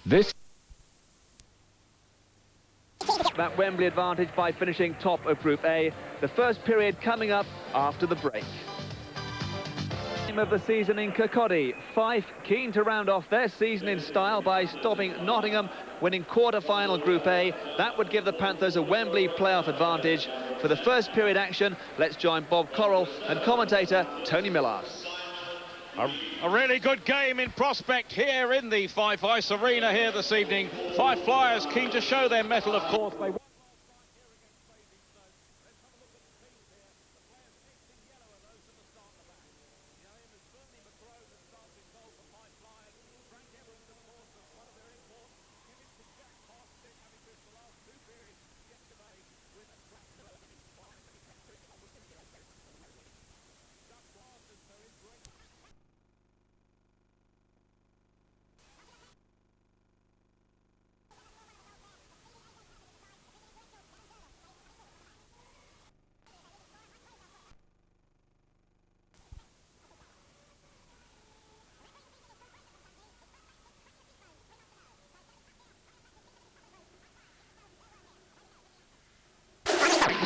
This that Wembley advantage by finishing top of Group A. The first period coming up after the break. Game of the season in Kirkcaldy. Fife keen to round off their season in style by stopping Nottingham, winning quarter-final Group A. That would give the Panthers a Wembley playoff advantage. For the first period action, let's join Bob Correll and commentator Tony Millard. A really good game in prospect here in the Fife Ice Arena here this evening. Fife Flyers keen to show their mettle, of course. They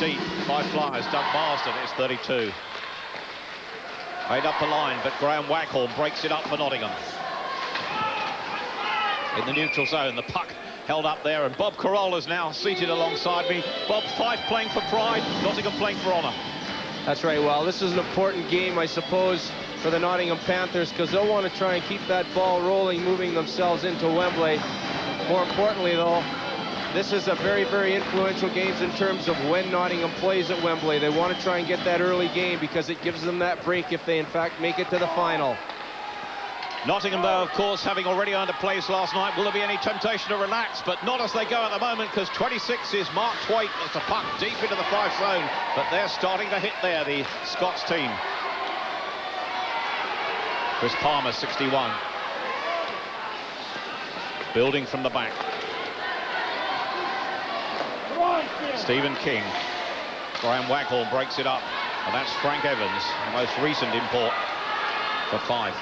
deep. Five Flyers, Doug Marsden, it's 32. Made up the line, but Graham Waghorn breaks it up for Nottingham. In the neutral zone, the puck held up there, and Bob Correll is now seated alongside me. Bob, Fife playing for pride, Nottingham playing for honour. That's right. Well, this is an important game, I suppose, for the Nottingham Panthers, because they'll want to try and keep that ball rolling, moving themselves into Wembley. More importantly, though, this is a very, very influential game in terms of when Nottingham plays at Wembley. They want to try and get that early game because it gives them that break if they, in fact, make it to the final. Nottingham, though, of course, having already earned a place last night, will there be any temptation to relax? But not as they go at the moment, because 26 is Mark Twaite. It's a puck deep into the Fife zone, but they're starting to hit there, the Scots team. Chris Palmer, 61. Building from the back. Stephen King. Graham Waghorn breaks it up, and that's Frank Evans, the most recent import for Fife.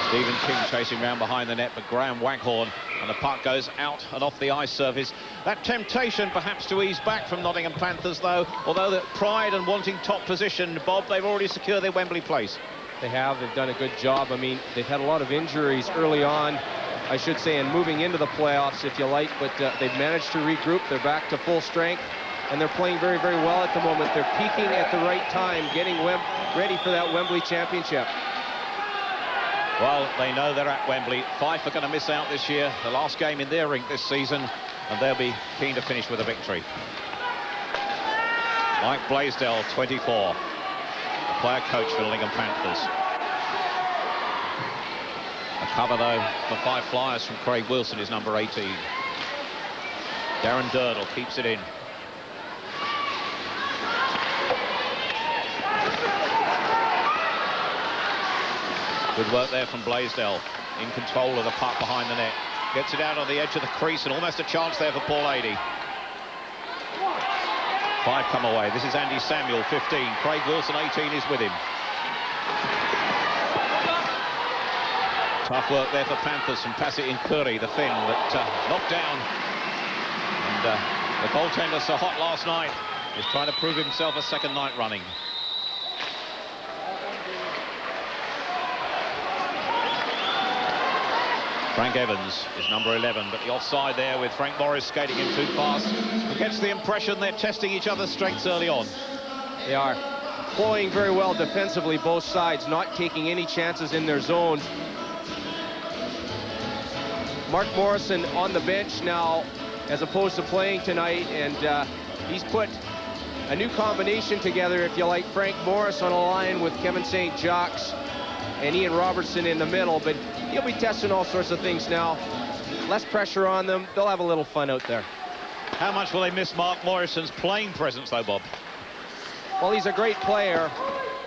Stephen King chasing round behind the net, but Graham Waghorn, and the puck goes out and off the ice surface. That temptation perhaps to ease back from Nottingham Panthers, though, although the pride and wanting top position, Bob, they've already secured their Wembley place. They have. They've done a good job. I mean, they've had a lot of injuries early on, I should say, and moving into the playoffs, if you like, but they've managed to regroup. They're back to full strength, and they're playing very, very well at the moment. They're peaking at the right time, getting ready for that Wembley championship. Well, they know they're at Wembley. Fife are going to miss out this year, the last game in their rink this season, and they'll be keen to finish with a victory. Mike Blaisdell, 24, the player coach for the Nottingham Panthers. A cover, though, for Fife Flyers from Craig Wilson is number 18. Darren Durdle keeps it in. Good work there from Blaisdell, in control of the puck behind the net. Gets it out on the edge of the crease, and almost a chance there for Paul Adey. Five come away. This is Andy Samuel, 15. Craig Wilson, 18, is with him. Tough work there for Panthers from Passit Incuri, the Finn, that knocked down. And the goaltender, so hot last night, is trying to prove himself a second night running. Frank Evans is number 11, but the offside there with Frank Morris skating in too fast. It gets the impression they're testing each other's strengths early on. They are playing very well defensively, both sides, not taking any chances in their zone. Mark Morrison on the bench now, as opposed to playing tonight, and he's put a new combination together, if you like. Frank Morris on a line with Kevin St. Jacques and Ian Robertson in the middle, but he'll be testing all sorts of things now. Less pressure on them. They'll have a little fun out there. How much will they miss Mark Morrison's playing presence, though, Bob? Well, he's a great player.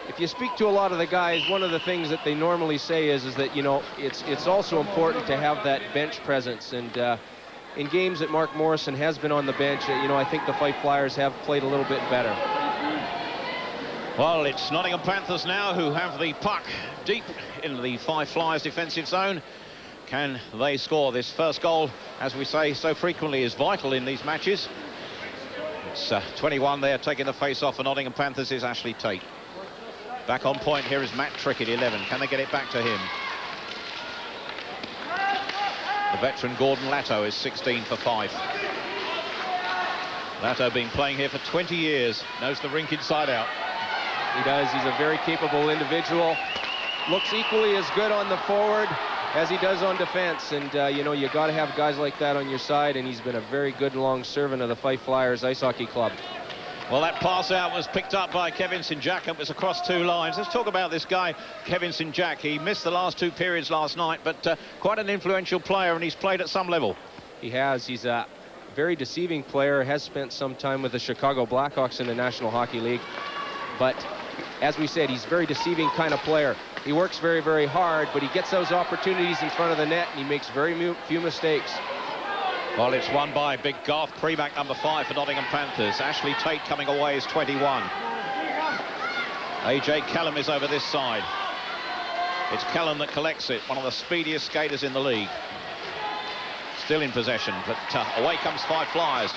If you speak to a lot of the guys, one of the things that they normally say is that, you know, it's also important to have that bench presence. And in games that Mark Morrison has been on the bench, you know, I think the Fife Flyers have played a little bit better. Well, it's Nottingham Panthers now who have the puck deep in the Fife Flyers defensive zone. Can they score? This first goal, as we say so frequently, is vital in these matches. It's 21 there, taking the face off for Nottingham Panthers is Ashley Tate. Back on point here is Matt Trick at 11. Can they get it back to him? The veteran Gordon Latto is 16 for Fife. Latto been playing here for 20 years, knows the rink inside out. He does. He's a very capable individual. Looks equally as good on the forward as he does on defense, and you know, you got to have guys like that on your side, and he's been a very good long servant of the Fife Flyers Ice Hockey Club. Well, that pass out was picked up by Kevin St-Jack. It was across 2 lines. Let's talk about this guy, Kevin St-Jack. He missed the last 2 periods last night, but quite an influential player, and he's played at some level. He has. He's a very deceiving player, has spent some time with the Chicago Blackhawks in the National Hockey League, but as we said, he's a very deceiving kind of player. He works very, very hard, but he gets those opportunities in front of the net, and he makes very few mistakes. Well, it's won by big Garth Premack, number 5 for Nottingham Panthers. Ashley Tate coming away is 21. AJ Callum is over this side. It's Callum that collects it, one of the speediest skaters in the league. Still in possession, but away comes Fife Flyers.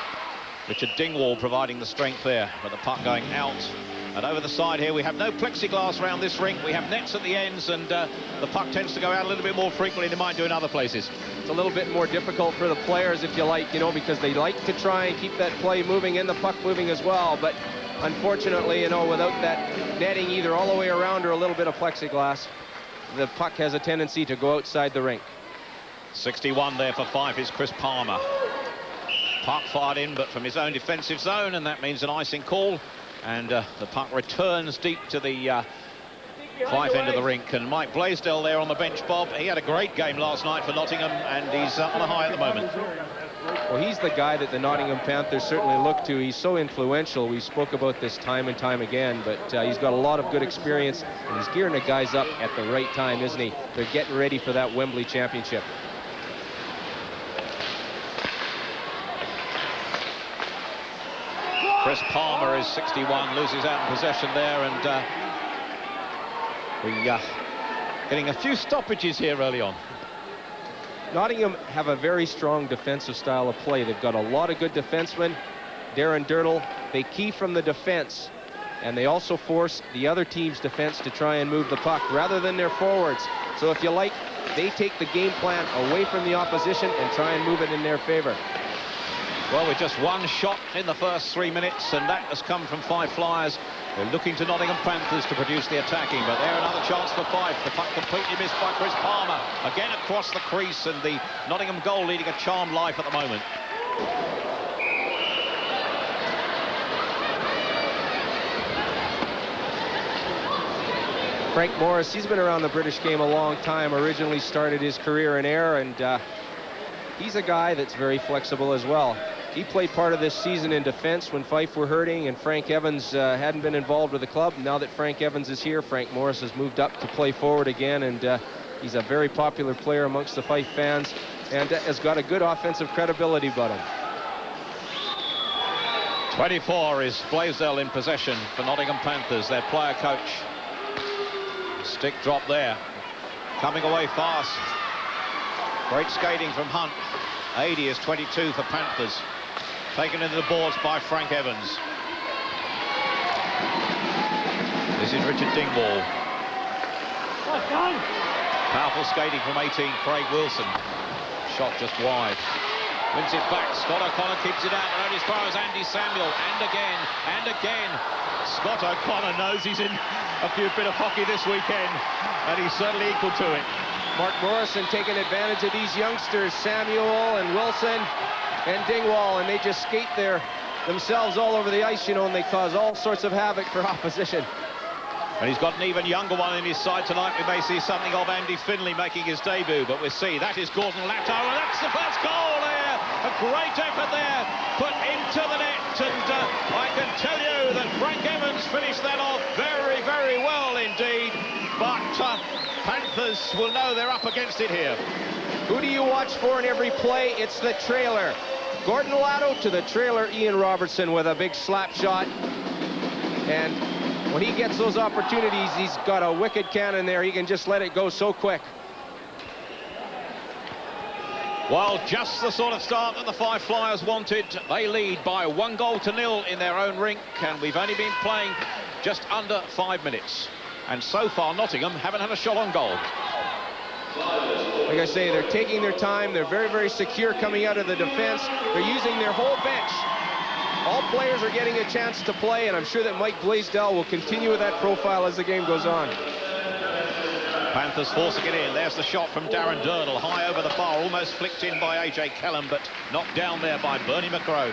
Richard Dingwall providing the strength there, but the puck going out. And over the side here, we have no plexiglass around this rink. We have nets at the ends, and the puck tends to go out a little bit more frequently than it might do in other places. It's a little bit more difficult for the players, if you like, you know, because they like to try and keep that play moving and the puck moving as well. But unfortunately, you know, without that netting either all the way around or a little bit of plexiglass, the puck has a tendency to go outside the rink. 61 there for Fife is Chris Palmer. Puck fired in, but from his own defensive zone, and that means an icing call. And the puck returns deep to the Fife end of the rink. And Mike Blaisdell there on the bench, Bob. He had a great game last night for Nottingham, and he's on a high at the moment. Well, he's the guy that the Nottingham Panthers certainly look to. He's so influential. We spoke about this time and time again, but he's got a lot of good experience, and he's gearing the guys up at the right time, isn't he? They're getting ready for that Wembley Championship. Chris Palmer is 61, loses out in possession there, and we're getting a few stoppages here early on. Nottingham have a very strong defensive style of play. They've got a lot of good defensemen. Darren Dirtle, they key from the defense, and they also force the other team's defense to try and move the puck rather than their forwards. So if you like, they take the game plan away from the opposition and try and move it in their favor. Well, with just 1 shot in the first 3 minutes, and that has come from Fife Flyers. They're looking to Nottingham Panthers to produce the attacking, but there another chance for Fife. The puck completely missed by Chris Palmer. Again across the crease, and the Nottingham goal leading a charmed life at the moment. Frank Morris, he's been around the British game a long time, originally started his career in air, and he's a guy that's very flexible as well. He played part of this season in defense when Fife were hurting and Frank Evans hadn't been involved with the club. Now that Frank Evans is here, Frank Morris has moved up to play forward again, and he's a very popular player amongst the Fife fans and has got a good offensive credibility about him. 24 is Blaisdell in possession for Nottingham Panthers, their player coach. Stick drop there. Coming away fast. Great skating from Hunt. 80 is 22 for Panthers. Taken into the boards by Frank Evans. This is Richard Dingwall. Powerful skating from 18, Craig Wilson. Shot just wide. Wins it back. Scott O'Connor keeps it out. And as far as Andy Samuel. And again. And again. Scott O'Connor knows he's in a few bit of hockey this weekend. And he's certainly equal to it. Mark Morrison taking advantage of these youngsters, Samuel and Wilson and Dingwall, and they just skate there themselves all over the ice, you know, and they cause all sorts of havoc for opposition. And he's got an even younger one in his side tonight. We may see something of Andy Finley making his debut, but we'll see. That is Gordon Latto, and that's the first goal there. A great effort there, put into the net, and I can tell you that Frank Evans finished that off very, very well indeed. But Panthers will know they're up against it here. Who do you watch for in every play? It's the trailer. Gordon Latto to the trailer, Ian Robertson with a big slap shot. And when he gets those opportunities, he's got a wicked cannon there. He can just let it go so quick. Well, just the sort of start that the Fife Flyers wanted. They lead by 1-0 in their own rink, and we've only been playing just under 5 minutes. And so far, Nottingham haven't had a shot on goal. Like I say, they're taking their time. They're very, very secure coming out of the defense. They're using their whole bench. All players are getting a chance to play, and I'm sure that Mike Blaisdell will continue with that profile as the game goes on. Panthers forcing it in. There's the shot from Darren Durnell, high over the bar, almost flicked in by A.J. Kellum, but knocked down there by Bernie McCrone.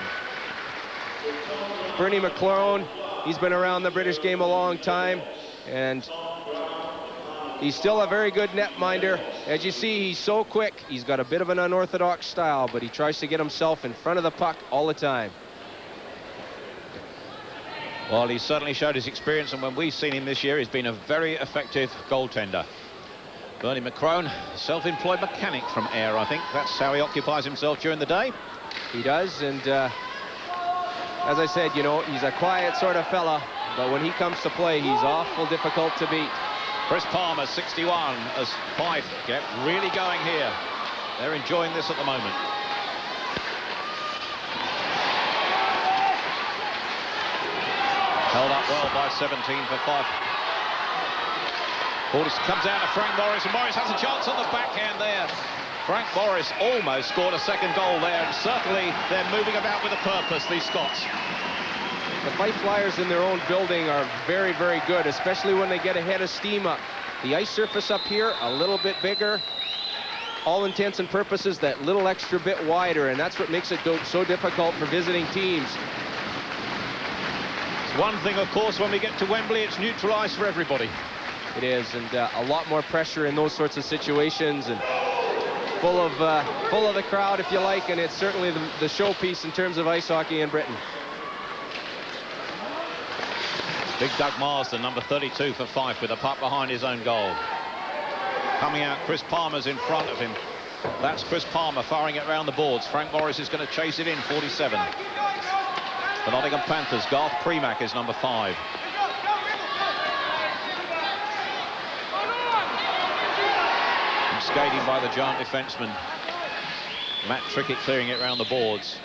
Bernie McCrone, he's been around the British game a long time, and he's still a very good netminder. As you see, he's so quick. He's got a bit of an unorthodox style, but he tries to get himself in front of the puck all the time. Well, he certainly showed his experience, and when we've seen him this year, he's been a very effective goaltender. Bernie McCrone, self-employed mechanic from Ayr, I think. That's how he occupies himself during the day. He does, and as I said, you know, he's a quiet sort of fella, but when he comes to play, he's awful difficult to beat. Chris Palmer, 61, as Fife get really going here. They're enjoying this at the moment. Held up well by 17 for Fife. Comes out to Frank Morris, and Morris has a chance on the backhand there. Frank Morris almost scored a second goal there, and certainly they're moving about with a purpose, these Scots. The Fife Flyers in their own building are very, very good, especially when they get a head of steam up. The ice surface up here, a little bit bigger. All intents and purposes, that little extra bit wider, and that's what makes it so difficult for visiting teams. It's one thing, of course, when we get to Wembley, it's neutralised for everybody. It is, and a lot more pressure in those sorts of situations, and full of the crowd, if you like, and it's certainly the showpiece in terms of ice hockey in Britain. Big Doug Marsden, number 32 for Fife, with a puck behind his own goal. Coming out, Chris Palmer's in front of him. That's Chris Palmer firing it around the boards. Frank Morris is going to chase it in, 47. The Nottingham Panthers, Garth Premack is number 5. Skating by the giant defenseman. Matt Trickett clearing it around the boards.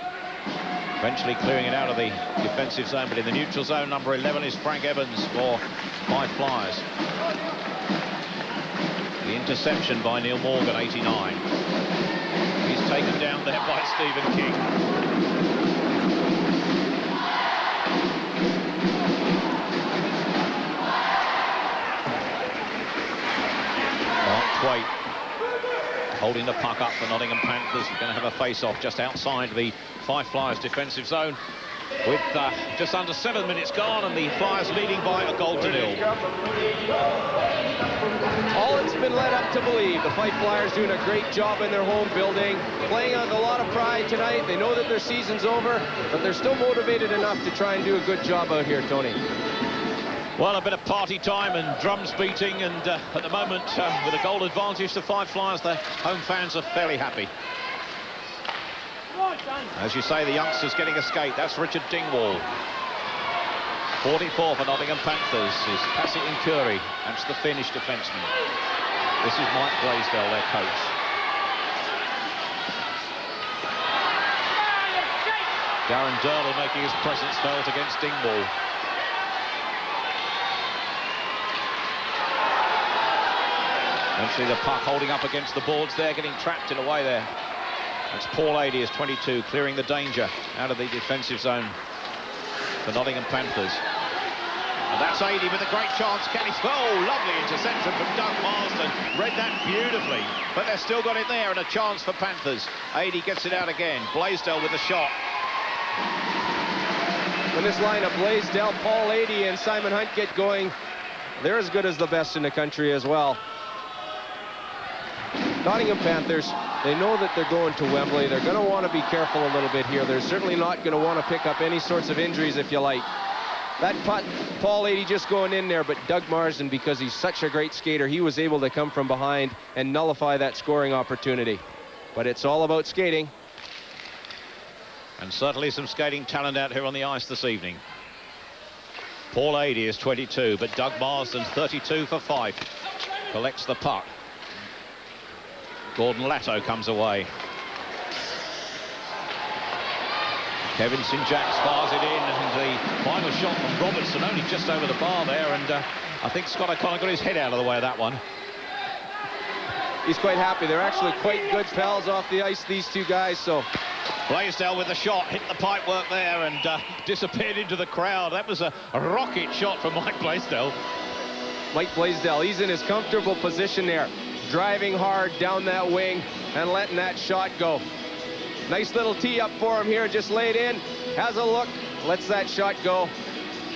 Eventually clearing it out of the defensive zone, but in the neutral zone, number 11 is Frank Evans for Fife Flyers. The interception by Neil Morgan, 89. He's taken down there by Stephen King. Mark Twait holding the puck up for Nottingham Panthers. Going to have a face-off just outside the Fife Flyers defensive zone with just under 7 minutes gone, and the Flyers leading by 1-0. All it's been led up to believe. The Fife Flyers doing a great job in their home building, playing with a lot of pride tonight. They know that their season's over, but they're still motivated enough to try and do a good job out here, Tony. Well, a bit of party time and drums beating, and at the moment, with a goal advantage to Fife Flyers, the home fans are fairly happy. As you say, the youngsters getting a skate. That's Richard Dingwall. 44 for Nottingham Panthers is Passi Incuri. That's the Finnish defenseman. This is Mike Blaisdell, their coach. Darren Durnell making his presence felt against Dingwall. Eventually the puck holding up against the boards there, getting trapped in a way there. That's Paul Adey, is 22, clearing the danger out of the defensive zone for Nottingham Panthers. And that's Adey with a great chance. Can he? Oh, lovely interception from Doug Marsden. Read that beautifully, but they've still got it there, and a chance for Panthers. Adey gets it out again. Blaisdell with the shot. When this line of Blaisdell, Paul Adey, and Simon Hunt get going, they're as good as the best in the country as well. Nottingham Panthers, they know that they're going to Wembley. They're going to want to be careful a little bit here. They're certainly not going to want to pick up any sorts of injuries, if you like. That putt, Paul Adey just going in there, but Doug Marsden, because he's such a great skater, he was able to come from behind and nullify that scoring opportunity. But it's all about skating. And certainly some skating talent out here on the ice this evening. Paul Adey is 22, but Doug Marsden, 32 for Fife, collects the puck. Gordon Latto comes away. Kevin St. Jack fires it in, and the final shot from Robertson only just over the bar there, and I think Scott O'Connor got his head out of the way of that one. He's quite happy. They're actually quite good pals off the ice, these two guys, so... Blaisdell with the shot, hit the pipe work there and disappeared into the crowd. That was a rocket shot from Mike Blaisdell. Mike Blaisdell, he's in his comfortable position there, driving hard down that wing and letting that shot go. Nice little tee up for him here, just laid in, has a look, lets that shot go.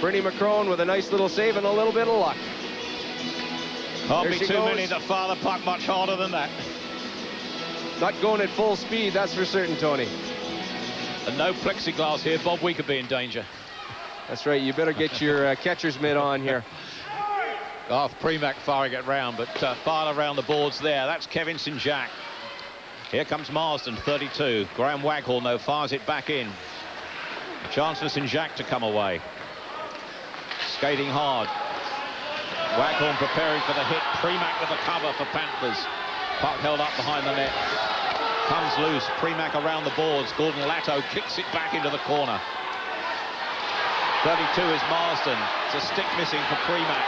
Bernie McCrone with a nice little save and a little bit of luck. Can't be too many that fire the puck much harder than that. Not going at full speed, that's for certain, Tony. And no plexiglass here, Bob, we could be in danger. That's right, you better get your catcher's mitt on here. Premack firing it round, but fired around the boards there. That's Kevin St. Jack. Here comes Marsden, 32. Graham Waghorn, though, fires it back in. A chance for St. Jack to come away. Skating hard. Waghorn preparing for the hit. Premack with the cover for Panthers. Puck held up behind the net. Comes loose. Premack around the boards. Gordon Latto kicks it back into the corner. 32 is Marsden. It's a stick missing for Premack.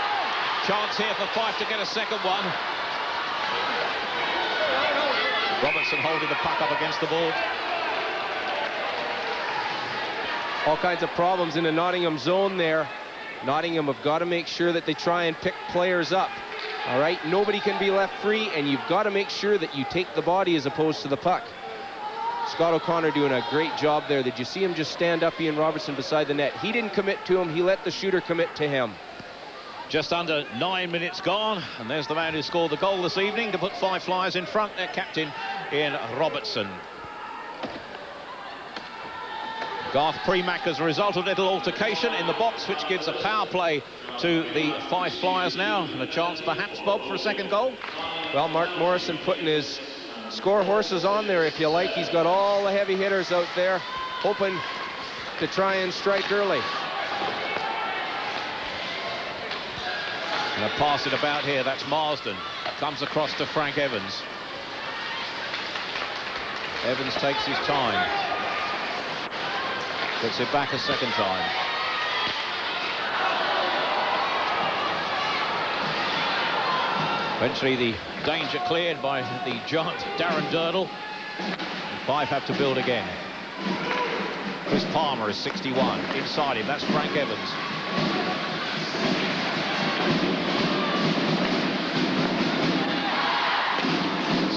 Chance here for Fife to get a second one. Robertson holding the puck up against the board. All kinds of problems in the Nottingham zone there. Nottingham have got to make sure that they try and pick players up. All right, nobody can be left free, and you've got to make sure that you take the body as opposed to the puck. Scott O'Connor doing a great job there. Did you see him just stand up, Ian Robertson, beside the net? He didn't commit to him. He let the shooter commit to him. Just under 9 minutes gone, and there's the man who scored the goal this evening to put Five Flyers in front, their captain, Ian Robertson. Garth Premack as a result of a little altercation in the box, which gives a power play to the Fife Flyers now, and a chance perhaps, Bob, for a second goal. Well, Mark Morrison putting his score horses on there, if you like. He's got all the heavy hitters out there, hoping to try and strike early. And pass it about here, that's Marsden. Comes across to Frank Evans. Evans takes his time. Gets it back a second time. Eventually the danger cleared by the giant Darren Durdle. And Fife have to build again. Chris Palmer is 61. Inside him, that's Frank Evans.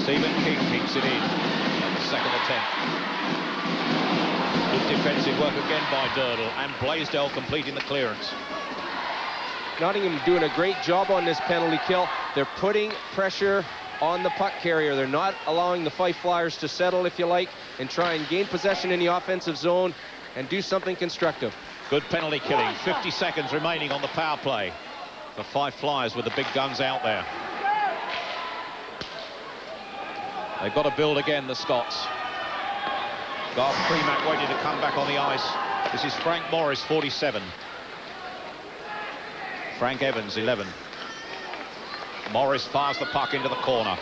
Stephen King keeps it in on the second attempt. Good defensive work again by Durdle, and Blaisdell completing the clearance. Nottingham doing a great job on this penalty kill. They're putting pressure on the puck carrier. They're not allowing the Fife Flyers to settle, if you like, and try and gain possession in the offensive zone and do something constructive. Good penalty killing. 50 seconds remaining on the power play. The Fife Flyers with the big guns out there. They've got to build again, the Scots. Garth Premack waiting to come back on the ice. This is Frank Morris, 47. Frank Evans, 11. Morris fires the puck into the corner.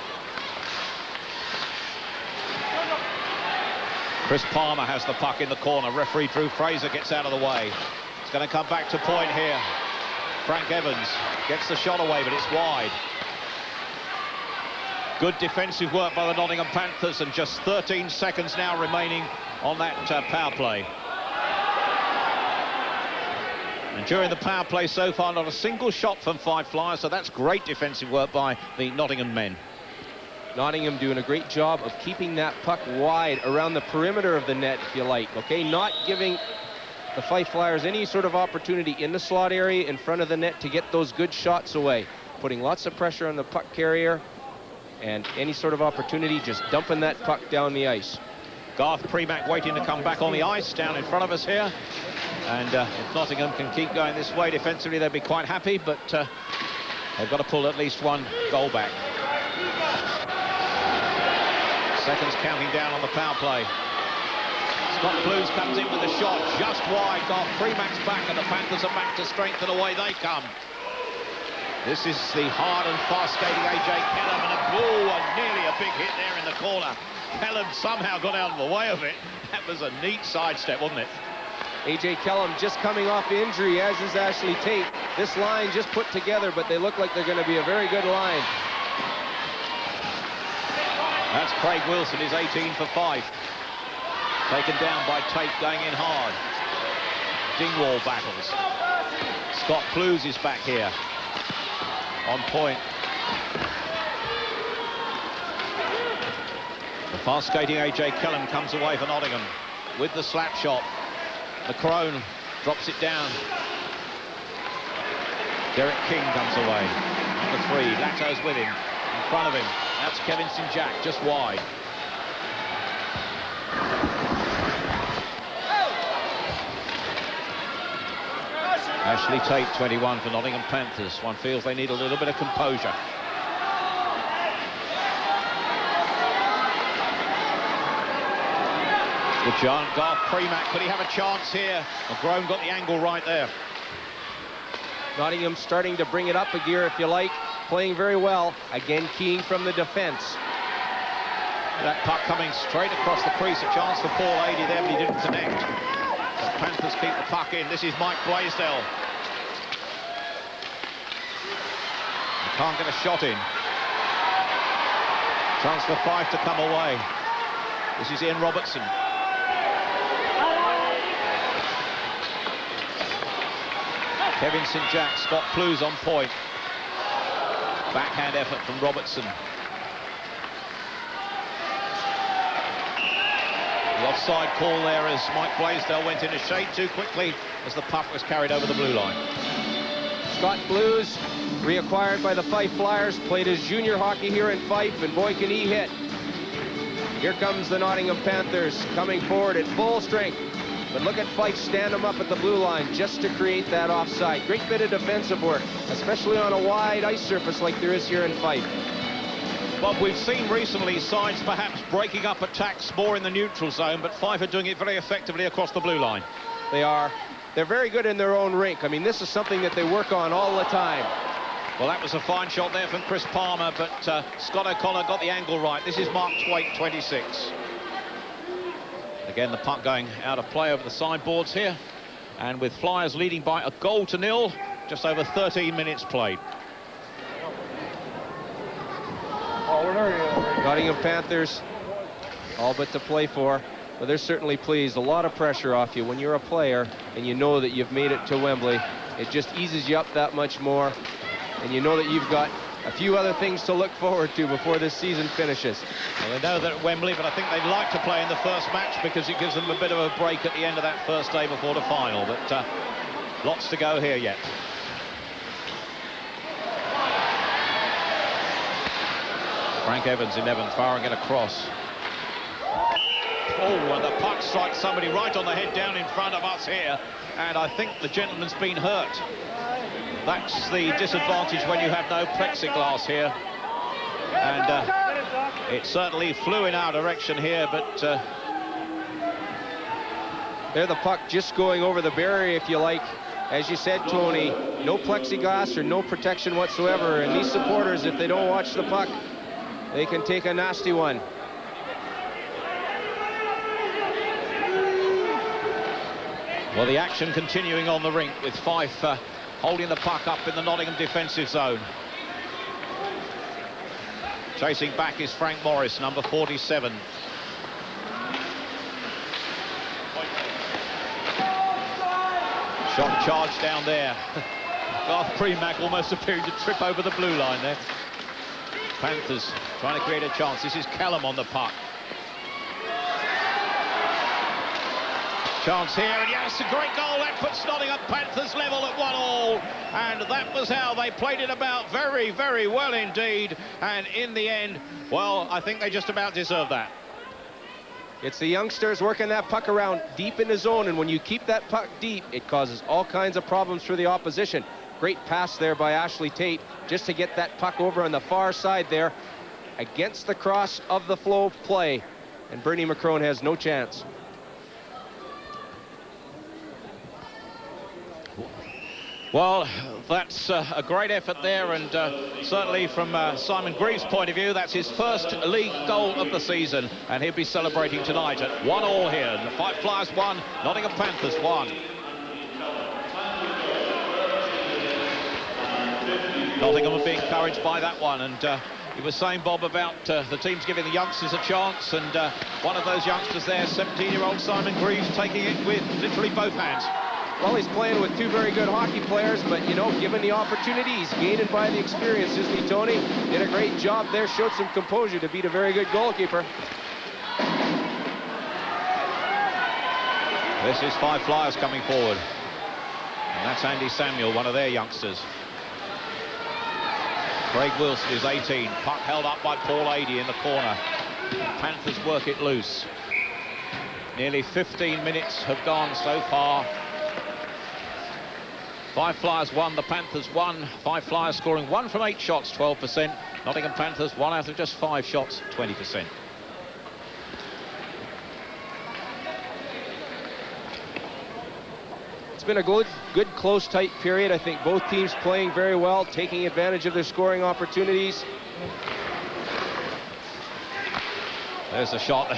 Chris Palmer has the puck in the corner. Referee Drew Fraser gets out of the way. It's going to come back to point here. Frank Evans gets the shot away, but it's wide. Good defensive work by the Nottingham Panthers, and just 13 seconds now remaining on that power play. And during the power play so far, not a single shot from Five Flyers, so that's great defensive work by the Nottingham men. Nottingham doing a great job of keeping that puck wide around the perimeter of the net, if you like, okay? Not giving the Fife Flyers any sort of opportunity in the slot area in front of the net to get those good shots away. Putting lots of pressure on the puck carrier, and any sort of opportunity, just dumping that puck down the ice. Garth Premack waiting to come back on the ice down in front of us here. And if Nottingham can keep going this way defensively, they'll be quite happy, but they've got to pull at least one goal back. Seconds counting down on the power play. Scott Blues comes in with a shot just wide. Garth Premack's back, and the Panthers are back to strength, and away they come. This is the hard and fast skating A.J. Kellum, and nearly a big hit there in the corner. Kellum somehow got out of the way of it. That was a neat sidestep, wasn't it? A.J. Kellum just coming off injury, as is Ashley Tate. This line just put together, but they look like they're going to be a very good line. That's Craig Wilson, is 18 for Fife. Taken down by Tate, going in hard. Dingwall battles. Scott Clues is back here. On point. The fast-skating A.J. Kellum comes away for Nottingham with the slap shot. McCrone drops it down. Derek King comes away. Number 3, Latto's with him. In front of him, that's Kevin St. Jack, just wide. Ashley Tate, 21 for Nottingham Panthers. One feels they need a little bit of composure. Good chance, Garth Premack, could he have a chance here? McGrone got the angle right there. Nottingham starting to bring it up a gear, if you like, playing very well. Again, keying from the defense. That puck coming straight across the crease, a chance for Paul Adey there, but he didn't connect. The Panthers keep the puck in. This is Mike Blaisdell. He can't get a shot in. Chance for Fife to come away. This is Ian Robertson. Kevin St. Jack, Scott Clues on point. Backhand effort from Robertson. The offside call there as Mike Blaisdell went in a shade too quickly as the puck was carried over the blue line. Scott Clues, reacquired by the Fife Flyers, played his junior hockey here in Fife, and boy can he hit. Here comes the Nottingham Panthers coming forward at full strength. But look at Fife stand him up at the blue line just to create that offside. Great bit of defensive work, especially on a wide ice surface like there is here in Fife. Well, we've seen recently sides perhaps breaking up attacks more in the neutral zone, but Fife are doing it very effectively across the blue line. They are. They're very good in their own rink. I mean, this is something that they work on all the time. Well, that was a fine shot there from Chris Palmer, but Scott O'Connor got the angle right. This is Mark Twait, 26. Again, the puck going out of play over the sideboards here. And with Flyers leading by a 1-0, just over 13 minutes played. Nottingham Panthers, all but to play for. But they're certainly pleased. A lot of pressure off you when you're a player and you know that you've made it to Wembley. It just eases you up that much more. And you know that you've got a few other things to look forward to before this season finishes. Well, they know that at Wembley, but I think they'd like to play in the first match because it gives them a bit of a break at the end of that first day before the final. But lots to go here yet. Frank Evans, 11th, firing it across. Oh, and the puck strikes somebody right on the head down in front of us here. And I think the gentleman's been hurt. That's the disadvantage when you have no plexiglass here. And it certainly flew in our direction here, but... There the puck just going over the barrier, if you like. As you said, Tony, no plexiglass or no protection whatsoever. And these supporters, if they don't watch the puck, they can take a nasty one. Well, the action continuing on the rink with Fife holding the puck up in the Nottingham defensive zone. Chasing back is Frank Morris, number 47. Shot charged down there. Garth Premack almost appearing to trip over the blue line there. Panthers trying to create a chance. This is Kellum on the puck. Chance here, and yes, a great goal. That puts Nottingham Panthers level at 1-1. And that was how they played it about very, very well indeed. And in the end, well, I think they just about deserve that. It's the youngsters working that puck around deep in the zone, and when you keep that puck deep, it causes all kinds of problems for the opposition. Great pass there by Ashley Tate just to get that puck over on the far side there against the cross of the flow play. And Bernie McCrone has no chance. Well, that's a great effort there, and certainly from Simon Greaves' point of view, that's his first league goal of the season, and he'll be celebrating tonight at 1-1 here. The Fife Flyers 1, Nottingham Panthers 1. Nottingham have been encouraged by that one, and you were saying, Bob, about the teams giving the youngsters a chance, and one of those youngsters there, 17-year-old Simon Greaves, taking it with literally both hands. Well, he's playing with two very good hockey players, but, you know, given the opportunity, he's gaining by the experience, isn't he, Tony? Did a great job there, showed some composure to beat a very good goalkeeper. This is Fife Flyers coming forward. And that's Andy Samuel, one of their youngsters. Craig Wilson is 18. Puck held up by Paul Adey in the corner. Panthers work it loose. Nearly 15 minutes have gone so far. Fife Flyers 1, the Panthers 1. Fife Flyers scoring 1 from 8 shots, 12%. Nottingham Panthers 1 out of just 5 shots, 20%. It's been a good, close, tight period. I think both teams playing very well, taking advantage of their scoring opportunities. There's a shot.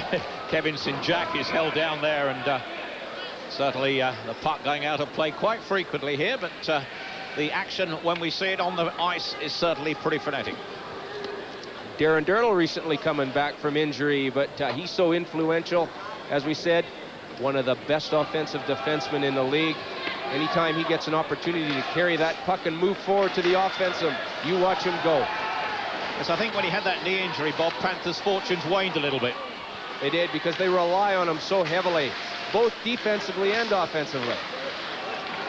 Kevin St-Jack is held down there, and certainly the puck going out of play quite frequently here, but the action when we see it on the ice is certainly pretty frenetic. Darren Dirtle recently coming back from injury, but he's so influential. As we said, one of the best offensive defensemen in the league. Anytime he gets an opportunity to carry that puck and move forward to the offensive, you watch him go. Yes, I think when he had that knee injury, Bob, Panthers' fortunes waned a little bit. They did, because they rely on him so heavily, both defensively and offensively.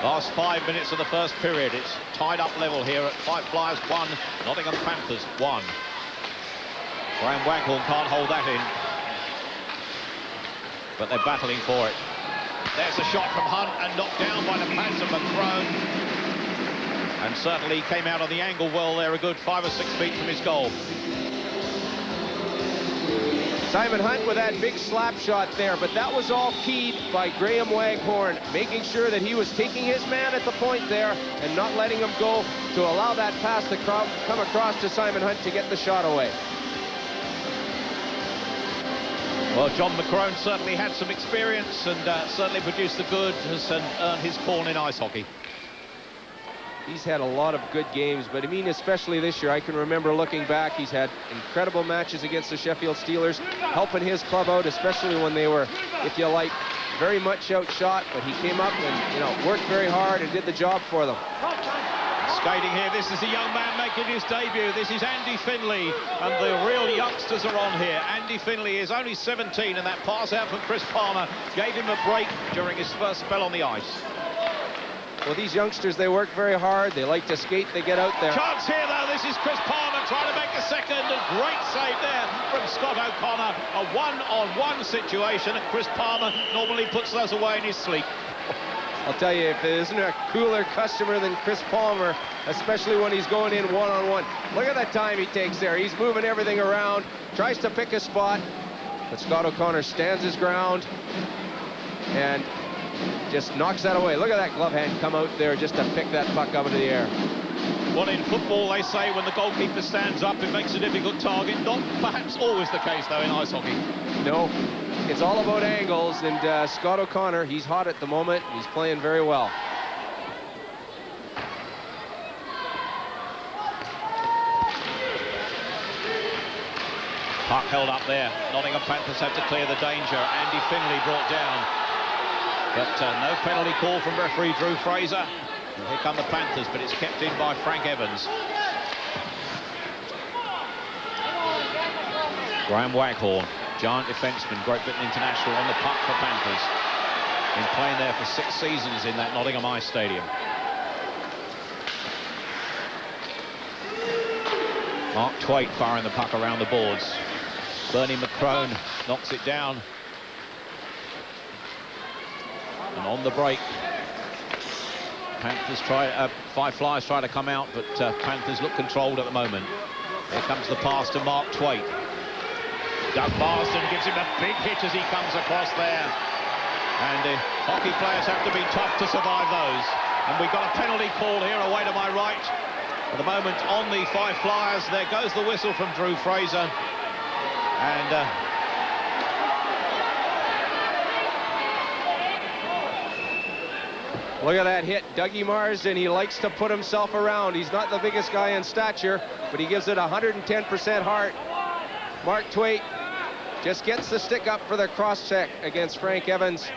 Last 5 minutes of the first period. It's tied up level here at Fife Flyers 1, Nottingham Panthers 1. Graham Waghorn can't hold that in, but they're battling for it. There's a shot from Hunt and knocked down by the Panther, but thrown. And certainly came out on the angle well there, a good 5 or 6 feet from his goal. Simon Hunt with that big slap shot there, but that was all keyed by Graham Waghorn, making sure that he was taking his man at the point there and not letting him go to allow that pass to come across to Simon Hunt to get the shot away. Well, John McCrone certainly had some experience and certainly produced the goods and earned his corn in ice hockey. He's had a lot of good games, but I mean, especially this year, I can remember looking back, he's had incredible matches against the Sheffield Steelers, helping his club out, especially when they were, if you like, very much outshot, but he came up and, you know, worked very hard and did the job for them. Skating here, this is a young man making his debut. This is Andy Finley, and the real youngsters are on here. Andy Finley is only 17, and that pass out from Chris Palmer gave him a break during his first spell on the ice. Well, these youngsters, they work very hard. They like to skate. They get out there. Chance here, though. This is Chris Palmer trying to make the second. A great save there from Scott O'Connor. A one-on-one situation, and Chris Palmer normally puts those away in his sleep. I'll tell you, if there isn't a cooler customer than Chris Palmer, especially when he's going in one-on-one. Look at that time he takes there. He's moving everything around, tries to pick a spot, but Scott O'Connor stands his ground and just knocks that away. Look at that glove hand come out there just to pick that puck up into the air. Well, in football, they say when the goalkeeper stands up, it makes a difficult target. Not perhaps always the case, though, in ice hockey. No, it's all about angles, and Scott O'Connor, he's hot at the moment. He's playing very well. Puck held up there. Nottingham Panthers have to clear the danger. Andy Finley brought down. But no penalty call from referee Drew Fraser. And here come the Panthers, but it's kept in by Frank Evans. Graham Waghorn, giant defenseman, Great Britain international, on the puck for Panthers. Been playing there for 6 seasons in that Nottingham Ice Stadium. Mark Twaite firing the puck around the boards. Bernie McCrone knocks it down. And on the break, Fife Flyers try to come out, but Panthers look controlled at the moment. Here comes the pass to Mark Twaite. Doug Marsden gives him a big hit as he comes across there. And hockey players have to be tough to survive those. And we've got a penalty call here away to my right. At the moment on the Fife Flyers. There goes the whistle from Drew Fraser. And look at that hit. Dougie Marsden, he likes to put himself around. He's not the biggest guy in stature, but he gives it 110% heart. Mark Twaite just gets the stick up for the cross-check against Frank Evans.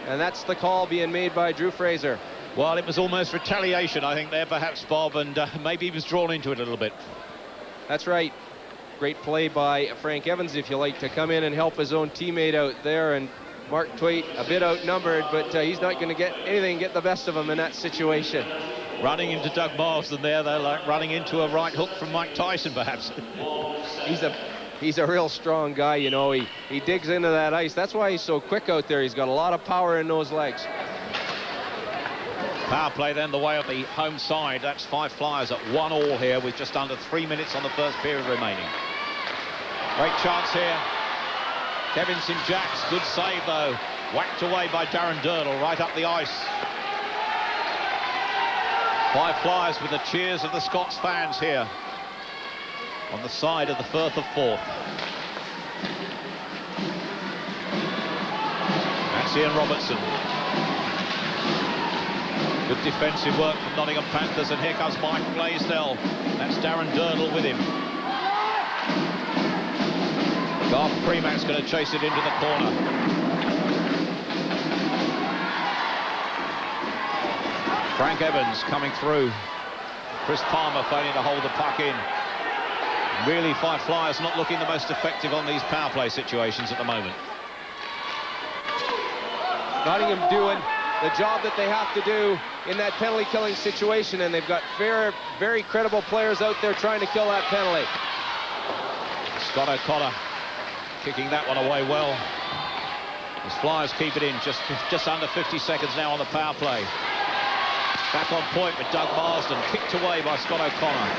And that's the call being made by Drew Fraser. well, it was almost retaliation, I think, there, perhaps, Bob, and maybe he was drawn into it a little bit. That's right. Great play by Frank Evans, if you like, to come in and help his own teammate out there. And Mark Twaite a bit outnumbered, but he's not going to get anything, get the best of him in that situation. Running into Doug Marsden there, they're like running into a right hook from Mike Tyson, perhaps. He's a real strong guy, you know. He digs into that ice. That's why he's so quick out there. He's got a lot of power in those legs. Power play then the way of the home side. That's Fife Flyers at 1-1 here with just under 3 minutes on the first period remaining. Great chance here. Kevin St. Jacks, good save though. Whacked away by Darren Durdle right up the ice. Fife Flyers with the cheers of the Scots fans here on the side of the Firth of Forth. That's Ian Robertson. Good defensive work from Nottingham Panthers, and here comes Mike Blaisdell. That's Darren Durdle with him. Garth Premack's going to chase it into the corner. Frank Evans coming through. Chris Palmer failing to hold the puck in. Really, Fife Flyers not looking the most effective on these power play situations at the moment. Nottingham doing the job that they have to do in that penalty killing situation, and they've got very credible players out there trying to kill that penalty. Scott O'Connor kicking that one away well. As Flyers keep it in, just under 50 seconds now on the power play. Back on point with Doug Marsden, kicked away by Scott O'Connor.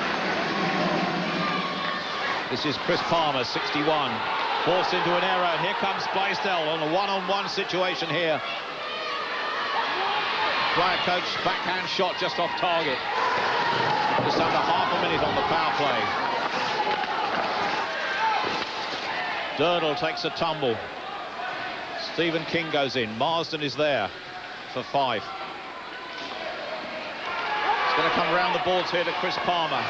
This is Chris Palmer, 61, forced into an error. Here comes Blaisdell on a one-on-one situation here. Player coach, backhand shot just off target. Just under half a minute on the power play. Durdle takes a tumble. Stephen King goes in. Marsden is there for Fife. It's going to come around the boards here to Chris Palmer.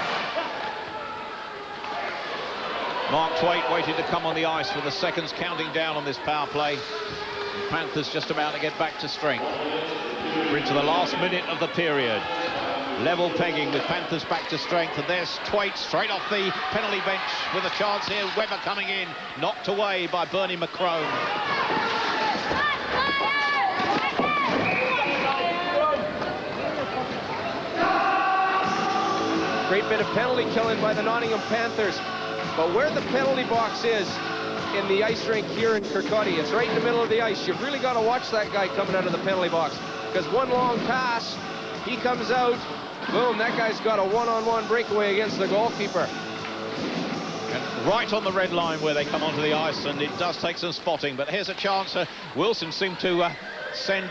Mark Twaite waiting to come on the ice with the seconds counting down on this power play. The Panthers just about to get back to strength. We're into the last minute of the period. Level pegging with Panthers back to strength, and there's Twaite straight off the penalty bench with a chance here. Webber coming in, knocked away by Bernie McCrone. Great bit of penalty killing by the Nottingham Panthers. But where the penalty box is in the ice rink here in Kirkcaldy, it's right in the middle of the ice. You've really got to watch that guy coming out of the penalty box, because one long pass, he comes out, boom, that guy's got a one-on-one breakaway against the goalkeeper. And right on the red line where they come onto the ice, and it does take some spotting, but here's a chance. Wilson seemed to send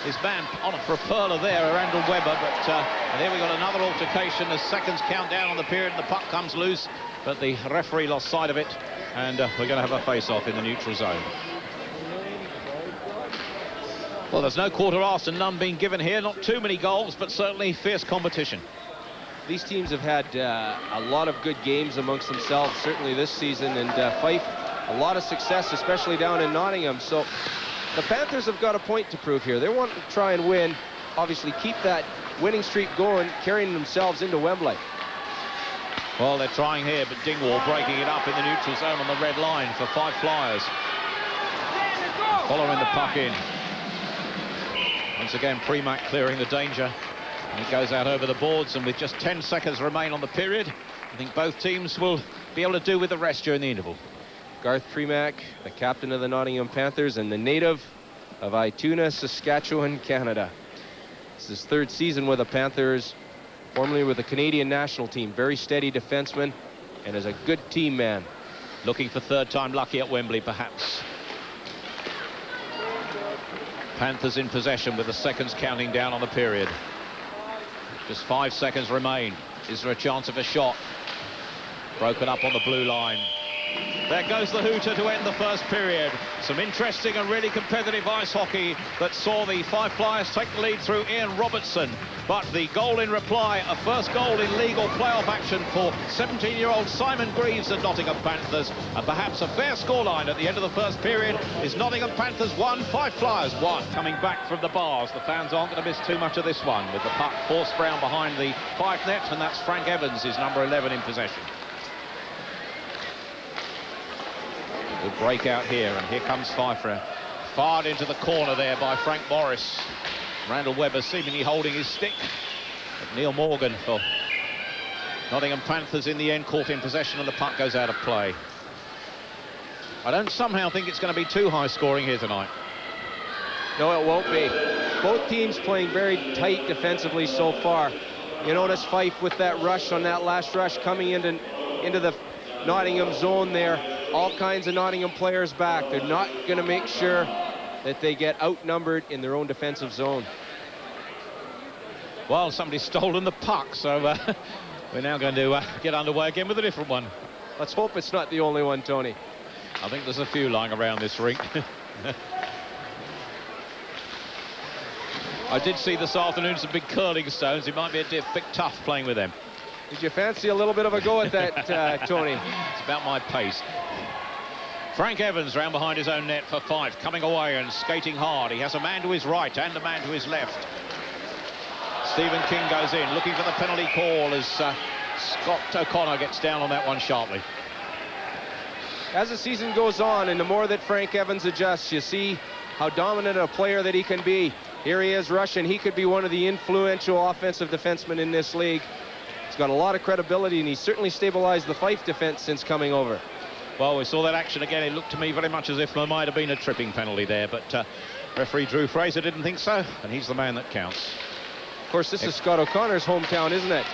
his man on for a perler there, Randall Webber, but and here we got another altercation as seconds count down on the period and the puck comes loose, but the referee lost sight of it, and we're going to have a face-off in the neutral zone. Well, there's no quarter asked and none being given here. Not too many goals, but certainly fierce competition. These teams have had a lot of good games amongst themselves, certainly this season, and Fife, a lot of success, especially down in Nottingham. So the Panthers have got a point to prove here. They want to try and win, obviously keep that winning streak going, carrying themselves into Wembley. Well, they're trying here, but Dingwall breaking it up in the neutral zone on the red line for Fife Flyers. Following the puck in. Once again, Premack clearing the danger. And it goes out over the boards, and with just 10 seconds remain on the period, I think both teams will be able to do with the rest during the interval. Garth Premack, the captain of the Nottingham Panthers and the native of Ituna, Saskatchewan, Canada. This is his third season with the Panthers, formerly with the Canadian national team. Very steady defenseman and is a good team man. Looking for third time lucky at Wembley, perhaps. Panthers in possession with the seconds counting down on the period. Just 5 seconds remain. Is there a chance of a shot? Broken up on the blue line. There goes the hooter to end the first period. Some interesting and really competitive ice hockey that saw the Fife Flyers take the lead through Ian Robertson. But the goal in reply, a first goal in legal playoff action for 17-year-old Simon Greaves at Nottingham Panthers. And perhaps a fair scoreline at the end of the first period is Nottingham Panthers 1, Fife Flyers 1. Coming back from the bars, the fans aren't going to miss too much of this one, with the puck forced round behind the Fife net, and that's Frank Evans, his number 11 in possession. Good breakout here, and here comes Pfeiffer. Fired into the corner there by Frank Morris. Randall Webber seemingly holding his stick. But Neil Morgan for Nottingham Panthers in the end caught in possession, and the puck goes out of play. I don't somehow think it's going to be too high scoring here tonight. No, it won't be. Both teams playing very tight defensively so far. You notice Fife with that rush on that last rush coming into the Nottingham zone there. All kinds of Nottingham players back. They're not going to make sure that they get outnumbered in their own defensive zone. Well, somebody's stolen the puck, so we're now going to get underway again with a different one. Let's hope it's not the only one, Tony. I think there's a few lying around this rink. I did see this afternoon some big curling stones. It might be a bit tough playing with them. Did you fancy a little bit of a go at that, Tony? It's about my pace. Frank Evans round behind his own net for Fife, coming away and skating hard. He has a man to his right and a man to his left. Stephen King goes in, looking for the penalty call as Scott O'Connor gets down on that one sharply. As the season goes on, and the more that Frank Evans adjusts, you see how dominant a player that he can be. Here he is rushing. He could be one of the influential offensive defensemen in this league. He's got a lot of credibility, and he's certainly stabilized the Fife defense since coming over. Well, we saw that action again. It looked to me very much as if there might have been a tripping penalty there, but referee Drew Fraser didn't think so, and he's the man that counts. Of course, this is Scott O'Connor's hometown, isn't it?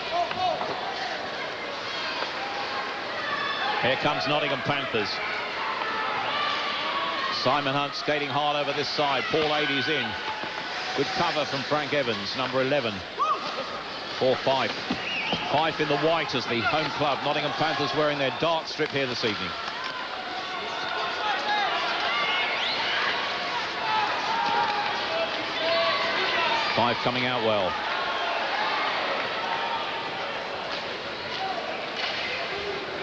Here comes Nottingham Panthers. Simon Hunt skating hard over this side. Paul Adey's in. Good cover from Frank Evans, number 11. 4-5. Fife in the white as the home club. Nottingham Panthers wearing their dark strip here this evening. Fife coming out well.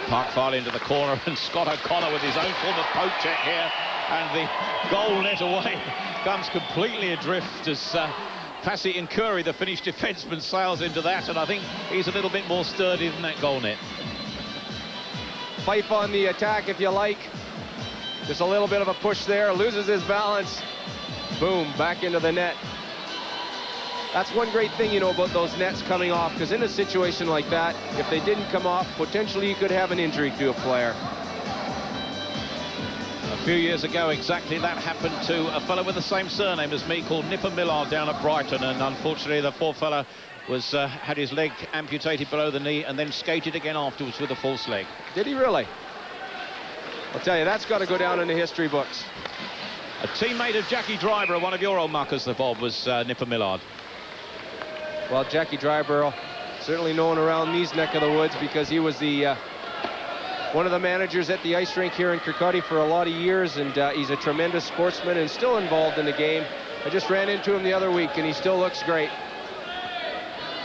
Puck far into the corner, and Scott O'Connor with his own form of poke check here, and the goal net away comes completely adrift as Passy and Curry, the Finnish defenseman, sails into that, and I think he's a little bit more sturdy than that goal net. Fife on the attack, if you like. Just a little bit of a push there, loses his balance. Boom, back into the net. That's one great thing, you know, about those nets coming off, because in a situation like that, if they didn't come off, potentially you could have an injury to a player. A few years ago, exactly that happened to a fellow with the same surname as me called Nipper Millard down at Brighton, and unfortunately the poor fellow was had his leg amputated below the knee and then skated again afterwards with a false leg. Did he really? I'll tell you, that's got to go down in the history books. A teammate of Jackie Driver, one of your old muckers, the Bob, was Nipper Millard. Well, Jackie Dryborough, certainly known around these neck of the woods because he was the one of the managers at the ice rink here in Kirkcaldy for a lot of years, and he's a tremendous sportsman and still involved in the game. I just ran into him the other week, and he still looks great.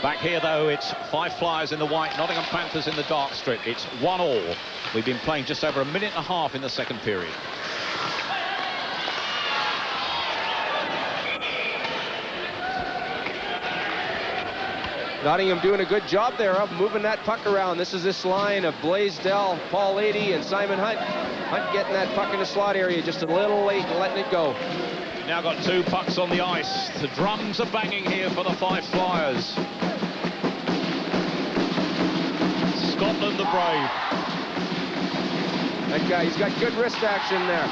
Back here, though, it's Fife Flyers in the white, Nottingham Panthers in the dark strip. It's 1-1. We've been playing just over a minute and a half in the second period. Nottingham doing a good job there of moving that puck around. This is this line of Blaisdell, Paul Adey, and Simon Hunt. Hunt getting that puck in the slot area just a little late and letting it go. Now got two pucks on the ice. The drums are banging here for the Fife Flyers. Scotland the brave. That guy, he's got good wrist action there.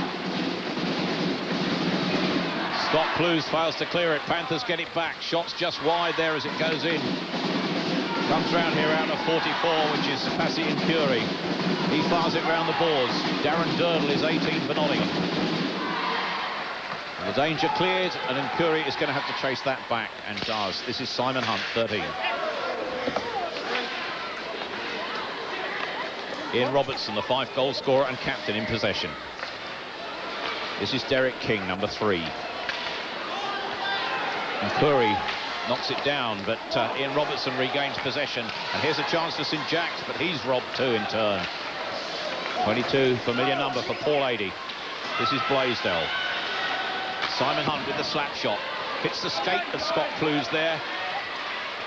Scott Clues fails to clear it. Panthers get it back. Shots just wide there as it goes in. Comes round here out of 44, which is Passy and Curie. He fires it round the boards. Darren Durdle is 18 for Nottingham. And the danger cleared, and then Curie is going to have to chase that back, and does. This is Simon Hunt, 13. Ian Robertson, the Fife goal scorer and captain, in possession. This is Derek King, number 3. And Curry knocks it down, but Ian Robertson regains possession. And here's a chance for St Jack's, but he's robbed too in turn. 22, familiar number for Paul Adey. This is Blaisdell. Simon Hunt with the slap shot. Hits the skate of Scott Clues there.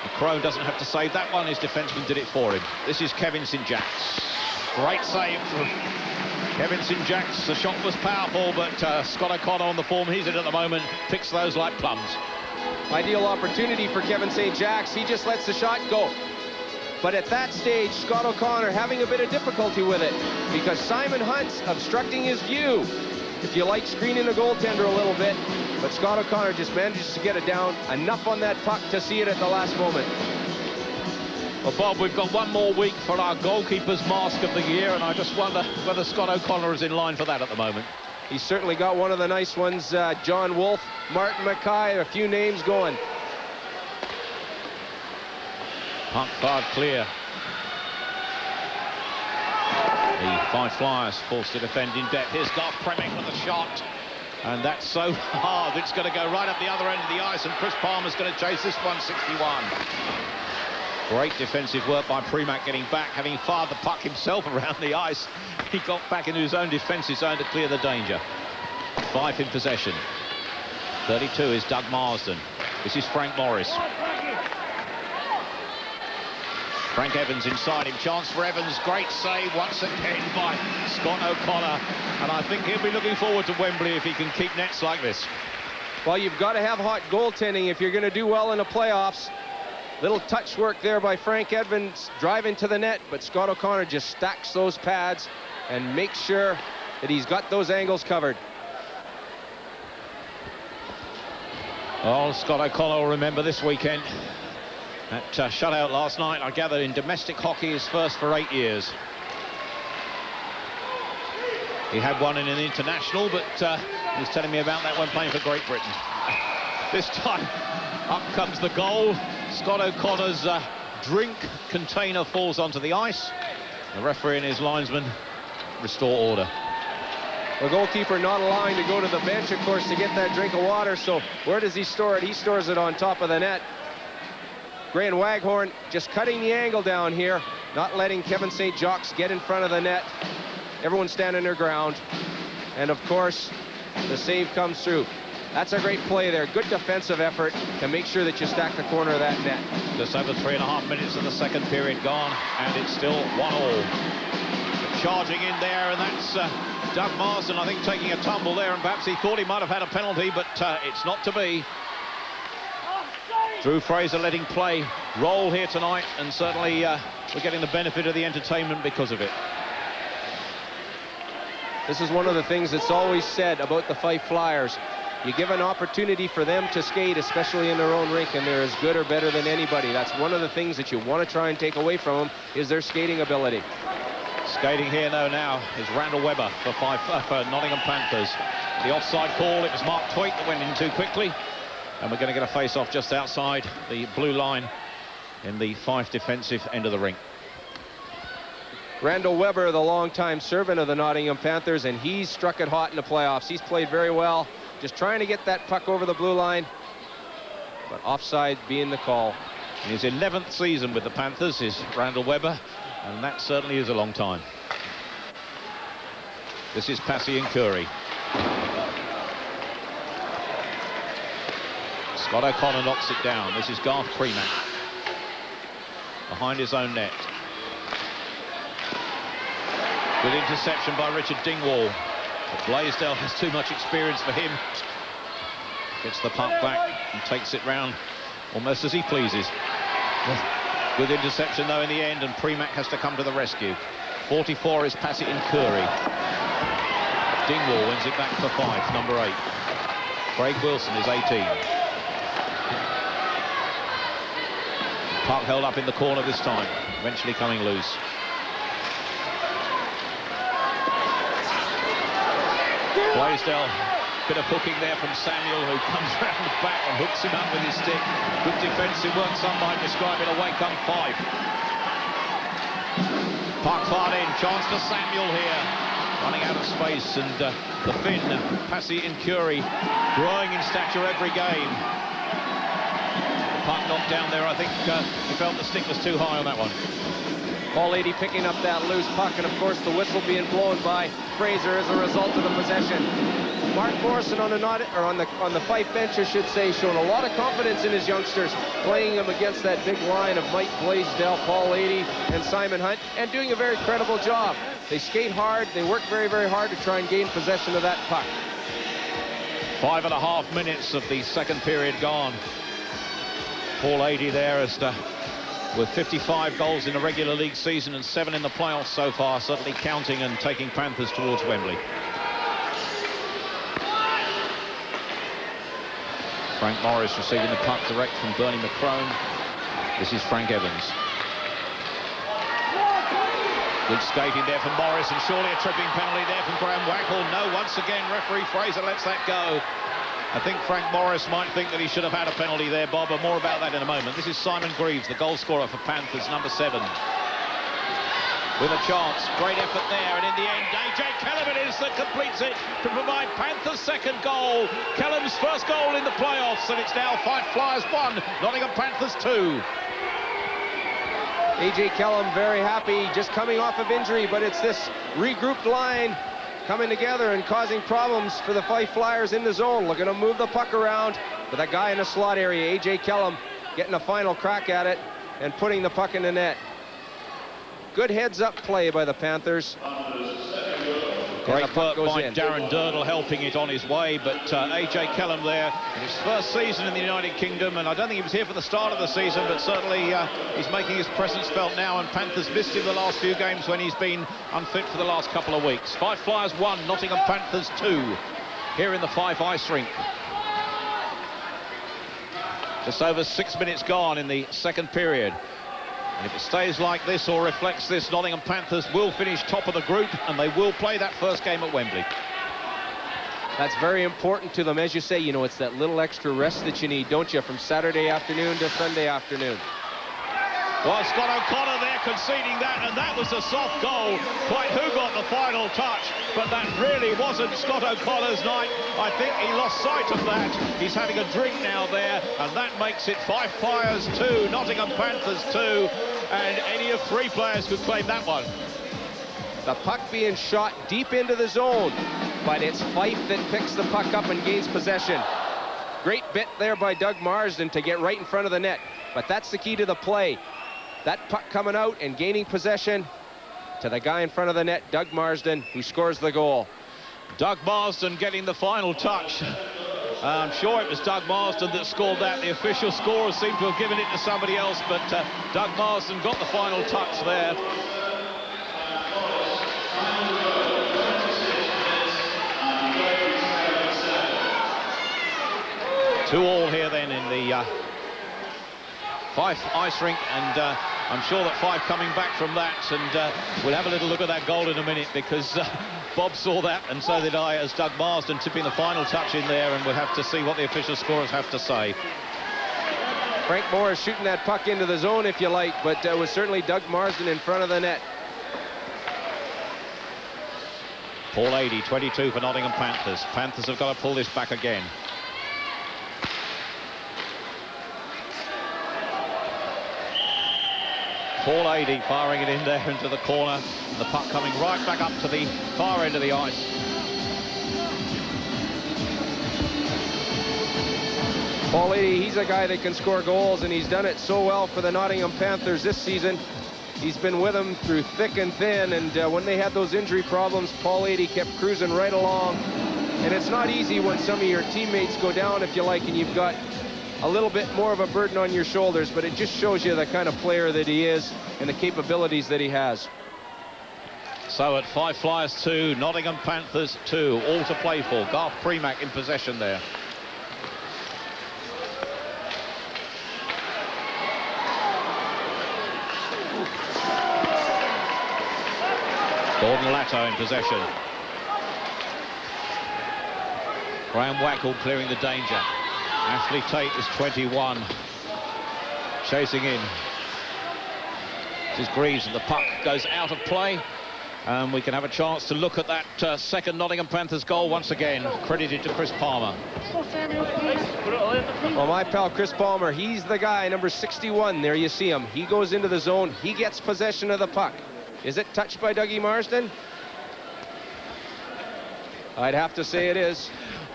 The Crone doesn't have to save that one. His defenseman did it for him. This is Kevin St Jack's. Great save from Kevin St Jack's. The shot was powerful, but Scott O'Connor, on the form he's in at the moment, picks those like plums. Ideal opportunity for Kevin St Jack's. He just lets the shot go. But at that stage, Scott O'Connor having a bit of difficulty with it because Simon Hunt's obstructing his view. If you like screening the goaltender a little bit, but Scott O'Connor just manages to get it down enough on that puck to see it at the last moment. Well, Bob, we've got one more week for our goalkeeper's mask of the year, and I just wonder whether Scott O'Connor is in line for that at the moment. He's certainly got one of the nice ones. John Wolfe, Martin Mackay, a few names going. Puck fired clear. The Fife Flyers forced to defend in depth. Here's Garth Premick with the shot. And that's so hard. It's going to go right up the other end of the ice, and Chris Palmer's going to chase this one, 61. Great defensive work by Premack, getting back, having fired the puck himself around the ice. He got back into his own defensive zone to clear the danger. Fife in possession. 32 is Doug Marsden. This is Frank Morris. Frank Evans inside him. Chance for Evans. Great save once again by Scott O'Connor. And I think he'll be looking forward to Wembley if he can keep nets like this. Well, you've got to have hot goaltending if you're going to do well in the playoffs. Little touch work there by Frank Evans, driving to the net, but Scott O'Connor just stacks those pads and makes sure that he's got those angles covered. Oh, Scott O'Connor will remember this weekend. That shutout last night, I gather, in domestic hockey, is first for 8 years. He had one in an international, but he was telling me about that when playing for Great Britain. This time, up comes the goal. Scott O'Connor's drink container falls onto the ice. The referee and his linesman restore order. The goalkeeper not allowing to go to the bench, of course, to get that drink of water. So where does he store it? He stores it on top of the net. Grant Waghorn just cutting the angle down here, not letting Kevin St. Jacques get in front of the net. Everyone standing their ground. And of course, the save comes through. That's a great play there. Good defensive effort to make sure that you stack the corner of that net. Just over 3.5 minutes of the second period gone, and it's still 1-all. Charging in there, and that's Doug Marsden, I think, taking a tumble there, and perhaps he thought he might have had a penalty, but it's not to be. Drew Fraser letting play roll here tonight, and certainly we're getting the benefit of the entertainment because of it. This is one of the things that's always said about the Fife Flyers. You give an opportunity for them to skate, especially in their own rink, and they're as good or better than anybody. That's one of the things that you want to try and take away from them, is their skating ability. Skating here now is Randall Webber for Nottingham Panthers. The offside call, it was Mark Twait that went in too quickly. And we're going to get a face-off just outside the blue line in the Fife defensive end of the rink. Randall Webber, the longtime servant of the Nottingham Panthers, and he's struck it hot in the playoffs. He's played very well, just trying to get that puck over the blue line, but offside being the call. In his 11th season with the Panthers is Randall Webber, and that certainly is a long time. This is Passy and Curry. Scott O'Connor knocks it down. This is Garth Premack behind his own net. Good interception by Richard Dingwall. But Blaisdell has too much experience for him. Gets the puck back and takes it round almost as he pleases. Good interception though in the end, and Premack has to come to the rescue. 44 is Passy and Curry. Dingwall wins it back for Fife, number 8. Craig Wilson is 18. Puck held up in the corner this time, eventually coming loose. Blaisdell, bit of hooking there from Samuel, who comes round the back and hooks him up with his stick. Good defensive work, some might describe it. Away come Fife. Park far in, chance for Samuel here. Running out of space, and the Finn, Passy Incuri, growing in stature every game. Park knocked down there. I think he felt the stick was too high on that one. Paul Eadie picking up that loose puck, and of course the whistle being blown by Fraser as a result of the possession. Mark Morrison on the Fife bench, I should say, showing a lot of confidence in his youngsters, playing them against that big line of Mike Blaisdell, Paul Eadie, and Simon Hunt, and doing a very credible job. They skate hard, they work very, very hard to try and gain possession of that puck. 5.5 minutes of the second period gone. Paul Eadie there with 55 goals in a regular league season and 7 in the playoffs so far, certainly counting and taking Panthers towards Wembley. Frank Morris receiving the puck direct from Bernie McCrone. This is Frank Evans. Good skating there from Morris, and surely a tripping penalty there from Graham Waghorn. No, once again, referee Fraser lets that go. I think Frank Morris might think that he should have had a penalty there, Bob, but more about that in a moment. This is Simon Greaves, the goal scorer for Panthers, number 7. With a chance, great effort there, and in the end, A.J. Kellum it is that completes it to provide Panthers' second goal. Kellum's first goal in the playoffs, and it's now Fife Flyers 1, Nottingham Panthers 2. A.J. Kellum very happy, just coming off of injury, but it's this regrouped line coming together and causing problems for the Fife Flyers in the zone. Looking to move the puck around with that guy in the slot area. A.J. Kellum getting a final crack at it and putting the puck in the net. Good heads-up play by the Panthers. Great work by Darren Durdle helping it on his way, but A.J. Kellum there in his first season in the United Kingdom, and I don't think he was here for the start of the season, but certainly he's making his presence felt now, and Panthers missed him the last few games when he's been unfit for the last couple of weeks. Fife Flyers 1, Nottingham Panthers 2, here in the Fife ice rink. Just over 6 minutes gone in the second period. And if it stays like this or reflects this, Nottingham Panthers will finish top of the group, and they will play that first game at Wembley. That's very important to them. As you say, you know, it's that little extra rest that you need, don't you, from Saturday afternoon to Sunday afternoon. Well, Scott O'Connor there conceding that, and that was a soft goal. Quite who got the final touch, but that really wasn't Scott O'Connor's night. I think he lost sight of that. He's having a drink now there, and that makes it Fife Flyers 2, Nottingham Panthers 2, and any of 3 players could claim that one. The puck being shot deep into the zone, but it's Fife that picks the puck up and gains possession. Great bit there by Doug Marsden to get right in front of the net, but that's the key to the play. That puck coming out and gaining possession to the guy in front of the net, Doug Marsden, who scores the goal. Doug Marsden getting the final touch. I'm sure it was Doug Marsden that scored that. The official scorers seem to have given it to somebody else, but Doug Marsden got the final touch there. Two all here then in the Fife ice rink, and I'm sure that Fife coming back from that, and we'll have a little look at that goal in a minute, because Bob saw that, and so did I, as Doug Marsden tipping the final touch in there, and we'll have to see what the official scorers have to say. Frank Morris shooting that puck into the zone, if you like, but it was certainly Doug Marsden in front of the net. Paul Eadie, 22 for Nottingham Panthers. Panthers have got to pull this back again. Paul Eadie firing it in there into the corner, and the puck coming right back up to the far end of the ice. Paul Eadie, he's a guy that can score goals, and he's done it so well for the Nottingham Panthers this season. He's been with them through thick and thin, and when they had those injury problems, Paul Eadie kept cruising right along. And it's not easy when some of your teammates go down, if you like, and you've got a little bit more of a burden on your shoulders, but it just shows you the kind of player that he is and the capabilities that he has. So at Fife Flyers 2, Nottingham Panthers 2, all to play for. Garth Premack in possession there. Gordon Latto in possession. Graham Wackle clearing the danger. Ashley Tate is 21. Chasing in. This is Greaves, and the puck goes out of play. And we can have a chance to look at that second Nottingham Panthers goal once again, credited to Chris Palmer. Well, my pal Chris Palmer, he's the guy, number 61. There you see him. He goes into the zone. He gets possession of the puck. Is it touched by Dougie Marsden? I'd have to say it is.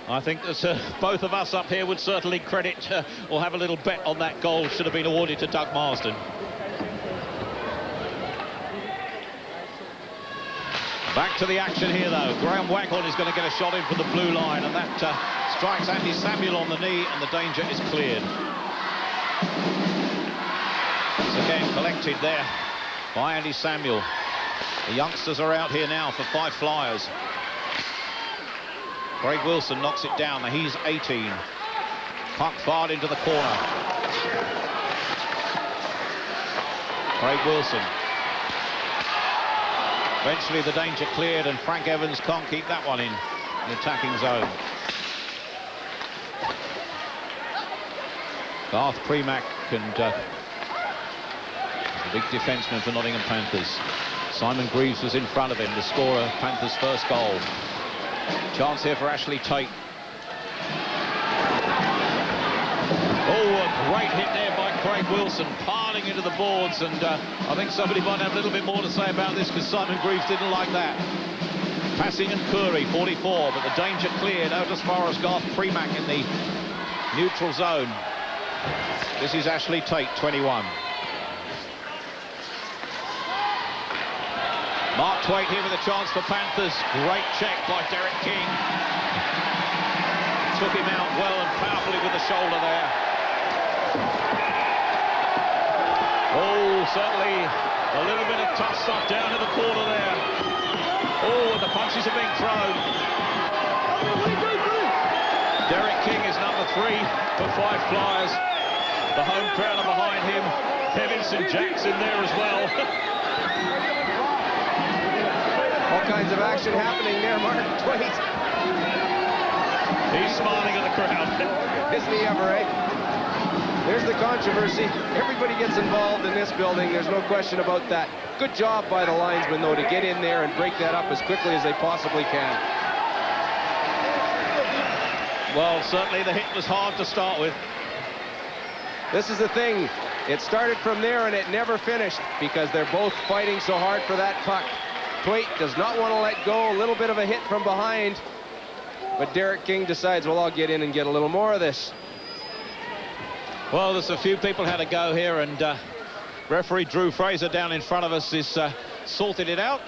I think that both of us up here would certainly credit or have a little bet on that goal. Should have been awarded to Doug Marsden. Back to the action here, though. Graham Waghorn is going to get a shot in from the blue line, and that strikes Andy Samuel on the knee, and the danger is cleared. It's again collected there by Andy Samuel. The youngsters are out here now for Fife Flyers. Craig Wilson knocks it down. He's 18. Puck fired into the corner. Craig Wilson. Eventually the danger cleared, and Frank Evans can't keep that one in the attacking zone. Garth Premack and the big defenseman for Nottingham Panthers. Simon Greaves was in front of him, the scorer, Panthers' first goal. Chance here for Ashley Tate. Oh, a great hit there by Craig Wilson, piling into the boards, and I think somebody might have a little bit more to say about this, because Simon Greaves didn't like that. Passing and Curry, 44, but the danger cleared out as far as Garth Premack in the neutral zone. This is Ashley Tate, 21. Mark Twaite here with a chance for Panthers. Great check by Derek King. Took him out well and powerfully with the shoulder there. Oh, certainly a little bit of tough stuff down in the corner there. Oh, and the punches are being thrown. Derek King is number 3 for Fife Flyers. The home crowd are behind him. Kevin St. Jackson there as well. All kinds of action happening there, Mark Twaite. He's smiling at the crowd. Isn't he ever, eh? There's the controversy. Everybody gets involved in this building. There's no question about that. Good job by the linesmen, though, to get in there and break that up as quickly as they possibly can. Well, certainly the hit was hard to start with. This is the thing. It started from there and it never finished because they're both fighting so hard for that puck. Twaite does not want to let go. A little bit of a hit from behind. But Derek King decides, well, I'll get in and get a little more of this. Well, there's a few people had a go here, and referee Drew Fraser down in front of us is sorted it out.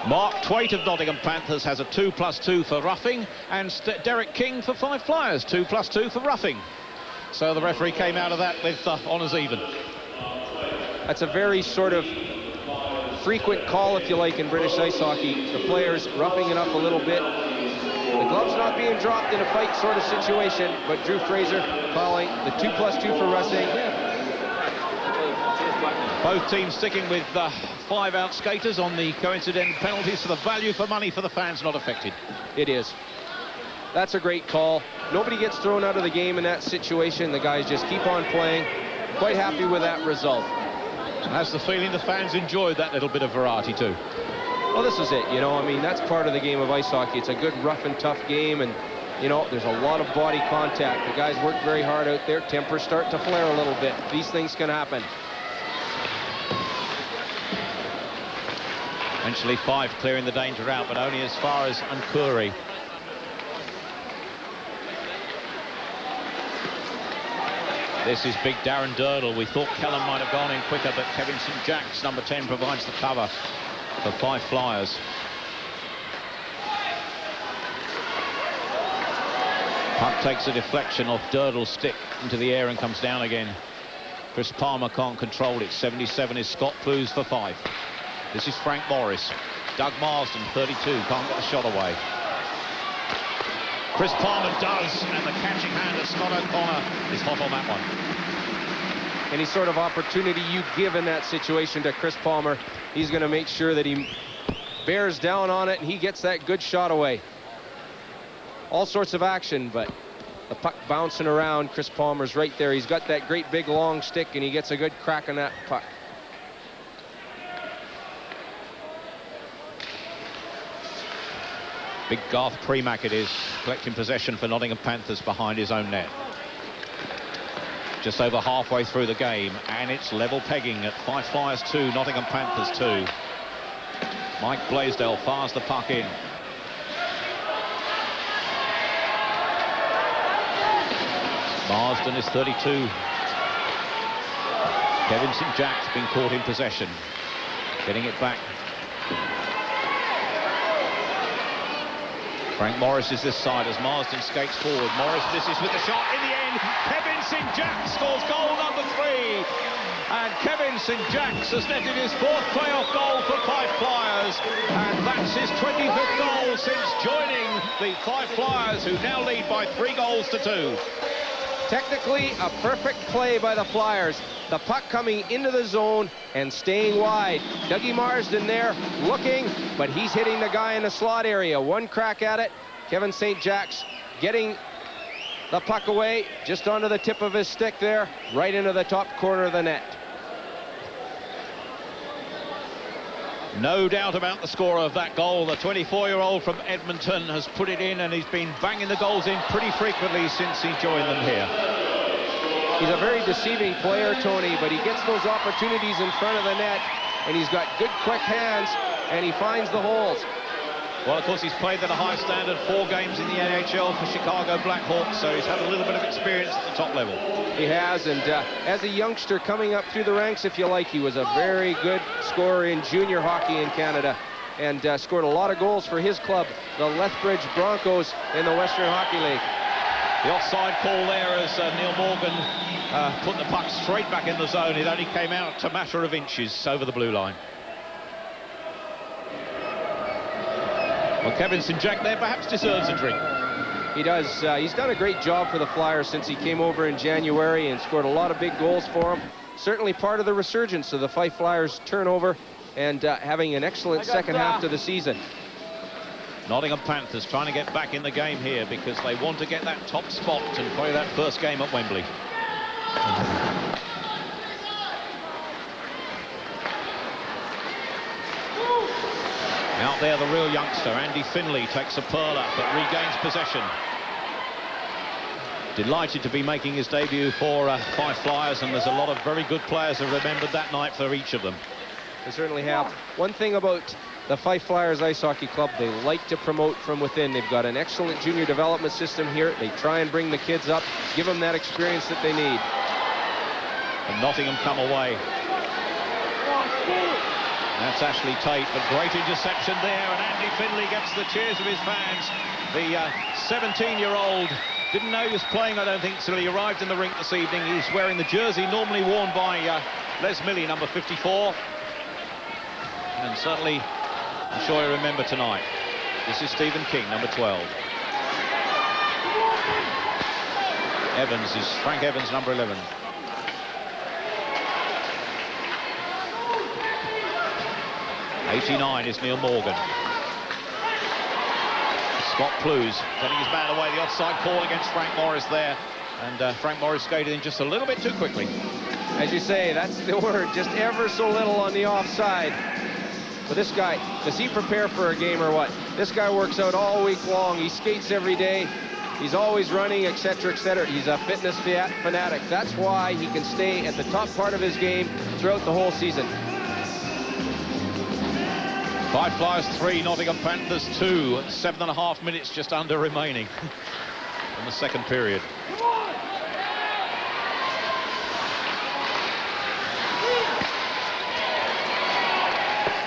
Mark Twaite of Nottingham Panthers has a 2+2 for roughing, and Derek King for Fife Flyers, 2+2 for roughing. So the referee came out of that with honours even. That's a very sort of frequent call, if you like, in British ice hockey. The players roughing it up a little bit. The glove's not being dropped in a fight sort of situation, but Drew Fraser calling the 2+2 for roughing. Both teams sticking with 5 out skaters on the coincident penalties, so the value for money for the fans not affected. It is. That's a great call. Nobody gets thrown out of the game in that situation. The guys just keep on playing. Quite happy with that result. Has the feeling the fans enjoyed that little bit of variety too. Well, this is it, you know, I mean, that's part of the game of ice hockey. It's a good rough and tough game, and, you know, there's a lot of body contact. The guys work very hard out there. Tempers start to flare a little bit. These things can happen. Eventually Fife clearing the danger out, but only as far as Uncurry. This is big Darren Durdle. We thought Kellum might have gone in quicker, but Kevin St. Jack's number 10 provides the cover for Fife Flyers. Puck takes a deflection off Durdle's stick into the air and comes down again. Chris Palmer can't control it. 77 is Scott Plews for Fife. This is Frank Morris. Doug Marsden, 32, can't get the shot away. Chris Palmer does, and the catching hand of Scott O'Connor is hot on that one. Any sort of opportunity you give in that situation to Chris Palmer, he's going to make sure that he bears down on it and he gets that good shot away. all sorts of action, but the puck bouncing around. Chris Palmer's right there. He's got that great big long stick, and he gets a good crack on that puck. Big Garth Premack it is, collecting possession for Nottingham Panthers behind his own net. Just over halfway through the game, and it's level pegging at Fife Flyers 2, Nottingham Panthers 2. Mike Blaisdell fires the puck in. Marsden is 32. Kevin St. Jack's been caught in possession. Getting it back. Frank Morris is this side as Marsden skates forward. Morris misses with the shot. In the end, Kevin St. Jack scores goal number 3. And Kevin St. Jack's has netted his 4th playoff goal for Fife Flyers. And that's his 25th goal since joining the Fife Flyers, who now lead by 3 goals to 2. Technically, a perfect play by the Flyers. The puck coming into the zone and staying wide. Dougie Marsden there looking, but he's hitting the guy in the slot area. One crack at it. Kevin St. Jack's getting the puck away, just onto the tip of his stick there, right into the top corner of the net. No doubt about the score of that goal. The 24-year-old from Edmonton has put it in, and he's been banging the goals in pretty frequently since he joined them here. He's a very deceiving player, Tony, but he gets those opportunities in front of the net, and he's got good, quick hands, and he finds the holes. Well, of course, he's played at a high standard, 4 games in the NHL for Chicago Blackhawks, so he's had a little bit of experience at the top level. He has, and as a youngster coming up through the ranks, if you like, he was a very good scorer in junior hockey in Canada, and scored a lot of goals for his club, the Lethbridge Broncos, in the Western Hockey League. The offside call there as Neil Morgan put the puck straight back in the zone. It only came out a matter of inches over the blue line. Well, Kevin St. Jack there perhaps deserves a drink. He does. He's done a great job for the Flyers since he came over in January and scored a lot of big goals for them. Certainly part of the resurgence of the Fife Flyers turnover and having an excellent second half to the season. Nottingham Panthers trying to get back in the game here because they want to get that top spot and play that first game at Wembley. Out there, the real youngster, Andy Finley, takes a pearl up but regains possession. Delighted to be making his debut for Fife Flyers, and there's a lot of very good players who remembered that night for each of them. They certainly have. One thing about the Fife Flyers Ice Hockey Club, they like to promote from within. They've got an excellent junior development system here. They try and bring the kids up, give them that experience that they need. And Nottingham come away. That's Ashley Tate, but great interception there, and Andy Finley gets the cheers of his fans. The 17-year-old didn't know he was playing, I don't think, until he arrived in the rink this evening. He's wearing the jersey normally worn by Les Milley, number 54. And certainly, I'm sure you remember tonight. This is Stephen King, number 12. Evans is Frank Evans, number 11. '89 is Neil Morgan. Scott Plews sending his man away. The offside call against Frank Morris there. And Frank Morris skated in just a little bit too quickly. As you say, that's the word, just ever so little on the offside. But this guy, does he prepare for a game or what? This guy works out all week long. He skates every day. He's always running, etc., etc. He's a fitness fanatic. That's why he can stay at the top part of his game throughout the whole season. Fife Flyers 3, Nottingham Panthers 2. 7.5 minutes just under remaining in the second period.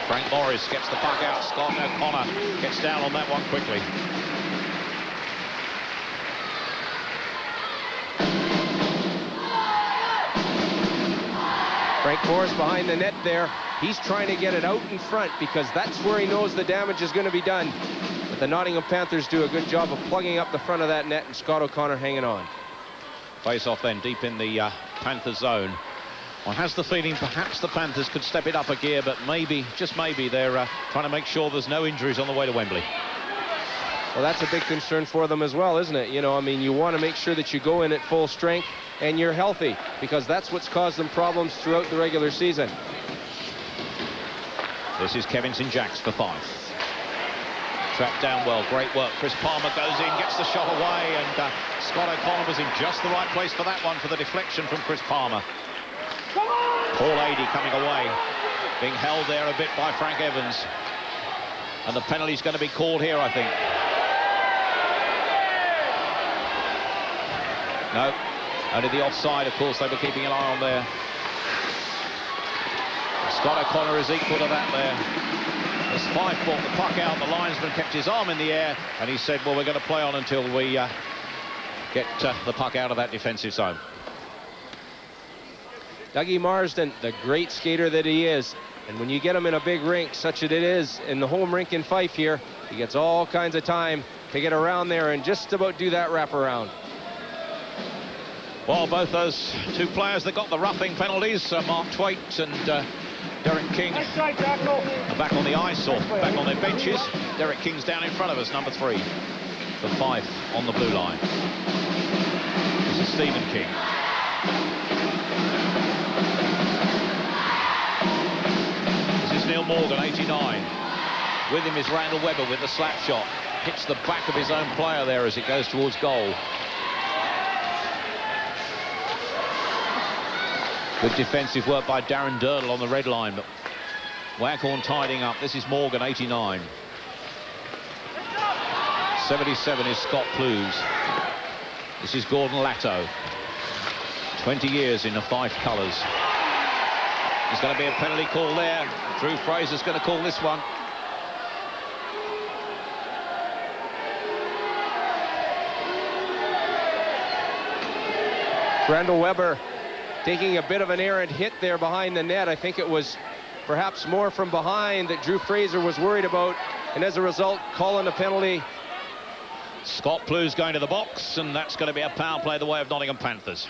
Frank Morris gets the puck out. Scott O'Connor gets down on that one quickly. Frank Morris behind the net there. He's trying to get it out in front because that's where he knows the damage is going to be done. But the Nottingham Panthers do a good job of plugging up the front of that net, and Scott O'Connor hanging on. Face off then deep in the Panthers zone. One has the feeling perhaps the Panthers could step it up a gear, but maybe, just maybe, they're trying to make sure there's no injuries on the way to Wembley. Well, that's a big concern for them as well, isn't it? You know, I mean, you want to make sure that you go in at full strength and you're healthy, because that's what's caused them problems throughout the regular season. This is Kevin St. Jacks for Fife. Trapped down well, great work. Chris Palmer goes in, gets the shot away, and Scott O'Connor was in just the right place for that one, for the deflection from Chris Palmer. Paul Adey coming away, being held there a bit by Frank Evans. And the penalty's going to be called here, I think. No, only the offside, of course, they were keeping an eye on there. Scott O'Connor is equal to that there. As Fife brought the puck out, the linesman kept his arm in the air, and he said, well, we're going to play on until we get the puck out of that defensive zone. Dougie Marsden, the great skater that he is, and when you get him in a big rink, such as it is in the home rink in Fife here, he gets all kinds of time to get around there and just about do that wraparound. Well, both those two players that got the roughing penalties, Mark Twait and Derek King, are back on the ice or back on their benches. Derek King's down in front of us, number 3 for Fife on the blue line. This is Stephen King. This is Neil Morgan, 89. With him is Randall Webber with the slap shot. Hits the back of his own player there as it goes towards goal. Good defensive work by Darren Durdle on the red line, but Waghorn tidying up. This is Morgan, 89. 77 is Scott Plews. This is Gordon Latto. 20 years in the Fife colours. There's going to be a penalty call there. Drew Fraser's going to call this one. Randall Webber taking a bit of an errant hit there behind the net. I think it was perhaps more from behind that Drew Fraser was worried about, and as a result, calling a penalty. Scott Plews going to the box, and that's going to be a power play the way of Nottingham Panthers.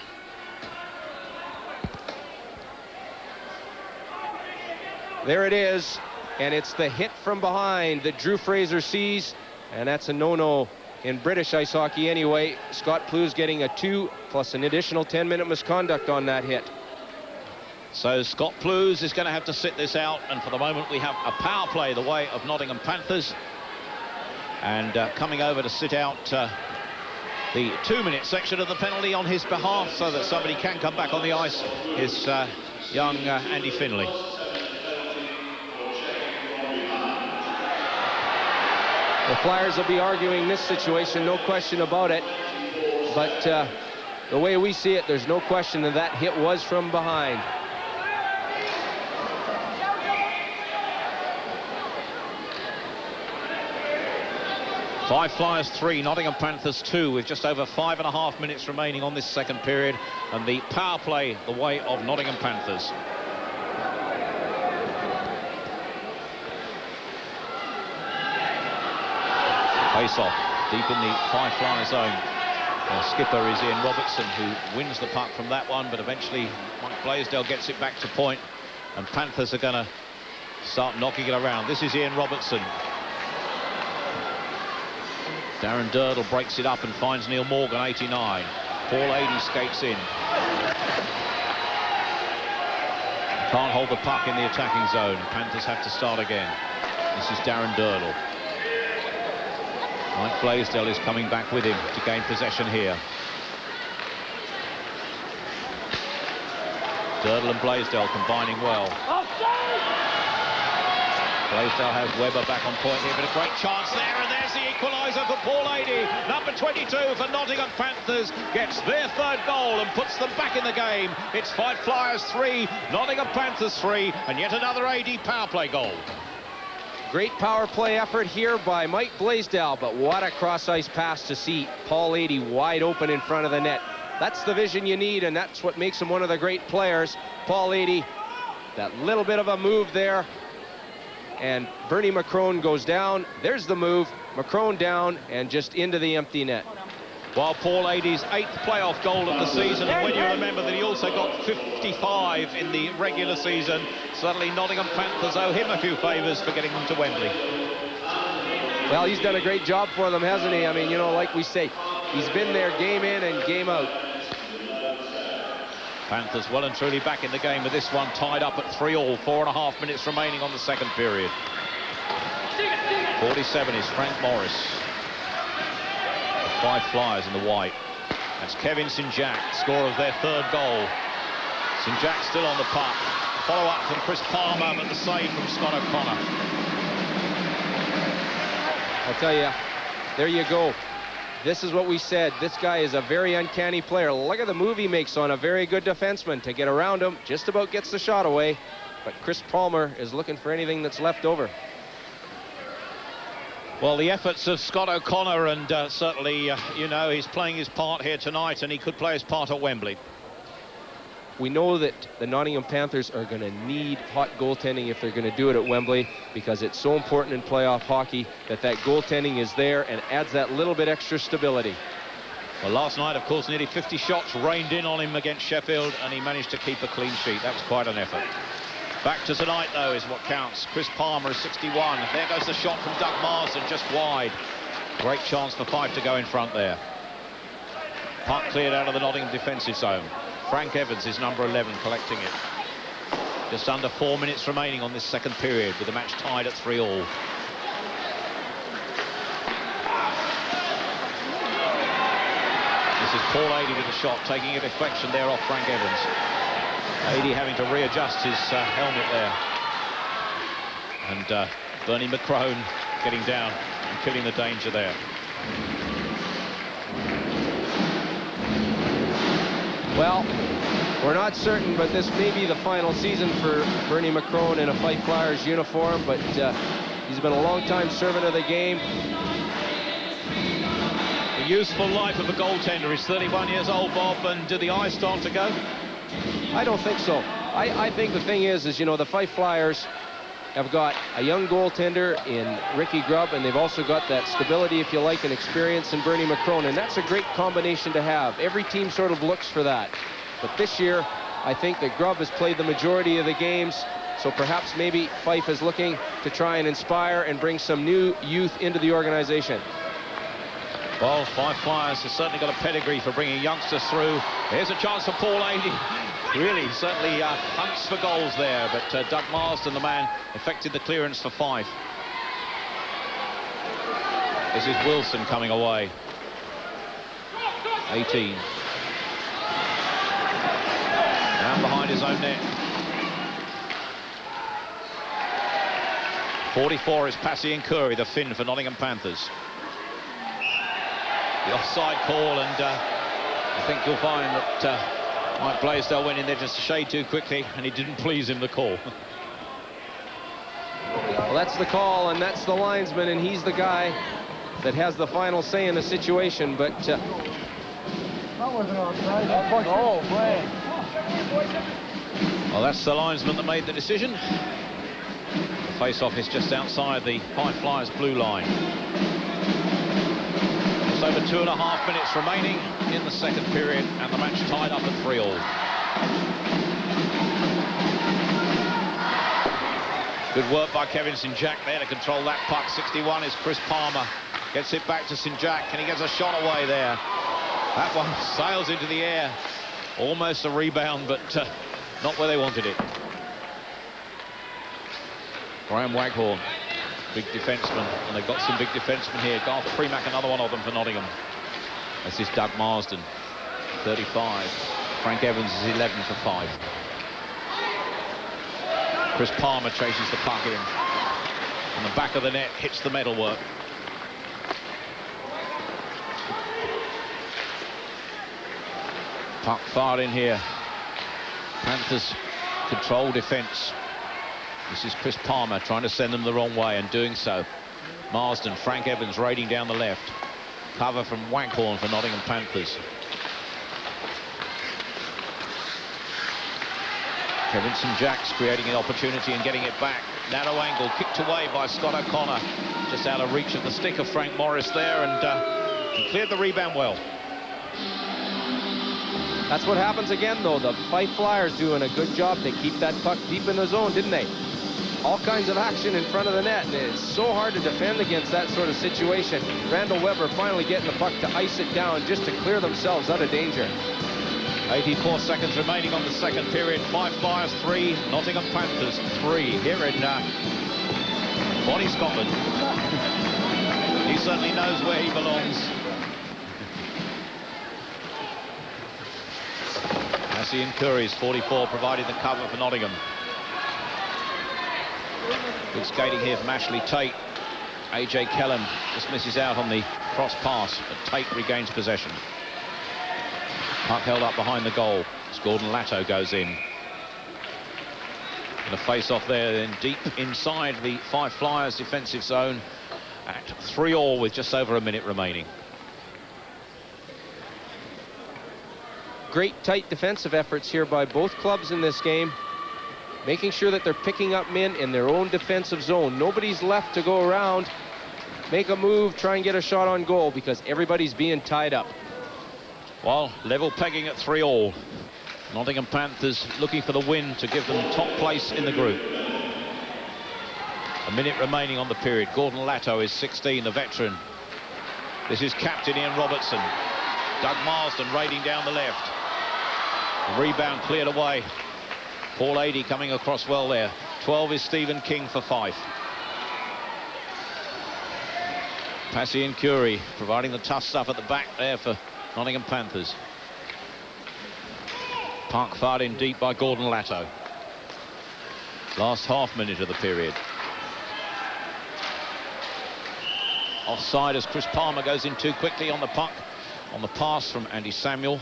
There it is, and it's the hit from behind that Drew Fraser sees, and that's a no-no in British ice hockey anyway. Scott Plews getting a 2 plus an additional 10-minute misconduct on that hit. So Scott Plews is going to have to sit this out, and for the moment we have a power play the way of Nottingham Panthers. And coming over to sit out the 2-minute section of the penalty on his behalf so that somebody can come back on the ice is young Andy Finley. The Flyers will be arguing this situation, no question about it. But the way we see it, there's no question that that hit was from behind. Fife Flyers 3, Nottingham Panthers 2, with just over 5.5 minutes remaining on this second period, and the power play the way of Nottingham Panthers. Face-off deep in the Fife Flyers zone. The skipper is Ian Robertson, who wins the puck from that one, but eventually Mike Blaisdell gets it back to point, and Panthers are going to start knocking it around. This is Ian Robertson. Darren Durdle breaks it up and finds Neil Morgan, 89. Paul Adey skates in. Can't hold the puck in the attacking zone. Panthers have to start again. This is Darren Durdle. Mike Blaisdell is coming back with him to gain possession here. Durdle and Blaisdell combining well. Blaisdell has Webber back on point here, but a great chance there, and there's the equaliser for Paul Adey. Number 22 for Nottingham Panthers gets their 3rd goal and puts them back in the game. It's Fife Flyers 3, Nottingham Panthers 3, and yet another Adey power play goal. Great power play effort here by Mike Blaisdell, but what a cross-ice pass to see Paul Adey wide open in front of the net. That's the vision you need, and that's what makes him one of the great players. Paul Adey, that little bit of a move there, and Bernie McCrone goes down. There's the move, McCrone down, and just into the empty net. While Paul Adey's 8th playoff goal of the season, and when you remember that he also got 55 in the regular season, suddenly Nottingham Panthers owe him a few favours for getting them to Wembley. Well, he's done a great job for them, hasn't he? I mean, you know, like we say, he's been there game in and game out. Panthers well and truly back in the game with this one tied up at 3-all. 4.5 minutes remaining on the second period. 47 is Frank Morris. The Fife Flyers in the white. That's Kevin St-Jack, scorer of their third goal. St-Jack still on the puck. Follow up from Chris Palmer, but the save from Scott O'Connor. I'll tell you, there you go. This is what we said. This guy is a very uncanny player. Look at the move he makes on a very good defenseman to get around him. Just about gets the shot away. But Chris Palmer is looking for anything that's left over. Well, the efforts of Scott O'Connor, and certainly, you know, he's playing his part here tonight, and he could play his part at Wembley. We know that the Nottingham Panthers are going to need hot goaltending if they're going to do it at Wembley, because it's so important in playoff hockey that that goaltending is there and adds that little bit extra stability. Well, last night, of course, nearly 50 shots rained in on him against Sheffield, and he managed to keep a clean sheet. That was quite an effort. Back to tonight, though, is what counts. Chris Palmer is 61. There goes the shot from Doug Marsden, just wide. Great chance for Fife to go in front there. Puck cleared out of the Nottingham defensive zone. Frank Evans is number 11, collecting it. Just under 4 minutes remaining on this second period, with the match tied at 3-all. This is Paul Adey with the shot, taking a deflection there off Frank Evans. Adey having to readjust his helmet there. And Bernie McCrone getting down and killing the danger there. Well, we're not certain, but this may be the final season for Bernie McCrone in a Fife Flyers uniform, but he's been a long-time servant of the game. The useful life of a goaltender. He's 31 years old, Bob, and do the eyes start to go? I don't think so. I think the thing is, you know, the Fife Flyers have got a young goaltender in Ricky Grubb, and they've also got that stability, if you like, and experience in Bernie McCrone, and that's a great combination to have. Every team sort of looks for that. But this year, I think that Grubb has played the majority of the games, so perhaps maybe Fife is looking to try and inspire and bring some new youth into the organization. Well, Fife Flyers has certainly got a pedigree for bringing youngsters through. Here's a chance for Paul Adey. Really, certainly hunts for goals there, but Doug Marsden, the man, effected the clearance for Fife. This is Wilson coming away. 18. Down behind his own net. 44 is Passy and Curry, the Finn for Nottingham Panthers. The offside call, and I think you'll find that Mike Blaisdell went in there just a shade too quickly, and he didn't please him, the call. Well, that's the call, and that's the linesman, and he's the guy that has the final say in the situation, but... That wasn't offside. Oh, boy. Well, that's the linesman that made the decision. The face-off is just outside the Fife Flyers blue line. Just over 2.5 minutes remaining in the second period, and the match tied up at 3-all. Good work by Kevin St-Jack there to control that puck. 61 is Chris Palmer. Gets it back to St-Jack, and he gets a shot away there. That one sails into the air. Almost a rebound, but not where they wanted it. Graham Waghorn, big defenseman, and they've got some big defensemen here. Garth Premack, another one of them for Nottingham. This is Doug Marsden, 35. Frank Evans is 11 for Fife. Chris Palmer chases the puck in. On the back of the net, hits the metalwork. Puck far in here. Panthers control defence. This is Chris Palmer trying to send them the wrong way, and doing so. Marsden, Frank Evans raiding down the left. Cover from Waghorn for Nottingham Panthers. Kevin St-Jack's creating an opportunity and getting it back. Narrow angle, kicked away by Scott O'Connor. Just out of reach of the stick of Frank Morris there, and he cleared the rebound well. That's what happens again, though. The Fife Flyers doing a good job. They keep that puck deep in the zone, didn't they? all kinds of action in front of the net, and it's so hard to defend against that sort of situation. Randall Weber finally getting the puck to ice it down just to clear themselves out of danger. 84 seconds remaining on the second period. Fife Flyers 3, Nottingham Panthers 3 here in Bonnie, Scotland. He certainly knows where he belongs. Massey Curry's 44 provided the cover for Nottingham. Good skating here from Ashley Tate. AJ Kellum just misses out on the cross pass, but Tate regains possession. Puck held up behind the goal as Gordon Latto goes in. And a face-off there, then deep inside the Fife Flyers defensive zone at 3-3 with just over a minute remaining. Great tight defensive efforts here by both clubs in this game, making sure that they're picking up men in their own defensive zone. Nobody's left to go around, make a move, try and get a shot on goal, because everybody's being tied up. Well, level pegging at 3-3. Nottingham Panthers looking for the win to give them top place in the group. A minute remaining on the period. Gordon Latto is 16, the veteran. This is captain Ian Robertson. Doug Marsden raiding down the left. The rebound cleared away. Paul Adey coming across well there. 12 is Stephen King for Fife. Passy and Curie providing the tough stuff at the back there for Nottingham Panthers. Puck fired in deep by Gordon Latto. Last half minute of the period. Offside as Chris Palmer goes in too quickly on the puck. On the pass from Andy Samuel.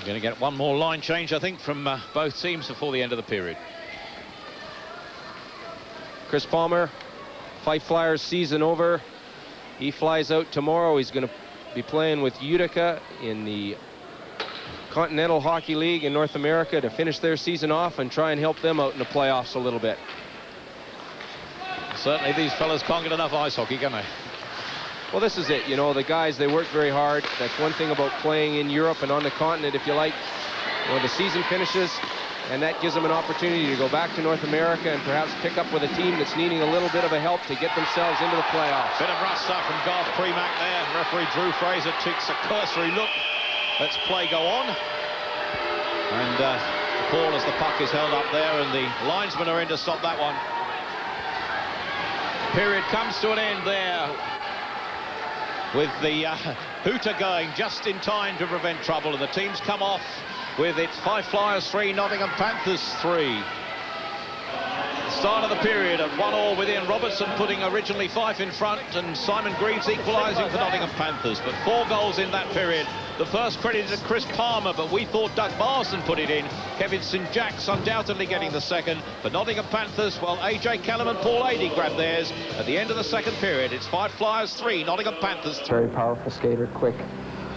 We're going to get one more line change, I think, from both teams before the end of the period. Chris Palmer, Fife Flyers season over. He flies out tomorrow. He's going to be playing with Utica in the Continental Hockey League in North America to finish their season off and try and help them out in the playoffs a little bit. Certainly these fellas can't get enough ice hockey, can they? Well, this is it. You know, the guys, they work very hard. That's one thing about playing in Europe and on the continent, if you like. You know, the season finishes, and that gives them an opportunity to go back to North America and perhaps pick up with a team that's needing a little bit of a help to get themselves into the playoffs. Bit of rough stuff from Garth Premack there. Referee Drew Fraser takes a cursory look. Let's play go on. And Paul as the puck is held up there, and the linesmen are in to stop that one. Period comes to an end there, with the hooter going just in time to prevent trouble, and the teams come off with its Fife Flyers 3, Nottingham Panthers 3. Start of the period at 1-1 with Ian Robertson putting originally Fife in front, and Simon Greaves equalising for Nottingham Panthers. But 4 goals in that period. The first credit to Chris Palmer, but we thought Doug Marsden put it in. Kevin St. Jack's undoubtedly getting the second. For Nottingham Panthers, well, AJ Kellum and Paul Adey grabbed theirs. At the end of the second period, it's Fife Flyers 3, Nottingham Panthers 3. Very powerful skater, quick,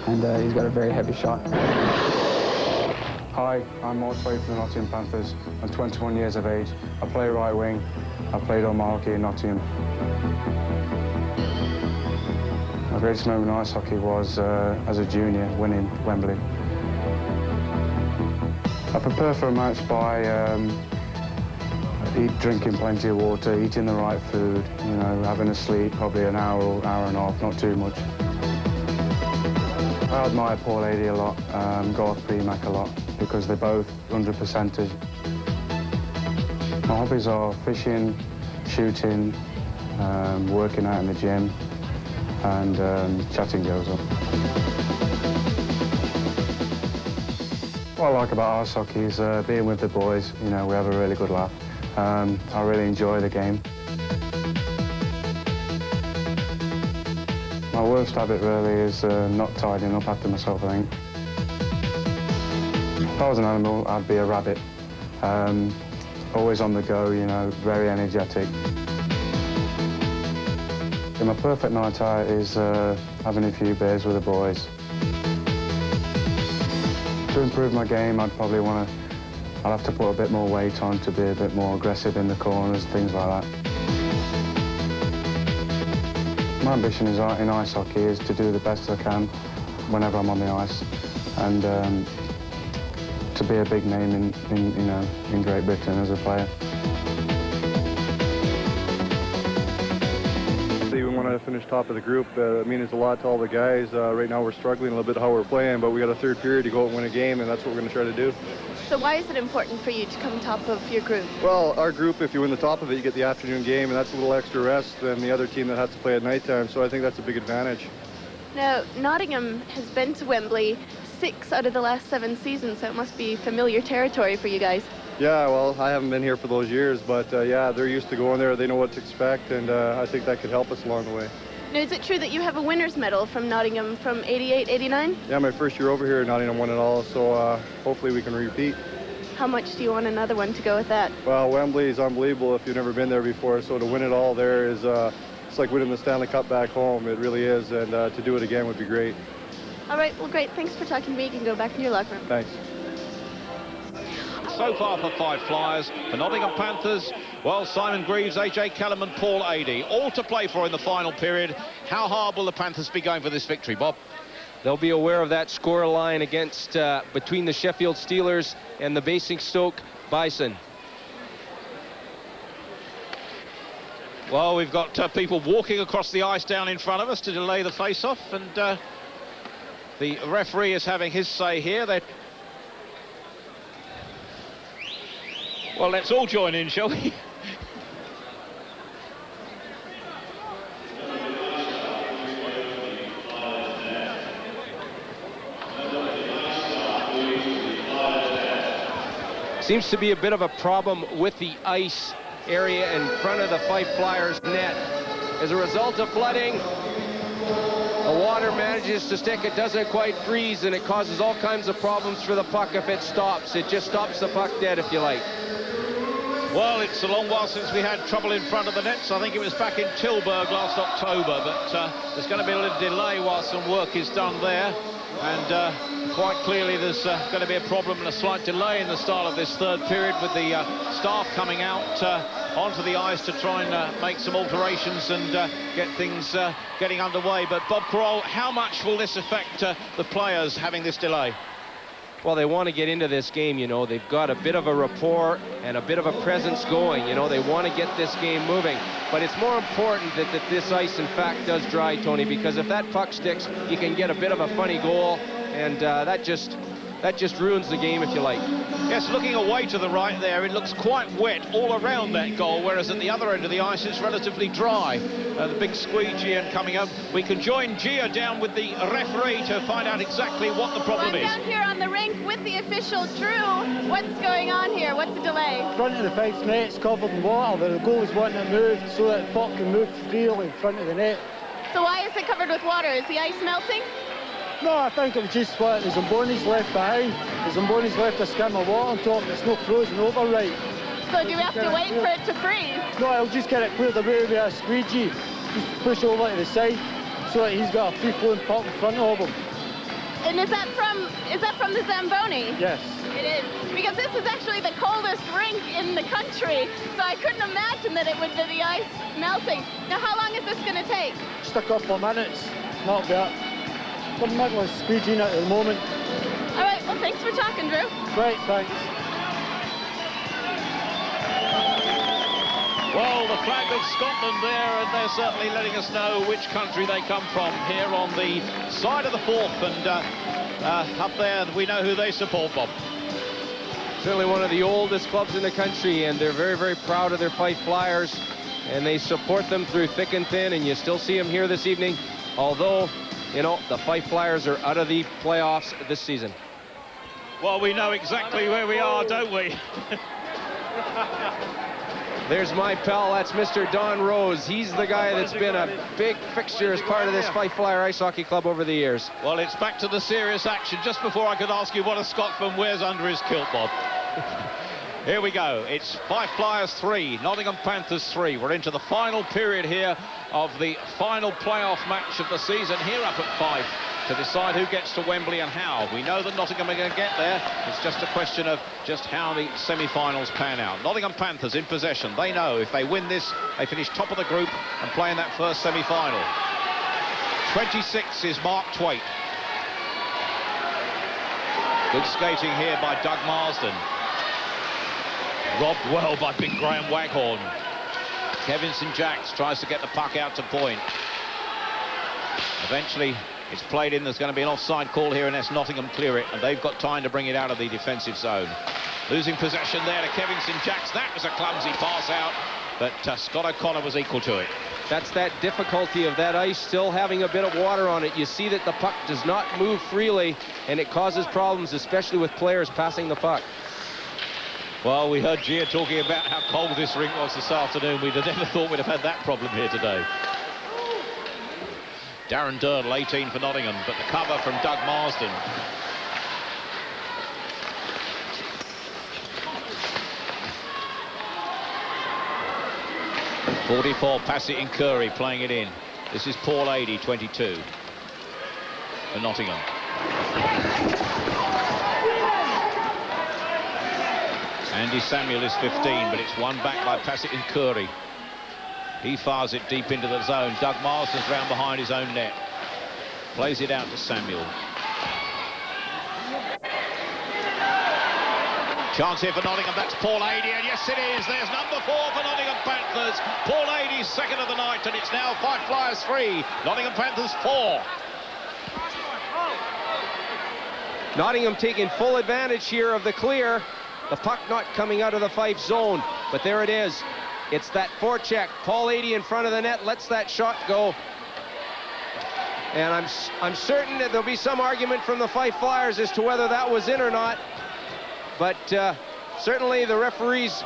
and he's got a very heavy shot. Hi, I'm Mark Fife from the Nottingham Panthers. I'm 21 years of age. I play right wing. I played on hockey in Nottingham. My greatest moment in ice hockey was as a junior, winning Wembley. I prepare for a match by drinking plenty of water, eating the right food, you know, having a sleep, probably an hour or hour and a half, not too much. I admire Paul Adey a lot, Garth Premack a lot, because they're both 100%ers. My hobbies are fishing, shooting, working out in the gym, and chatting girls up. What I like about ice hockey is being with the boys. You know, we have a really good laugh. I really enjoy the game. My worst habit really is not tidying up after myself, I think. If I was an animal, I'd be a rabbit. Always on the go, you know, very energetic. And my perfect night out is having a few beers with the boys. To improve my game, I'd probably I'll have to put a bit more weight on to be a bit more aggressive in the corners, things like that. My ambition in ice hockey is to do the best I can whenever I'm on the ice, and to be a big name in Great Britain as a player. might have finished top of the group. It means a lot to all the guys. Right now we're struggling a little bit how we're playing, but we got a third period to go out and win a game, and that's what we're going to try to do. So why is it important for you to come top of your group? Well, our group, if you win the top of it, you get the afternoon game, and that's a little extra rest than the other team that has to play at nighttime, so I think that's a big advantage. Now, Nottingham has been to Wembley 6 out of the last 7 seasons, so it must be familiar territory for you guys. Yeah, well, I haven't been here for those years, but yeah, they're used to going there. They know what to expect, and I think that could help us along the way. Now, is it true that you have a winner's medal from Nottingham from 88, 89? Yeah, my first year over here, Nottingham won it all, so hopefully we can repeat. How much do you want another one to go with that? Well, Wembley is unbelievable if you've never been there before, so to win it all there is it's like winning the Stanley Cup back home. It really is, and to do it again would be great. All right, well, great. Thanks for talking to me. You can go back in your locker room. Thanks. So far for Fife Flyers, the Nottingham Panthers, well, Simon Greaves, AJ Callum and Paul Adey, all to play for in the final period. How hard will the Panthers be going for this victory, Bob? They'll be aware of that score line against between the Sheffield Steelers and the Basingstoke Bison. Well, we've got people walking across the ice down in front of us to delay the face-off, and the referee is having his say here. Well, let's all join in, shall we? Seems to be a bit of a problem with the ice area in front of the Fife Flyers net. As a result of flooding, the water manages to stick. It doesn't quite freeze, and it causes all kinds of problems for the puck if it stops. It just stops the puck dead, if you like. Well, it's a long while since we had trouble in front of the nets. I think it was back in Tilburg last October, but there's going to be a little delay while some work is done there. And quite clearly there's going to be a problem and a slight delay in the start of this third period, with the staff coming out onto the ice to try and make some alterations and get things getting underway. But Bob Carroll, how much will this affect the players having this delay? Well, they want to get into this game, you know. They've got a bit of a rapport and a bit of a presence going, you know. They want to get this game moving. But it's more important that this ice, in fact, does dry, Tony, because if that puck sticks, you can get a bit of a funny goal, and that just ruins the game, if you like. Yes, looking away to the right there, it looks quite wet all around that goal, whereas at the other end of the ice it's relatively dry. The big squeegee and coming up. We can join Gia down with the referee to find out exactly what the problem is. I'm down here on the rink with the official, Drew. What's going on here? What's the delay? Front of the Fife's net's covered in water. The goalie's wanting it moved so that the puck can move freely in front of the net. So why is it covered with water? Is the ice melting? No, I think it was just what the Zambonis left behind. The Zambonis left a skim of water on top that's not frozen over right. So do we have to wait for it to freeze? No, I'll just get it cleared away with a squeegee. Just push over to the side so that he's got a free-flowing puck in front of him. And is that from the Zamboni? Yes. It is. Because this is actually the coldest rink in the country, so I couldn't imagine that it would be the ice melting. Now, how long is this going to take? Just a couple of minutes. Not that. I'm not going to squeegee in it at the moment. All right, well, thanks for talking, Drew. Right, thanks. Well, the flag of Scotland there, and they're certainly letting us know which country they come from here on the side of the fourth, and up there we know who they support, Bob. Certainly one of the oldest clubs in the country, and they're very, very proud of their Fife Flyers, and they support them through thick and thin, and you still see them here this evening, although, you know, the Fife Flyers are out of the playoffs this season. Well, we know exactly where we are, don't we? There's my pal, that's Mr. Don Rose. He's the guy that's been a big fixture as part of this Fife Flyer Ice Hockey Club over the years. Well, it's back to the serious action. Just before I could ask you what a Scotsman wears under his kilt, Bob. Here we go. It's Fife Flyers 3, Nottingham Panthers 3. We're into the final period here of the final playoff match of the season here up at Fife to decide who gets to Wembley and how. We know that Nottingham are going to get there. It's just a question of just how the semi-finals pan out. Nottingham Panthers in possession. They know if they win this, they finish top of the group and play in that first semi-final. 26 is Mark Twaite. Good skating here by Doug Marsden. Robbed well by big Graham Waghorn. Kevin St. Jacks tries to get the puck out to point. Eventually, it's played in. There's going to be an offside call here unless Nottingham clear it, and they've got time to bring it out of the defensive zone. Losing possession there to Kevin St. Jacks. That was a clumsy pass out, but Scott O'Connor was equal to it. That's that difficulty of that ice still having a bit of water on it. You see that the puck does not move freely, and it causes problems, especially with players passing the puck. Well, we heard Gia talking about how cold this rink was this afternoon. We'd have never thought we'd have had that problem here today. Darren Durdle, 18 for Nottingham, but the cover from Doug Marsden. .44, Passy and Curry playing it in. This is Paul Adey, 22 for Nottingham. Andy Samuel is 15, but it's won back by Passy and Curry. He fires it deep into the zone. Doug Marsden's round behind his own net. Plays it out to Samuel. Chance here for Nottingham. That's Paul Adey, and yes, it is. There's number 4 for Nottingham Panthers. Paul Adey's second of the night, and it's now Fife Flyers 3, Nottingham Panthers 4. Nottingham taking full advantage here of the clear. The puck not coming out of the Fife zone, but there it is. It's that forecheck. Paul Adey in front of the net lets that shot go. And I'm certain that there'll be some argument from the Fife Flyers as to whether that was in or not. But certainly the referee's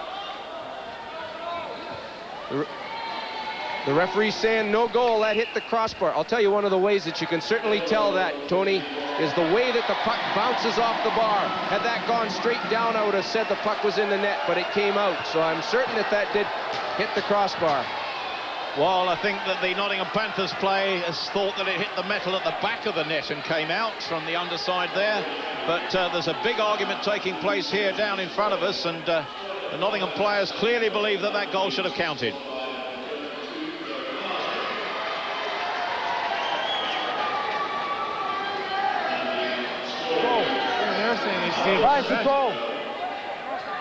saying no goal. That hit the crossbar. I'll tell you, one of the ways that you can certainly tell that, Tony, is the way that the puck bounces off the bar. Had that gone straight down, I would have said the puck was in the net, but it came out. So I'm certain that that did hit the crossbar. Well, I think that the Nottingham Panthers play has thought that it hit the metal at the back of the net and came out from the underside there. But there's a big argument taking place here down in front of us, and the Nottingham players clearly believe that that goal should have counted.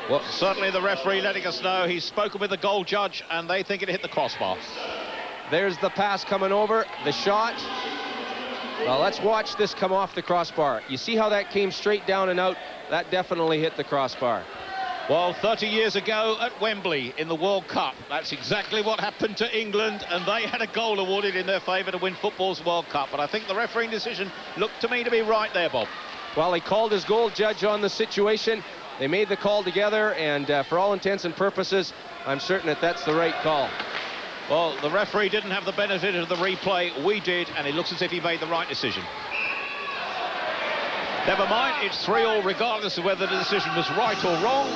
Well, certainly the referee letting us know he's spoken with the goal judge and they think it hit the crossbar. There's the pass coming over, the shot. Well, let's watch this come off the crossbar. You see how that came straight down and out? That definitely hit the crossbar. Well, 30 years ago at Wembley in the World Cup, that's exactly what happened to England, and they had a goal awarded in their favour to win football's World Cup. But I think the refereeing decision looked to me to be right there, Bob. Well, he called his goal judge on the situation. They made the call together, and for all intents and purposes, I'm certain that that's the right call. Well, the referee didn't have the benefit of the replay. We did, and it looks as if he made the right decision. Never mind, it's 3-3 regardless of whether the decision was right or wrong.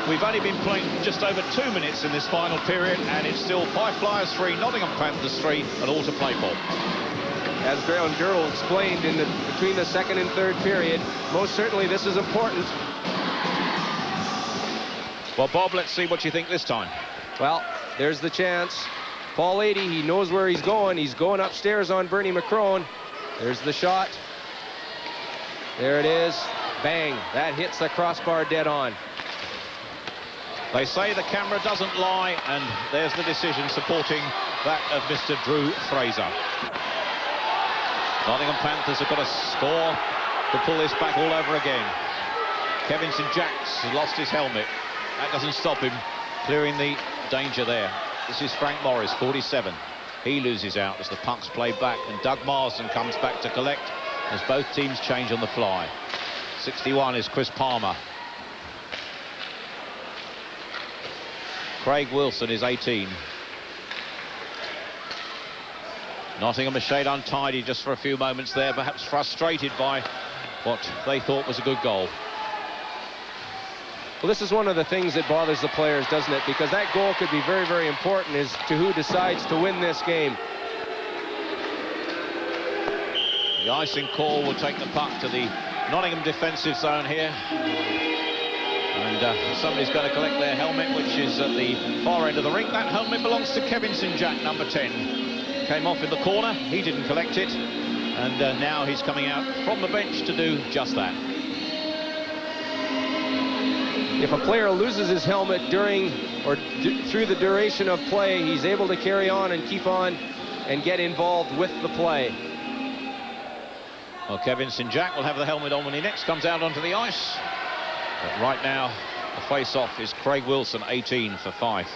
We've only been playing just over 2 minutes in this final period, and it's still Fife Flyers 3, Nottingham Panthers 3, and all to play for. As Darren Durdle explained between the second and third period, most certainly this is important. Well, Bob, let's see what you think this time. Well, there's the chance. Paul Adey, he knows where he's going. He's going upstairs on Bernie McCrone. There's the shot. There it is. Bang. That hits the crossbar dead on. They say the camera doesn't lie, and there's the decision supporting that of Mr. Drew Fraser. Nottingham Panthers have got a score to pull this back all over again. Kevin St. Jacks has lost his helmet. That doesn't stop him clearing the danger there. This is Frank Morris, 47. He loses out as the puck's played back, and Doug Marsden comes back to collect as both teams change on the fly. 61 is Chris Palmer. Craig Wilson is 18. Nottingham a shade untidy just for a few moments there, perhaps frustrated by what they thought was a good goal. Well, this is one of the things that bothers the players, doesn't it? Because that goal could be very, very important as to who decides to win this game. The icing call will take the puck to the Nottingham defensive zone here. And somebody's got to collect their helmet, which is at the far end of the rink. That helmet belongs to Kevin St. Jack, number 10. Came off in the corner, he didn't collect it. And now he's coming out from the bench to do just that. If a player loses his helmet during or through the duration of play, he's able to carry on and keep on and get involved with the play. Well, Kevin St. Jack will have the helmet on when he next comes out onto the ice. But right now, the face-off is Craig Wilson, 18 for Fife.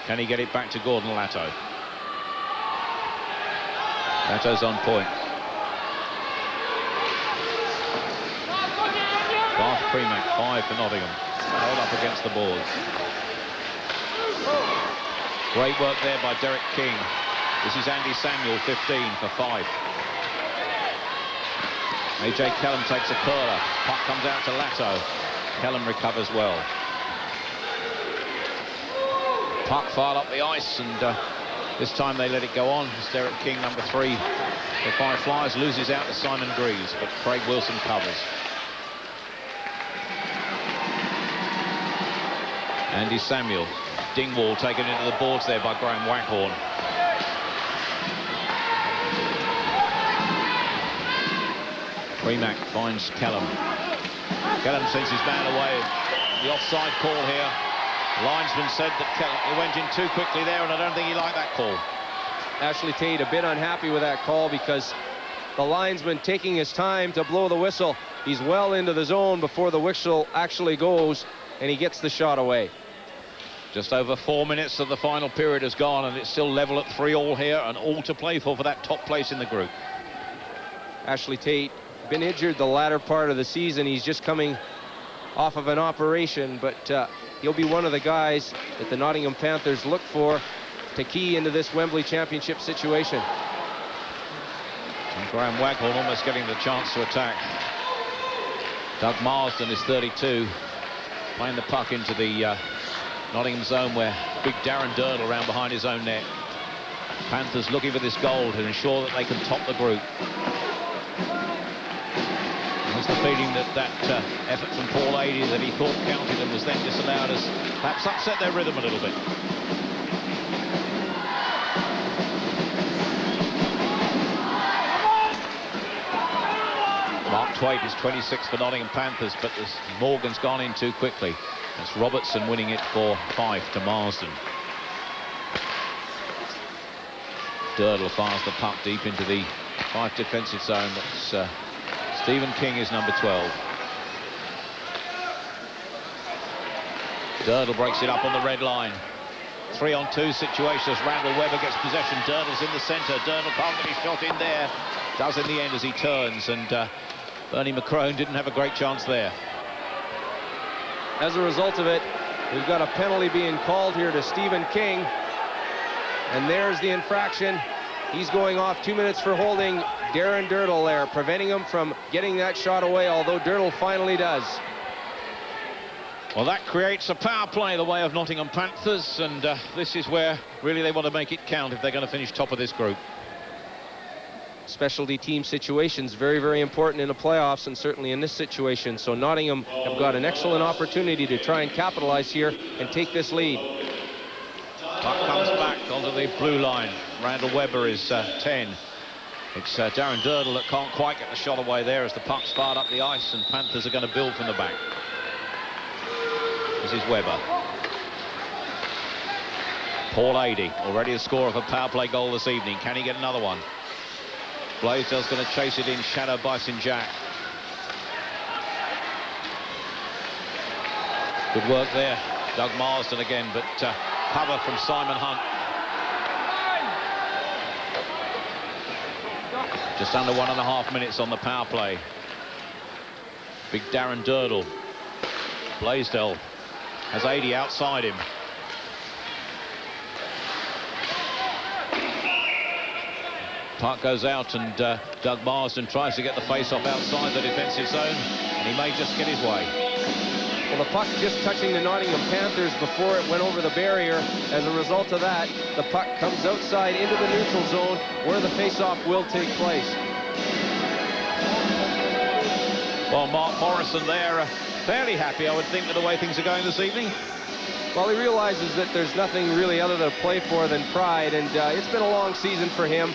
Can he get it back to Gordon Latto? Latto's on point. Garth Premack, 5 for Nottingham. Held up against the boards. Great work there by Derek King. This is Andy Samuel, 15 for Fife. AJ Kellum takes a curler. Puck comes out to Latto. Kellum recovers well. Puck filed up the ice, and this time they let it go on. It's Derek King, number 3 for Fife Flyers, loses out to Simon Greaves, but Craig Wilson covers. Andy Samuel. Dingwall taken into the boards there by Graham Waghorn. Premack finds Kellum. Kellum sends his man away. The offside call here. Linesman said that Kellum went in too quickly there, and I don't think he liked that call. Ashley Tate a bit unhappy with that call because the linesman taking his time to blow the whistle. He's well into the zone before the whistle actually goes, and he gets the shot away. Just over 4 minutes of the final period has gone, and it's still level at 3-all here, and all to play for that top place in the group. Ashley Tate been injured the latter part of the season. He's just coming off of an operation, but he'll be one of the guys that the Nottingham Panthers look for to key into this Wembley Championship situation. And Graham Waghorn almost getting the chance to attack. Doug Marsden is 32, playing the puck into the Nottingham zone, where big Darren Durdle around behind his own net. Panthers looking for this goal to ensure that they can top the group. There's the feeling that effort from Paul Adey that he thought counted and was then disallowed has perhaps upset their rhythm a little bit. Mark Twaite is 26 for Nottingham Panthers, but Morgan's gone in too quickly. It's Robertson winning it for Fife to Marsden. Durdle fires the puck deep into the Fife defensive zone. That's Stephen King is number 12. Durdle breaks it up on the red line. 3-on-2 situation as Randall Webber gets possession. Durdle's in the centre. Durdle can't get his shot in there. Does in the end as he turns, and Bernie McCrone didn't have a great chance there. As a result of it, we've got a penalty being called here to Stephen King. And there's the infraction. He's going off 2 minutes for holding Darren Durdle there, preventing him from getting that shot away, although Durdle finally does. Well, that creates a power play the way of Nottingham Panthers, and this is where really they want to make it count if they're going to finish top of this group. Specialty team situations very, very important in the playoffs, and certainly in this situation. So Nottingham have got an excellent opportunity to try and capitalize here and take this lead. Puck comes back onto the blue line. Randall Webber is 10. It's Darren Durdle that can't quite get the shot away there as the puck's fired up the ice, and Panthers are going to build from the back. This is Webber. Paul Adey, already a scorer of a power play goal this evening. Can he get another one? Blaisdell's going to chase it in, shadowed by St. Jack. Good work there. Doug Marsden again, but cover from Simon Hunt. Just under 1.5 minutes on the power play. Big Darren Durdle. Blaisdell has Adey outside him. Puck goes out, and Doug Marsden tries to get the face-off outside the defensive zone, and he may just get his way. Well, the puck just touching the Nottingham Panthers before it went over the barrier. As a result of that, the puck comes outside into the neutral zone where the face-off will take place. Well, Mark Morrison there, fairly happy, I would think, with the way things are going this evening. Well, he realizes that there's nothing really other to play for than pride, and it's been a long season for him.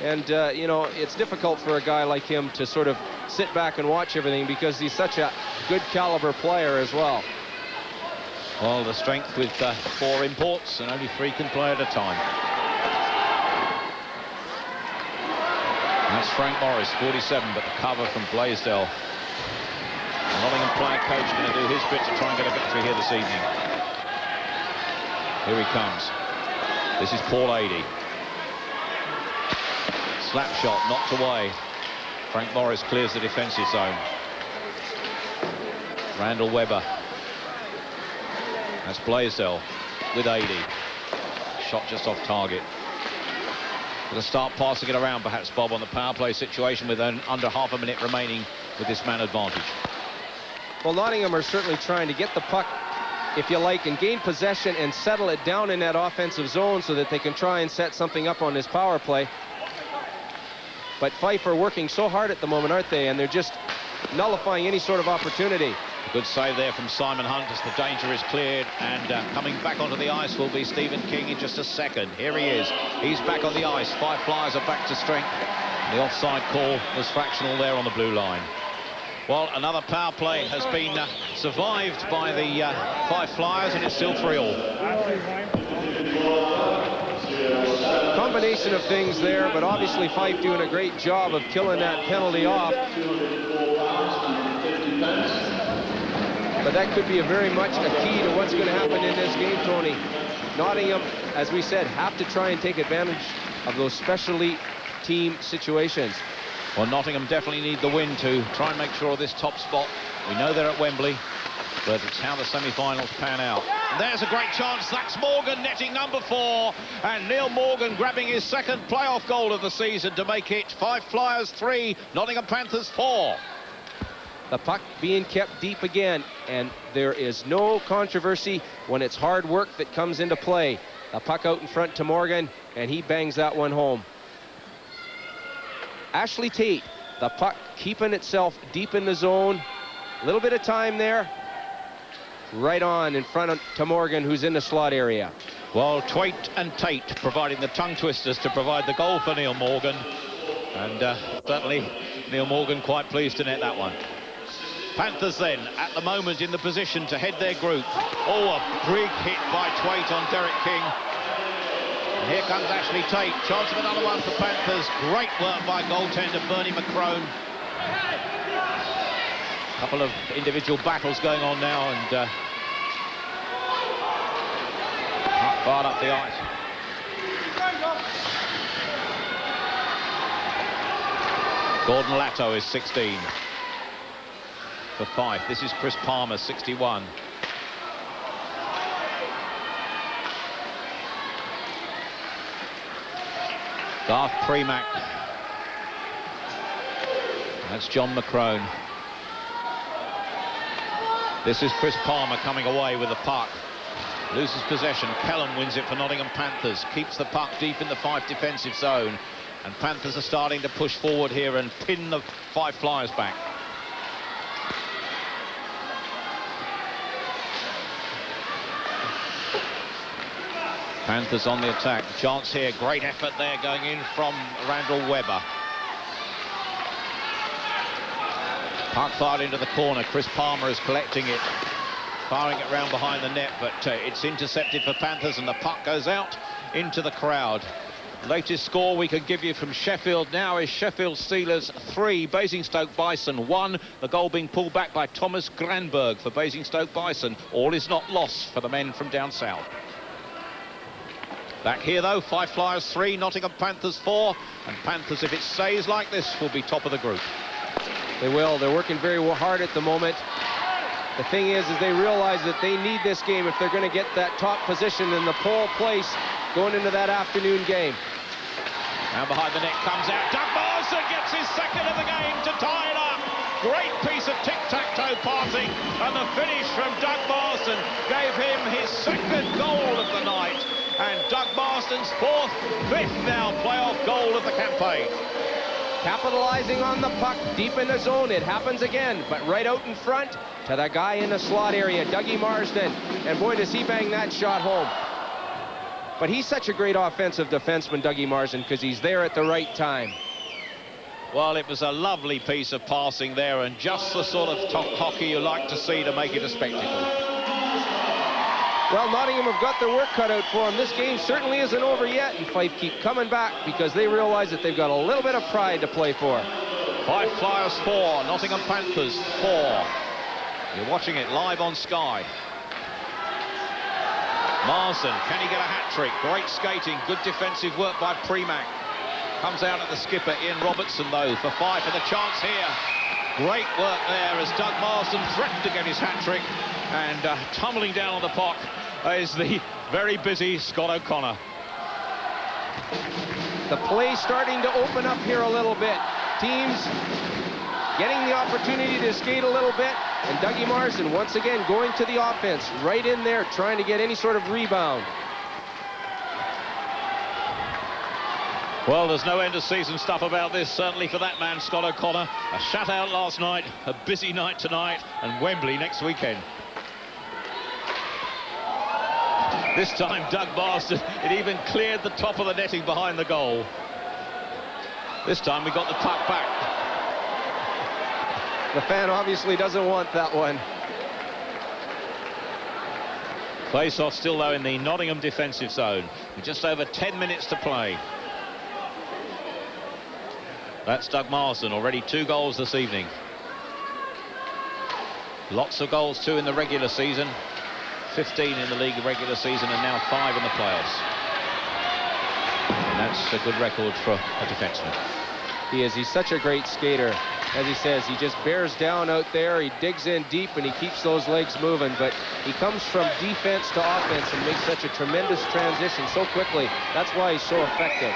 And, you know, it's difficult for a guy like him to sort of sit back and watch everything because he's such a good caliber player as well. Well, the strength with 4 imports, and only 3 can play at a time. That's Frank Morris, 47, but the cover from Blaisdell. The Nottingham player coach going to do his bit to try and get a victory here this evening. Here he comes. This is Paul Adey. Slap shot knocked away. Frank Morris clears the defensive zone. Randall Webber. That's Blaisdell with Adey. Shot just off target. Going to start passing it around, perhaps, Bob, on the power play situation with under half a minute remaining with this man advantage. Well, Nottingham are certainly trying to get the puck, if you like, and gain possession and settle it down in that offensive zone so that they can try and set something up on this power play. But Fife are working so hard at the moment, aren't they? And they're just nullifying any sort of opportunity. Good save there from Simon Hunt as the danger is cleared, and coming back onto the ice will be Stephen King in just a second. Here he is. He's back on the ice. Five Flyers are back to strength. The offside call was fractional there on the blue line. Well, another power play has been survived by the Fife Flyers, and it's still 3-all. Combination of things there, but obviously Fife doing a great job of killing that penalty off. But that could be very much a key to what's going to happen in this game, Tony. Nottingham, as we said, have to try and take advantage of those specialty team situations. Well, Nottingham definitely need the win to try and make sure of this top spot. We know they're at Wembley, but it's how the semi-finals pan out. And there's a great chance. That's Morgan netting number 4, and Neil Morgan grabbing his second playoff goal of the season to make it Fife Flyers 3, Nottingham Panthers 4. The puck being kept deep again, and there is no controversy when it's hard work that comes into play. The puck out in front to Morgan, and he bangs that one home. Ashley Tate, the puck keeping itself deep in the zone. A little bit of time there. Right on in front to Morgan, who's in the slot area. Well, Twait and Tate providing the tongue twisters to provide the goal for Neil Morgan. And certainly Neil Morgan quite pleased to net that one. Panthers then, at the moment, in the position to head their group. Oh, a big hit by Twait on Derek King. And here comes Ashley Tate. Chance of another one for Panthers. Great work by goaltender Bernie McCrone. A couple of individual battles going on now, and fired up the ice. Gordon Latto is 16. For Fife. This is Chris Palmer, 61. Garth Premack. That's John McCrone. This is Chris Palmer coming away with the puck. Loses possession. Pelham wins it for Nottingham Panthers. Keeps the puck deep in the Fife defensive zone. And Panthers are starting to push forward here and pin the Fife Flyers back. Panthers on the attack. Chance here. Great effort there going in from Randall Webber. Puck fired into the corner. Chris Palmer is collecting it. Firing it round behind the net, but it's intercepted for Panthers, and the puck goes out into the crowd. Latest score we could give you from Sheffield now is Sheffield Steelers 3, Basingstoke Bison 1. The goal being pulled back by Thomas Granberg for Basingstoke Bison. All is not lost for the men from down south. Back here, though, Fife Flyers 3, Nottingham Panthers 4. And Panthers, if it stays like this, will be top of the group. They will. They're working very hard at the moment. The thing is they realize that they need this game if they're going to get that top position in the pole place going into that afternoon game. Now behind the net comes out. Doug Marsden gets his second of the game to tie it up. Great piece of tic-tac-toe passing. And the finish from Doug Marsden gave him his second goal of the night. And Doug Marsden's fifth now playoff goal of the campaign. Capitalizing on the puck deep in the zone. It happens again, but right out in front to the guy in the slot area, Dougie Marsden. And boy, does he bang that shot home. But he's such a great offensive defenseman, Dougie Marsden, because he's there at the right time. Well, it was a lovely piece of passing there, and just the sort of top hockey you like to see to make it a spectacle. Well, Nottingham have got their work cut out for them. This game certainly isn't over yet, and Fife keep coming back because they realize that they've got a little bit of pride to play for. Fife Flyers 4, Nottingham Panthers 4. You're watching it live on Sky. Marsden, can he get a hat-trick? Great skating, good defensive work by Premack. Comes out at the skipper, Ian Robertson, though, for Fife, and a chance here. Great work there as Doug Marsden threatened to get his hat-trick, and tumbling down on the puck is the very busy Scott O'Connor. The play starting to open up here a little bit. Teams getting the opportunity to skate a little bit, and Dougie Marsden once again going to the offense, right in there trying to get any sort of rebound. Well, there's no end of season stuff about this, certainly for that man, Scott O'Connor. A shutout last night, a busy night tonight, and Wembley next weekend. This time, Doug Marsden, it even cleared the top of the netting behind the goal. This time, we got the puck back. The fan obviously doesn't want that one. Face-off still, though, in the Nottingham defensive zone. With just over 10 minutes to play. That's Doug Marsden, already 2 goals this evening. Lots of goals, too, in the regular season. 15 in the league regular season, and now 5 in the playoffs. And that's a good record for a defenseman. He is. He's such a great skater. As he says, he just bears down out there, he digs in deep, and he keeps those legs moving. But he comes from defense to offense and makes such a tremendous transition so quickly. That's why he's so effective.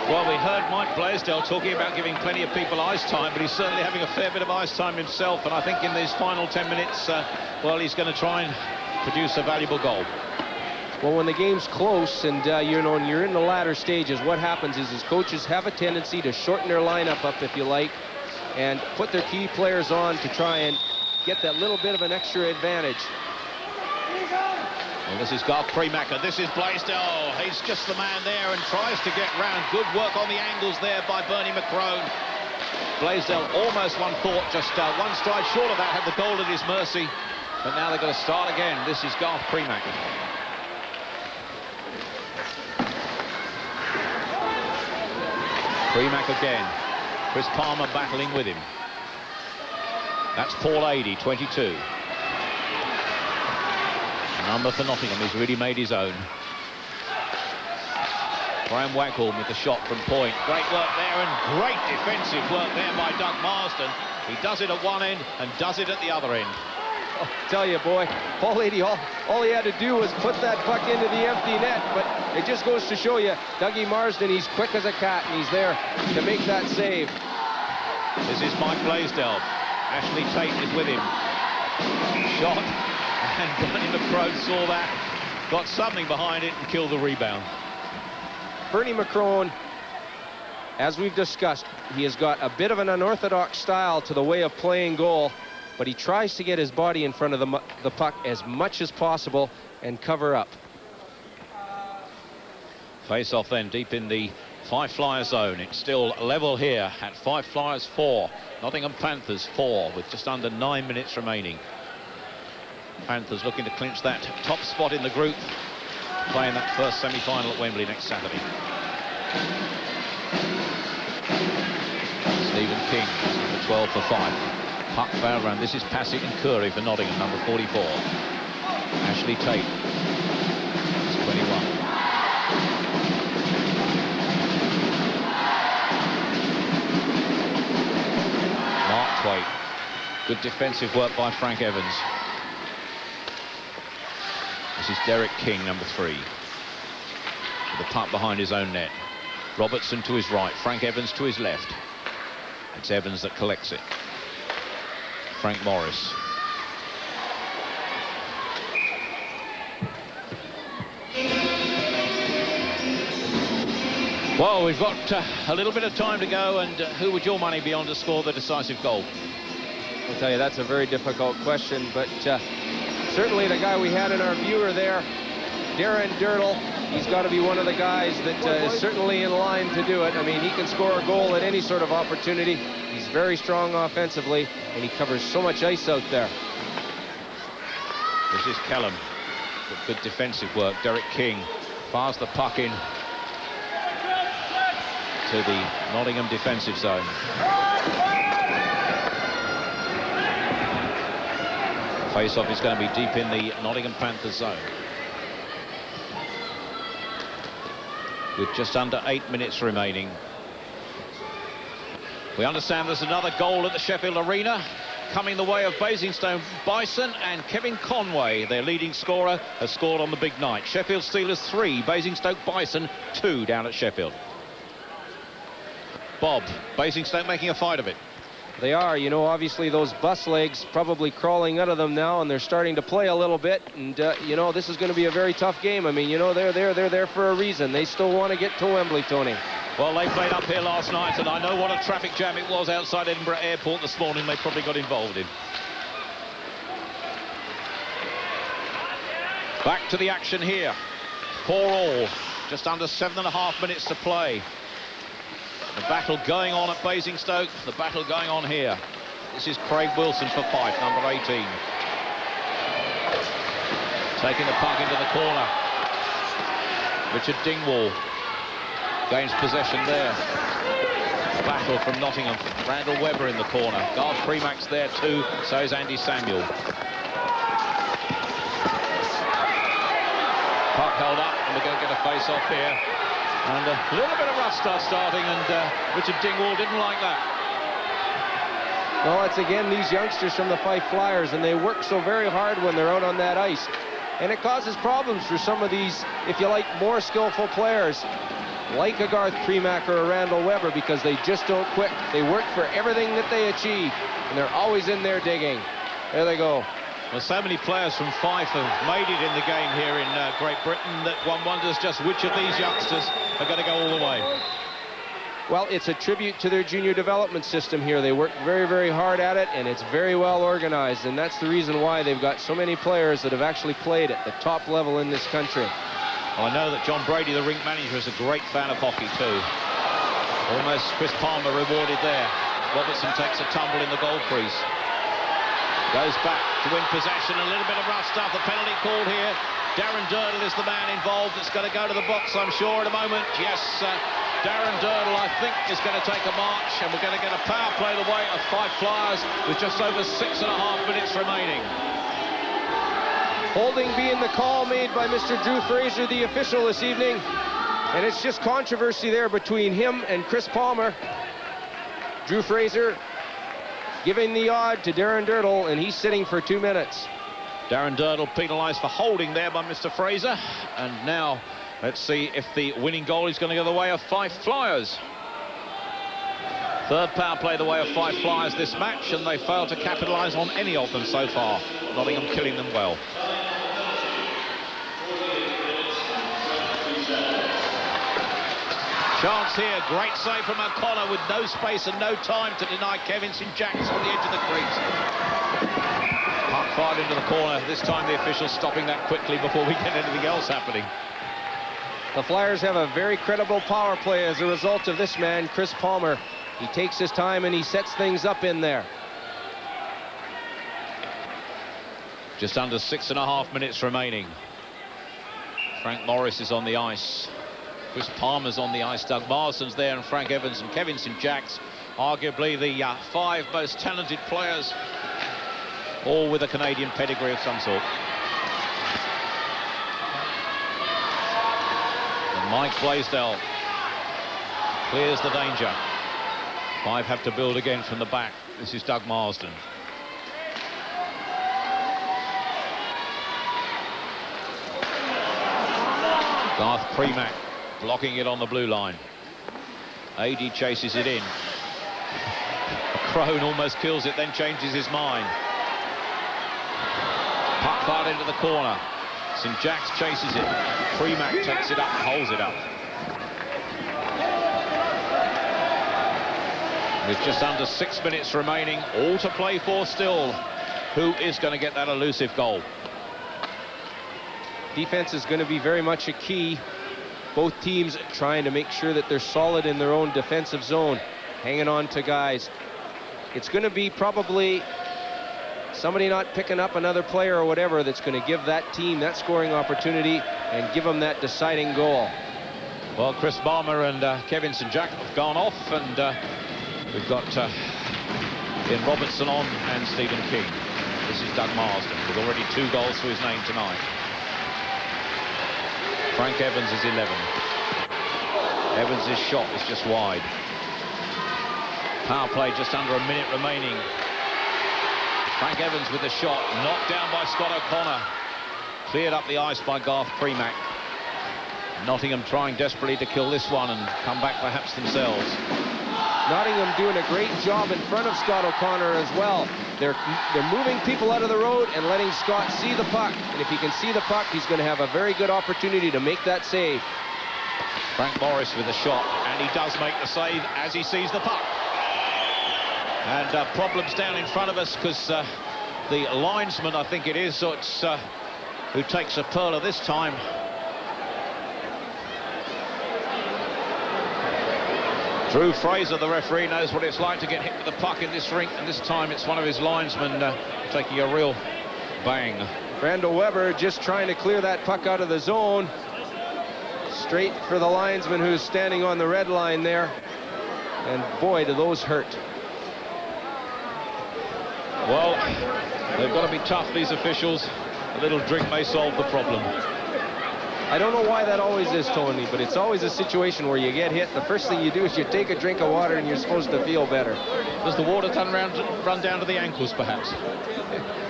Well, we heard Mike Blaisdell talking about giving plenty of people ice time, but he's certainly having a fair bit of ice time himself. And I think in these final 10 minutes, well, he's going to try and produce a valuable goal. Well, when the game's close and, you know, and you're in the latter stages, what happens is coaches have a tendency to shorten their lineup up, if you like, and put their key players on to try and get that little bit of an extra advantage. Well, this is Garth Premack, and this is Blaisdell. He's just the man there and tries to get round. Good work on the angles there by Bernie McCrone. Blaisdell almost one thought, just one stride short of that, had the goal at his mercy. But now they've got to start again. This is Garth Premack. Premack again. Chris Palmer battling with him. That's Paul Adey, 22. Number for Nottingham, he's really made his own. Graham Waghorn with the shot from point. Great work there, and great defensive work there by Doug Marsden. He does it at one end and does it at the other end. I'll tell you, boy, Paul Adey, all he had to do was put that puck into the empty net, but it just goes to show you, Dougie Marsden, he's quick as a cat, and he's there to make that save. This is Mike Blaisdell. Ashley Tate is with him. Shot. And Bernie McCrone saw that, got something behind it and killed the rebound. Bernie McCrone, as we've discussed, he has got a bit of an unorthodox style to the way of playing goal, but he tries to get his body in front of the puck as much as possible and cover up. Face off then deep in the Fife Flyers zone. It's still level here at Fife Flyers 4, Nottingham Panthers 4, with just under 9 minutes remaining. Panthers looking to clinch that top spot in the group, playing that first semi-final at Wembley next Saturday. Stephen King, number 12 for Fife. Puck foul round. This is Passy and Curry for Nottingham, number 44. Ashley Tate, 21. Mark Twait. Good defensive work by Frank Evans. This is Derek King, number 3. With the puck behind his own net. Robertson to his right, Frank Evans to his left. It's Evans that collects it. Frank Morris. Well, we've got a little bit of time to go, and who would your money be on to score the decisive goal? I'll tell you, that's a very difficult question, but certainly the guy we had in our viewer there, Darren Dirtle, he's got to be one of the guys that is certainly in line to do it. I mean, he can score a goal at any sort of opportunity. He's very strong offensively, and he covers so much ice out there. This is Callum. But good defensive work. Derek King fires the puck in to the Nottingham defensive zone. Face-off is going to be deep in the Nottingham Panthers zone. With just under 8 minutes remaining. We understand there's another goal at the Sheffield Arena coming the way of Basingstoke Bison, and Kevin Conway, their leading scorer, has scored on the big night. Sheffield Steelers 3, Basingstoke Bison 2 down at Sheffield. Bob, Basingstoke making a fight of it. They are, you know, obviously those bus legs probably crawling out of them now, and they're starting to play a little bit. And, you know, this is going to be a very tough game. I mean, you know, they're there for a reason. They still want to get to Wembley, Tony. Well, they played up here last night, and I know what a traffic jam it was outside Edinburgh Airport this morning. They probably got involved in. Back to the action here. 4-4, just under 7.5 minutes to play. The battle going on at Basingstoke, the battle going on here. This is Craig Wilson for Fife, number 18. Taking the puck into the corner. Richard Dingwall gains possession there. Battle from Nottingham. Randall Webber in the corner. Garth Premack's there too, so is Andy Samuel. Puck held up, and we're going to get a face-off here. And a little bit of rough stuff starting, and Richard Dingwall didn't like that. Well, it's again these youngsters from the Fife Flyers, and they work so very hard when they're out on that ice. And it causes problems for some of these, if you like, more skillful players, like a Garth Premack or a Randall Webber, because they just don't quit. They work for everything that they achieve, and they're always in there digging. There they go. Well, so many players from Fife have made it in the game here in Great Britain that one wonders just which of these youngsters are going to go all the way. Well, it's a tribute to their junior development system here. They work very, very hard at it, and it's very well organized, and that's the reason why they've got so many players that have actually played at the top level in this country. Well, I know that John Brady, the rink manager, is a great fan of hockey too. Almost Chris Palmer rewarded there. Robertson takes a tumble in the goal crease. Goes back to win possession. A little bit of rough stuff. The penalty called here. Darren Durdle is the man involved. It's going to go to the box, I'm sure, in a moment. Yes, Darren Durdle, I think, is going to take a march, and we're going to get a power play the way of Fife Flyers with just over 6.5 minutes remaining. Holding being the call made by Mr. Drew Fraser, the official this evening. And it's just controversy there between him and Chris Palmer. Drew Fraser giving the odd to Darren Durdle, and he's sitting for 2 minutes. Darren Durdle penalised for holding there by Mr. Fraser. And now let's see if the winning goal is going to go the way of Fife Flyers. Third power play the way of Fife Flyers this match, and they failed to capitalise on any of them so far. Nottingham killing them well. Chance here, great save from O'Connor with no space and no time to deny Kevin St. Jack's on the edge of the crease. Puck fired into the corner. This time the officials stopping that quickly before we get anything else happening. The Flyers have a very credible power play as a result of this man, Chris Palmer. He takes his time and he sets things up in there. Just under 6.5 minutes remaining. Frank Morris is on the ice. Chris Palmer's on the ice. Doug Marsden's there, and Frank Evans and Kevin St. Jack's, arguably the 5 most talented players, all with a Canadian pedigree of some sort. And Mike Blaisdell clears the danger. Five have to build again from the back. This is Doug Marsden. Garth Premack blocking it on the blue line. AD chases it in. Crone almost kills it, then changes his mind. Puck fired into the corner. St. Jack's chases it. Premack takes it up and holds it up. With just under 6 minutes remaining, all to play for still. Who is going to get that elusive goal? Defense is going to be very much a key. Both teams trying to make sure that they're solid in their own defensive zone, hanging on to guys. It's going to be probably somebody not picking up another player or whatever that's going to give that team that scoring opportunity and give them that deciding goal. Well, Chris Balmer and Kevin St. Jack have gone off, and we've got Ian Robertson on and Stephen King. This is Doug Marsden with already 2 goals to his name tonight. Frank Evans is 11. Evans' shot is just wide. Power play just under a minute remaining. Frank Evans with the shot, knocked down by Scott O'Connor. Cleared up the ice by Garth Premack. Nottingham trying desperately to kill this one and come back perhaps themselves. Nottingham doing a great job in front of Scott O'Connor as well. They're moving people out of the road and letting Scott see the puck. And if he can see the puck, he's going to have a very good opportunity to make that save. Frank Morris with a shot, and he does make the save as he sees the puck. And problems down in front of us because the linesman, I think it is, so it's who takes a pearler this time. Drew Fraser, the referee, knows what it's like to get hit with the puck in this rink, and this time it's one of his linesmen taking a real bang. Randall Weber just trying to clear that puck out of the zone. Straight for the linesman who's standing on the red line there. And boy, do those hurt. Well, they've got to be tough, these officials. A little drink may solve the problem. I don't know why that always is, Tony, but it's always a situation where you get hit. The first thing you do is you take a drink of water and you're supposed to feel better. Does the water run down to the ankles, perhaps?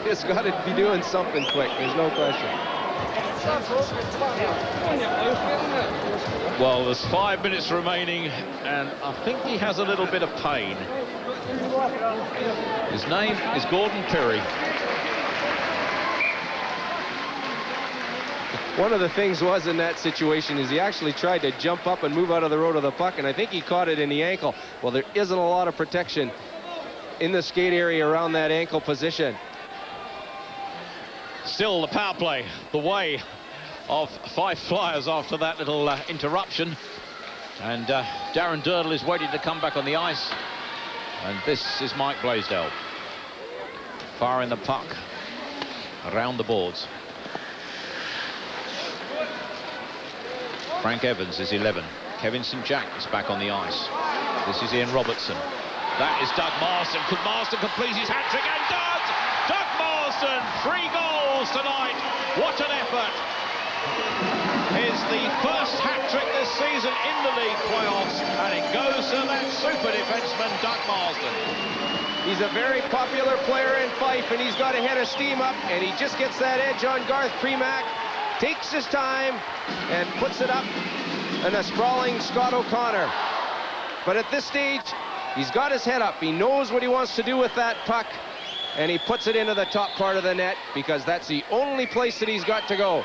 It's got to be doing something quick, there's no question. Well, there's 5 minutes remaining, and I think he has a little bit of pain. His name is Gordon Pirrie. One of the things was in that situation is he actually tried to jump up and move out of the road of the puck, and I think he caught it in the ankle. Well, there isn't a lot of protection in the skate area around that ankle position. Still the power play, the way of Fife Flyers after that little interruption. And Darren Durdle is waiting to come back on the ice. And this is Mike Blaisdell. Firing the puck around the boards. Frank Evans is 11. Kevin St. Jack is back on the ice. This is Ian Robertson. That is Doug Marsden. Could Marsden complete his hat-trick? And does! Doug Marsden, 3 goals tonight. What an effort. Is the first hat-trick this season in the league playoffs, and it goes to that super defenseman, Doug Marsden. He's a very popular player in Fife, and he's got a head of steam up, and he just gets that edge on Garth Premack, takes his time, and puts it up in a sprawling Scott O'Connor. But at this stage, he's got his head up. He knows what he wants to do with that puck, and he puts it into the top part of the net because that's the only place that he's got to go.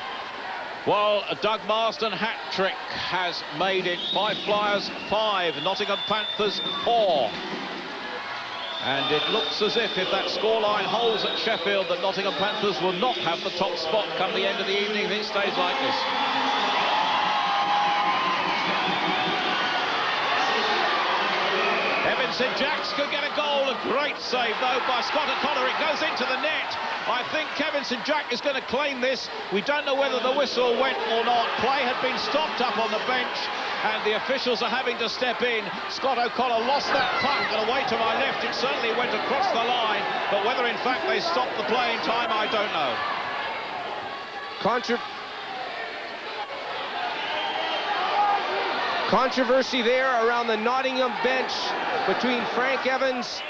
Well, a Doug Marsden hat-trick has made it Fife Flyers 5, Nottingham Panthers 4. And it looks as if that scoreline holds at Sheffield, that Nottingham Panthers will not have the top spot come the end of the evening if it stays like this. Kevin St. Jacks could get a goal. A great save, though, by Scott O'Connor. It goes into the net. I think Kevin St. Jack is going to claim this. We don't know whether the whistle went or not. Play had been stopped up on the bench, and the officials are having to step in. Scott O'Connor lost that puck, and away to my left, it certainly went across the line, but whether in fact they stopped the play in time, I don't know. Controversy there around the Nottingham bench between Frank Evans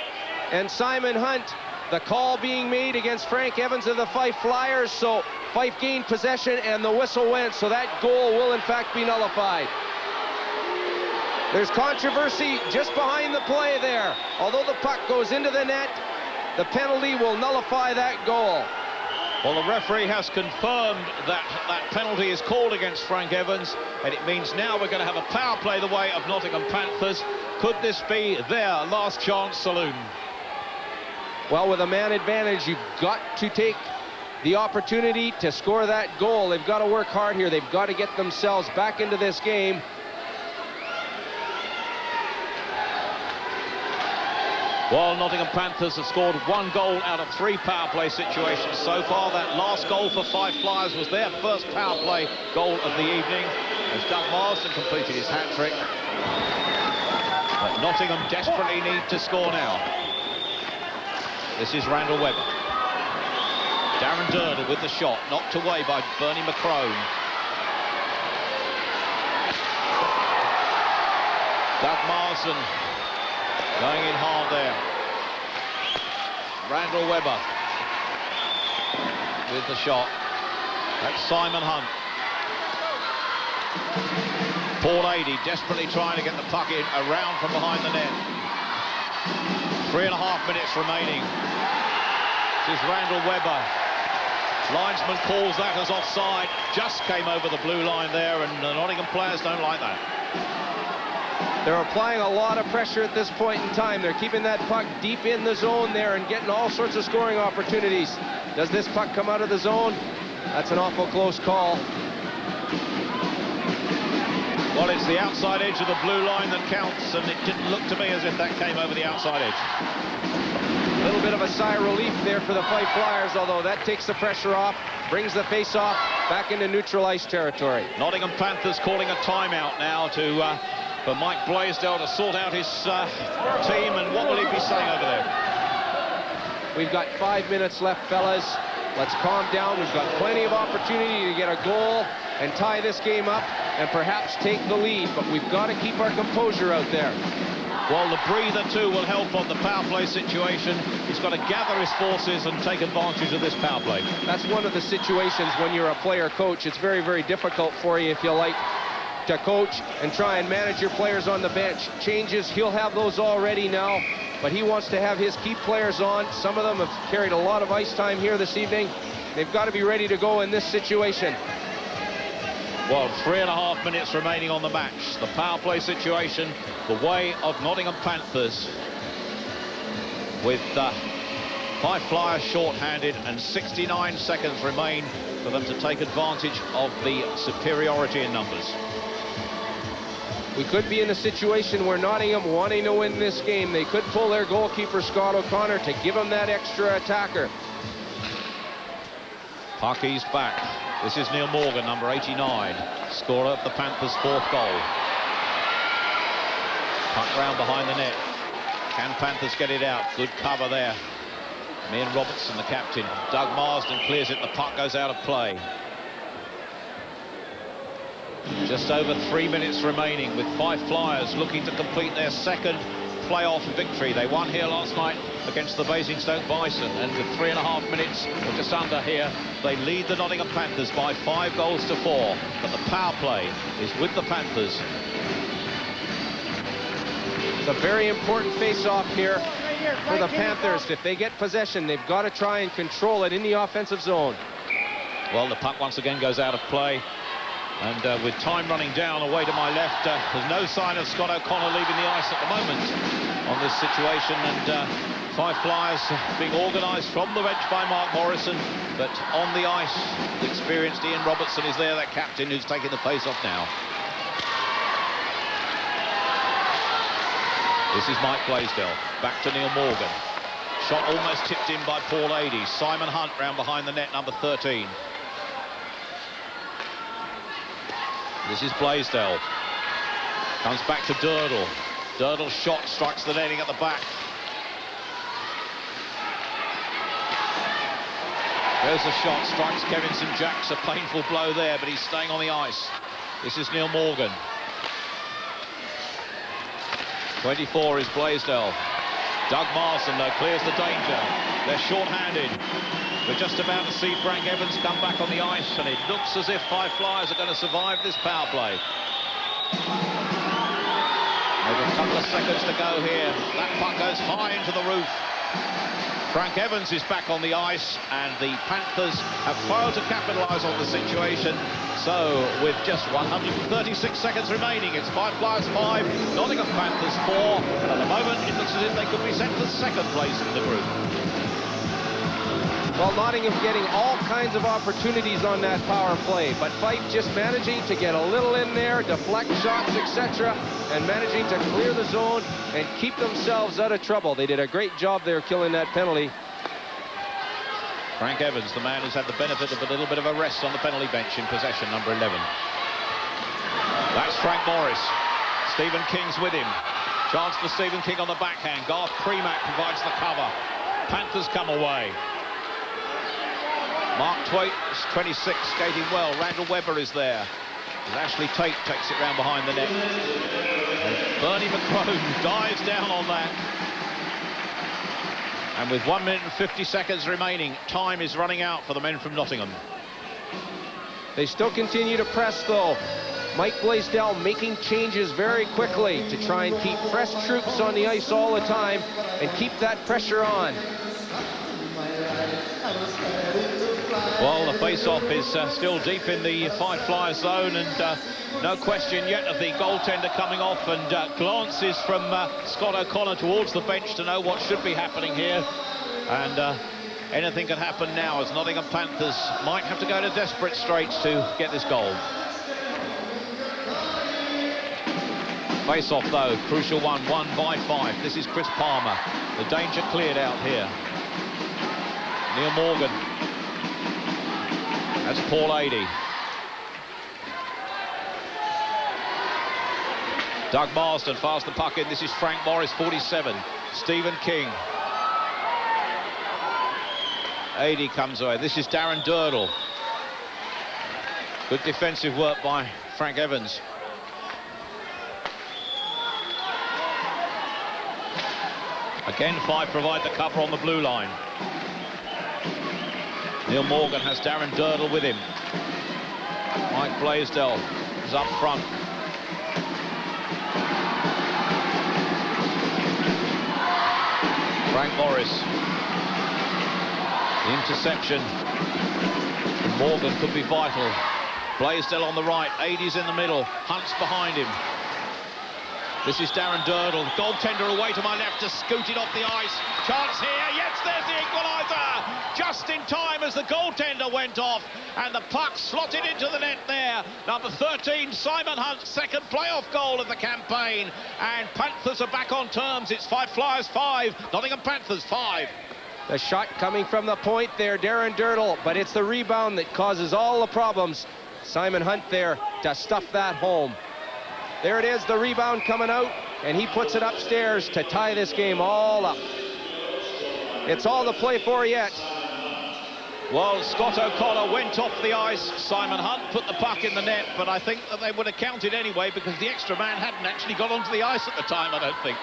and Simon Hunt. The call being made against Frank Evans of the Fife Flyers, so Fife gained possession and the whistle went, so that goal will in fact be nullified. There's controversy just behind the play there. Although the puck goes into the net, the penalty will nullify that goal. Well, the referee has confirmed that that penalty is called against Frank Evans, and it means now we're going to have a power play the way of Nottingham Panthers. Could this be their last chance saloon? Well, with a man advantage, you've got to take the opportunity to score that goal. They've got to work hard here. They've got to get themselves back into this game. Well, Nottingham Panthers have scored 1 goal out of 3 power play situations so far. That last goal for Fife Flyers was their first power play goal of the evening, as Doug Marsden completed his hat-trick. But Nottingham desperately need to score now. This is Randall Webber. Darren Durdle with the shot, knocked away by Bernie McCrone. Doug Marsden going in hard there. Randall Webber with the shot. That's Simon Hunt. Paul Adey desperately trying to get the puck in around from behind the net. 3.5 minutes remaining. This is Randall Webber. Linesman calls that as offside. Just came over the blue line there, and the Nottingham players don't like that. They're applying a lot of pressure at this point in time. They're keeping that puck deep in the zone there and getting all sorts of scoring opportunities. Does this puck come out of the zone? That's an awful close call. Well, it's the outside edge of the blue line that counts, and it didn't look to me as if that came over the outside edge. A little bit of a sigh of relief there for the Fife Flyers, although that takes the pressure off, brings the face-off back into neutral ice territory. Nottingham Panthers calling a timeout now for Mike Blaisdell to sort out his team, and what will he be saying over there? We've got 5 minutes left, fellas. Let's calm down. We've got plenty of opportunity to get a goal and tie this game up and perhaps take the lead, but we've got to keep our composure out there. Well, the breather too will help on the power play situation. He's got to gather his forces and take advantage of this power play. That's one of the situations when you're a player coach. It's very, very difficult for you, if you like, to coach and try and manage your players on the bench. Changes, he'll have those already now, but he wants to have his key players on. Some of them have carried a lot of ice time here this evening. They've got to be ready to go in this situation. Well, 3.5 minutes remaining on the match. The power play situation, the way of Nottingham Panthers, with Fife Flyers short-handed and 69 seconds remain for them to take advantage of the superiority in numbers. We could be in a situation where Nottingham, wanting to win this game, they could pull their goalkeeper Scott O'Connor to give him that extra attacker. Pucky's back. This is Neil Morgan, number 89, scorer of the Panthers' 4th goal. Puck round behind the net. Can Panthers get it out? Good cover there. Ian Robertson, the captain. Doug Marsden clears it. The puck goes out of play. Just over 3 minutes remaining, with Fife Flyers looking to complete their 2nd playoff victory. They won here last night against the Basingstoke Bison, and with 3.5 minutes or just under here, they lead the Nottingham Panthers by 5 goals to 4. But the power play is with the Panthers. It's a very important face-off here for the Panthers. If they get possession, they've got to try and control it in the offensive zone. Well, the puck once again goes out of play. And with time running down away to my left, there's no sign of Scott O'Connor leaving the ice at the moment on this situation. And Fife Flyers being organised from the bench by Mark Morrison, but on the ice, the experienced Ian Robertson is there, that captain who's taking the face-off now. This is Mike Blaisdell, back to Neil Morgan. Shot almost tipped in by Paul Adey. Simon Hunt round behind the net, number 13. This is Blaisdell. Comes back to Durdle. Durdle's shot strikes the netting at the back. There's the shot, strikes Kevin St. Jacks, a painful blow there, but he's staying on the ice. This is Neil Morgan. 24 is Blaisdell. Doug Marsden, though, clears the danger. They're short-handed. We're just about to see Frank Evans come back on the ice, and it looks as if Fife Flyers are going to survive this power play. Maybe a couple of seconds to go here. That puck goes high into the roof. Frank Evans is back on the ice, and the Panthers have failed to capitalise on the situation. So, with just 136 seconds remaining, it's Fife Flyers 5, Nottingham Panthers 4, and at the moment it looks as if they could be sent to 2nd place in the group. Well, Nottingham getting all kinds of opportunities on that power play, but Fife just managing to get a little in there, deflect shots, etc., and managing to clear the zone and keep themselves out of trouble. They did a great job there killing that penalty. Frank Evans, the man who's had the benefit of a little bit of a rest on the penalty bench in possession, number 11. That's Frank Morris. Stephen King's with him. Chance for Stephen King on the backhand. Garth Premack provides the cover. Panthers come away. Mark Twaite is 26, skating well. Randall Webber is there. And Ashley Tate takes it round behind the net. And Bernie McCrone dives down on that. And with 1 minute and 50 seconds remaining, time is running out for the men from Nottingham. They still continue to press, though. Mike Blaisdell making changes very quickly to try and keep fresh troops on the ice all the time and keep that pressure on. Well, the face-off is still deep in the Fife Flyers zone, and no question yet of the goaltender coming off, and glances from Scott O'Connor towards the bench to know what should be happening here. And anything can happen now, as Nottingham Panthers might have to go to desperate straits to get this goal. Face-off, though, crucial one, won by Fife. This is Chris Palmer. The danger cleared out here. Neil Morgan. That's Paul Adey. Doug Marsden fast the puck in. This is Frank Morris, 47. Stephen King. Adey comes away. This is Darren Durdle. Good defensive work by Frank Evans. Again, Fife provide the cover on the blue line. Neil Morgan has Darren Durdle with him. Mike Blaisdell is up front. Frank Morris. The interception from Morgan could be vital. Blaisdell on the right, Adey's in the middle, Hunt's behind him. This is Darren Durdle, goaltender away to my left to scoot it off the ice. Chance here, yes, there's the equaliser! Just in time as the goaltender went off, and the puck slotted into the net there. Number 13, Simon Hunt's second playoff goal of the campaign. And Panthers are back on terms. It's Fife Flyers 5, Nottingham Panthers 5. The shot coming from the point there, Darren Durdle, but it's the rebound that causes all the problems. Simon Hunt there to stuff that home. There it is, the rebound coming out, and he puts it upstairs to tie this game all up. It's all to play for yet. Well, Scott O'Connor went off the ice. Simon Hunt put the puck in the net, but I think that they would have counted anyway because the extra man hadn't actually got onto the ice at the time, I don't think.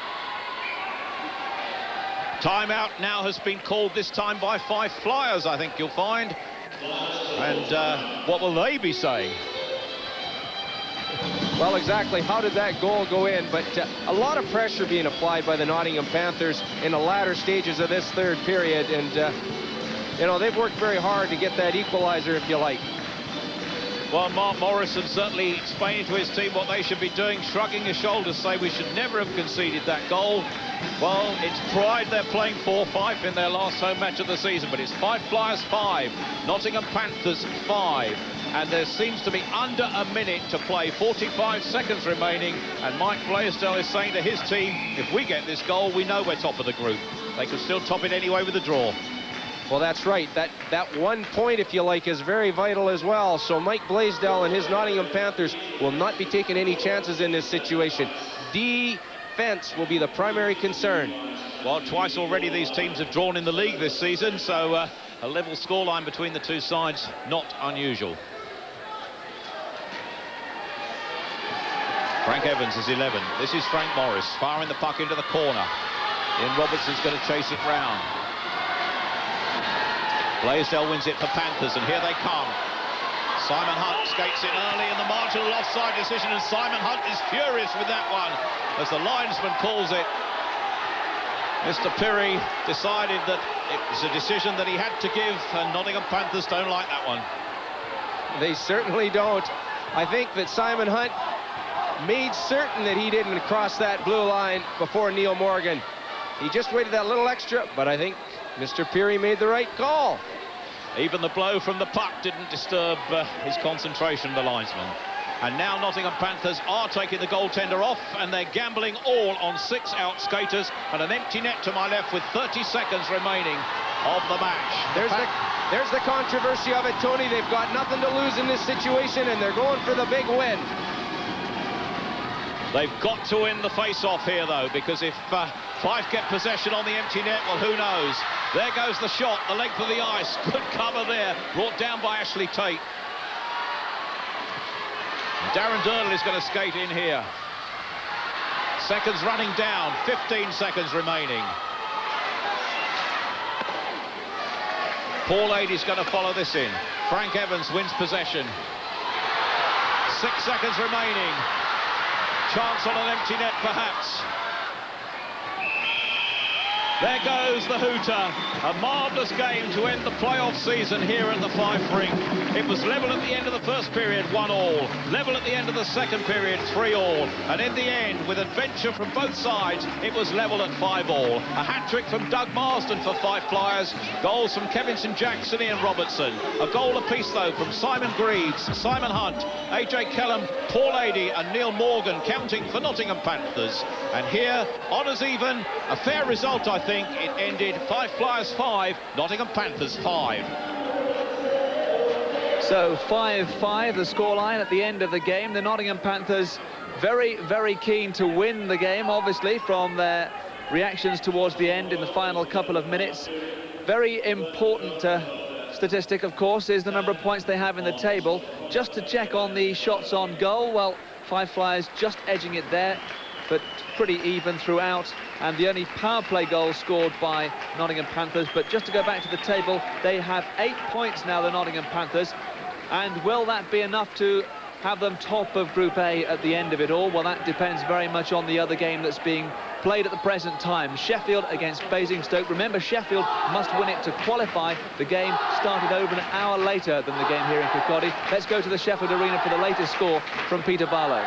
Timeout now has been called, this time by Fife Flyers, I think you'll find. And what will they be saying? Well, exactly, how did that goal go in? But a lot of pressure being applied by the Nottingham Panthers in the latter stages of this third period. And, you know, they've worked very hard to get that equalizer, if you like. Well, Mark Morrison certainly explaining to his team what they should be doing, shrugging his shoulders, say we should never have conceded that goal. Well, it's pride they're playing for, Fife in their last home match of the season, but it's Fife Flyers 5, Nottingham Panthers 5. And there seems to be under a minute to play, 45 seconds remaining, and Mike Blaisdell is saying to his team, if we get this goal, we know we're top of the group. They could still top it anyway with a draw. Well, that's right. That 1 point, if you like, is very vital as well. So Mike Blaisdell and his Nottingham Panthers will not be taking any chances in this situation. Defense will be the primary concern. Well, twice already these teams have drawn in the league this season, so a level scoreline between the two sides, not unusual. Frank Evans is 11. This is Frank Morris firing the puck into the corner. Ian Robertson's going to chase it round. Blaisdell wins it for Panthers, and here they come. Simon Hunt skates it early in the marginal offside decision, and Simon Hunt is furious with that one as the linesman calls it. Mr. Pirrie decided that it was a decision that he had to give, and Nottingham Panthers don't like that one. They certainly don't. I think that Simon Hunt made certain that he didn't cross that blue line before Neil Morgan. He just waited that little extra, but I think Mr. Pirrie made the right call. Even the blow from the puck didn't disturb his concentration, the linesman. And now Nottingham Panthers are taking the goaltender off, and they're gambling all on 6 out skaters and an empty net to my left with 30 seconds remaining of the match. There's the controversy of it, Tony. They've got nothing to lose in this situation, and they're going for the big win. They've got to win the face-off here, though, because if Fife get possession on the empty net, well, who knows? There goes the shot, the length of the ice. Good cover there, brought down by Ashley Tate. Darren Durnell is going to skate in here. Seconds running down, 15 seconds remaining. Paul Adey's going to follow this in. Frank Evans wins possession. 6 seconds remaining. Chance on an empty net, perhaps. There goes the hooter. A marvellous game to end the playoff season here at the Fife rink. It was level at the end of the first period, 1-1. Level at the end of the second period, 3-3. And in the end, with adventure from both sides, it was level at 5-5. A hat-trick from Doug Marsden for Fife Flyers. Goals from Kevin St Jackson, Ian Robertson. A goal apiece, though, from Simon Greaves, Simon Hunt, AJ Kellum, Paul Adey and Neil Morgan, counting for Nottingham Panthers. And here, honours even, a fair result, I think. It ended Fife Flyers 5, Nottingham Panthers 5. So 5-5 the scoreline at the end of the game. The Nottingham Panthers very, very keen to win the game, obviously, from their reactions towards the end in the final couple of minutes. Very important statistic, of course, is the number of points they have in the table. Just to check on the shots on goal, well, Fife Flyers just edging it there, but pretty even throughout, and the only power play goal scored by Nottingham Panthers. But just to go back to the table, they have 8 points now, the Nottingham Panthers, and will that be enough to have them top of Group A at the end of it all? Well, that depends very much on the other game that's being played at the present time. Sheffield against Basingstoke. Remember, Sheffield must win it to qualify. The game started over an hour later than the game here in Kirkcaldy. Let's go to the Sheffield Arena for the latest score from Peter Barlow.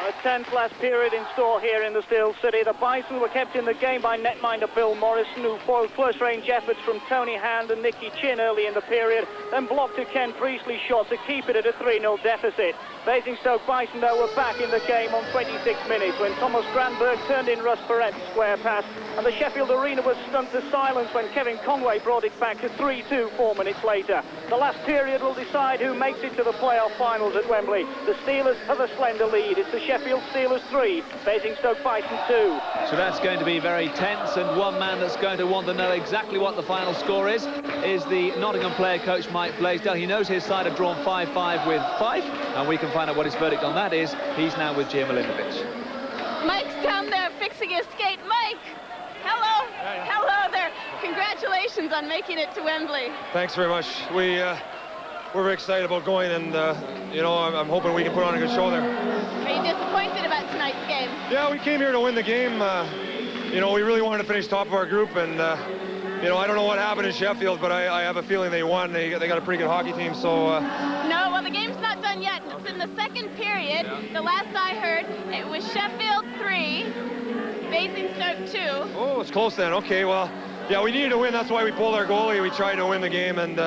A tense last period in store here in the Steel City. The Bison were kept in the game by netminder Bill Morrison, who foiled close-range efforts from Tony Hand and Nicky Chin early in the period, then blocked a Ken Priestley shot to keep it at a 3-0 deficit. Basingstoke Bison, though, were back in the game on 26 minutes when Thomas Granberg turned in Russ Perret's square pass, and the Sheffield Arena was stunned to silence when Kevin Conway brought it back to 3-2 4 minutes later. The last period will decide who makes it to the playoff finals at Wembley. The Steelers have a slender lead. It's the Sheffield Steelers 3, Basingstoke Bison 2. So that's going to be very tense, and one man that's going to want to know exactly what the final score is the Nottingham player coach Mike Blaisdell. He knows his side have drawn 5-5 with Fife, and we can find out what his verdict on that is. He's now with Jim Milinovic. Mike's down there fixing his skate. Mike, hello. Hello there. Congratulations on making it to Wembley. Thanks very much. We're very excited about going, and you know, I'm hoping we can put on a good show there. Are you disappointed about tonight's game? Yeah, we came here to win the game. You know, we really wanted to finish top of our group, and you know, I don't know what happened in Sheffield, but I have a feeling they won. They got a pretty good hockey team, so... No, well, the game's not done yet. It's in the second period. Yeah. The last I heard, it was Sheffield 3, Basingstoke 2. Oh, it's close then. Okay, well, yeah, we needed to win. That's why we pulled our goalie. We tried to win the game, and,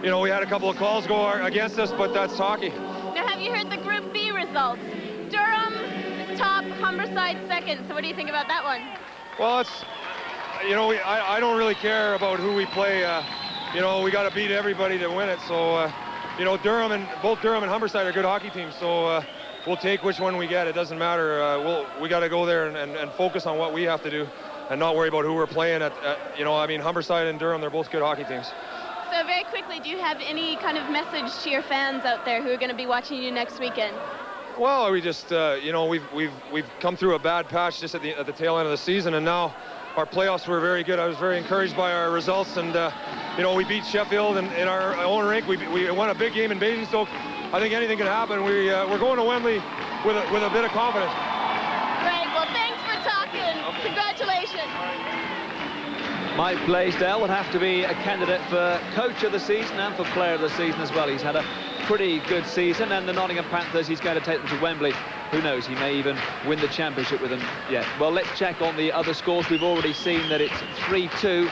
you know, we had a couple of calls go against us, but that's hockey. Now, have you heard the Group B results? Durham top, Humberside second. So what do you think about that one? Well, it's... You know, I don't really care about who we play. You know, we got to beat everybody to win it. So, you know, both Durham and Humberside are good hockey teams. So we'll take which one we get. It doesn't matter. We got to go there and focus on what we have to do, and not worry about who we're playing at. You know, I mean, Humberside and Durham, they're both good hockey teams. So very quickly, do you have any kind of message to your fans out there who are going to be watching you next weekend? Well, we just, you know, we've come through a bad patch just at the tail end of the season, and now our playoffs were very good. I was very encouraged by our results, and you know, we beat Sheffield in our own rink. We won a big game in Basingstoke. I think anything can happen. We're going to Wembley with a bit of confidence. Great. Well, thanks for talking. Okay. Congratulations. Mike Blaisdell would have to be a candidate for coach of the season and for player of the season as well. He's had a pretty good season, and the Nottingham Panthers, he's going to take them to Wembley. Who knows, he may even win the championship with them. Yeah, well, let's check on the other scores. We've already seen that it's 3-2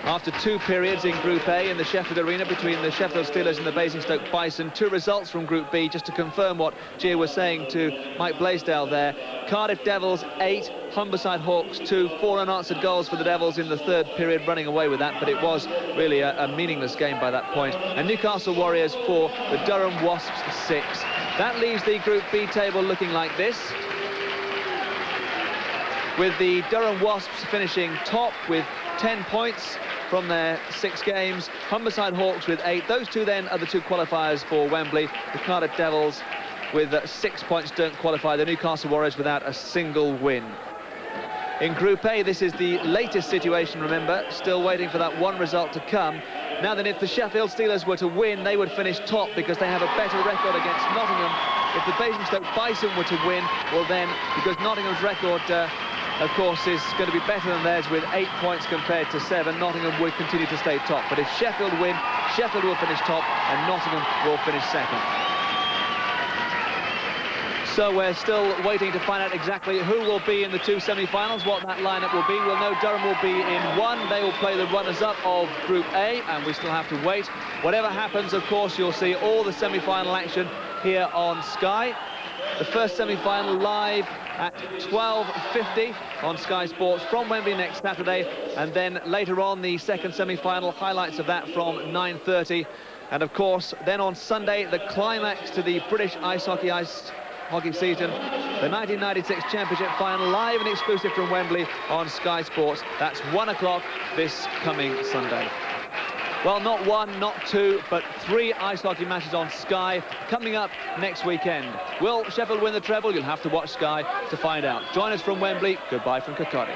After 2 periods in Group A in the Sheffield Arena between the Sheffield Steelers and the Basingstoke Bison, 2 results from Group B, just to confirm what Gia was saying to Mike Blaisdell there. Cardiff Devils 8, Humberside Hawks 2, 4 unanswered goals for the Devils in the 3rd period, running away with that, but it was really a meaningless game by that point. And Newcastle Warriors 4, the Durham Wasps 6. That leaves the Group B table looking like this, with the Durham Wasps finishing top with 10 points from their 6 games. Humberside Hawks with 8. Those 2 then are the 2 qualifiers for Wembley. The Cardiff Devils with 6 points don't qualify. The Newcastle Warriors without a single win. In Group A, this is the latest situation, remember, still waiting for that 1 result to come. Now then, if the Sheffield Steelers were to win, they would finish top because they have a better record against Nottingham. If the Basingstoke Bison were to win, well then, because Nottingham's record of course, is going to be better than theirs with 8 points compared to 7. Nottingham would continue to stay top. But if Sheffield win, Sheffield will finish top and Nottingham will finish second. So we're still waiting to find out exactly who will be in the 2 semi-finals, what that lineup will be. We'll know Durham will be in 1. They will play the runners-up of Group A, and we still have to wait. Whatever happens, of course, you'll see all the semi-final action here on Sky. The first semi-final live at 12:50 on Sky Sports from Wembley next Saturday, and then later on the second semi-final, highlights of that from 9:30, and of course then on Sunday the climax to the British ice hockey season, the 1996 Championship final, live and exclusive from Wembley on Sky Sports. That's 1 o'clock this coming Sunday. Well, not 1, not 2, but 3 ice hockey matches on Sky coming up next weekend. Will Sheffield win the treble? You'll have to watch Sky to find out. Join us from Wembley. Goodbye from Kirkcaldy.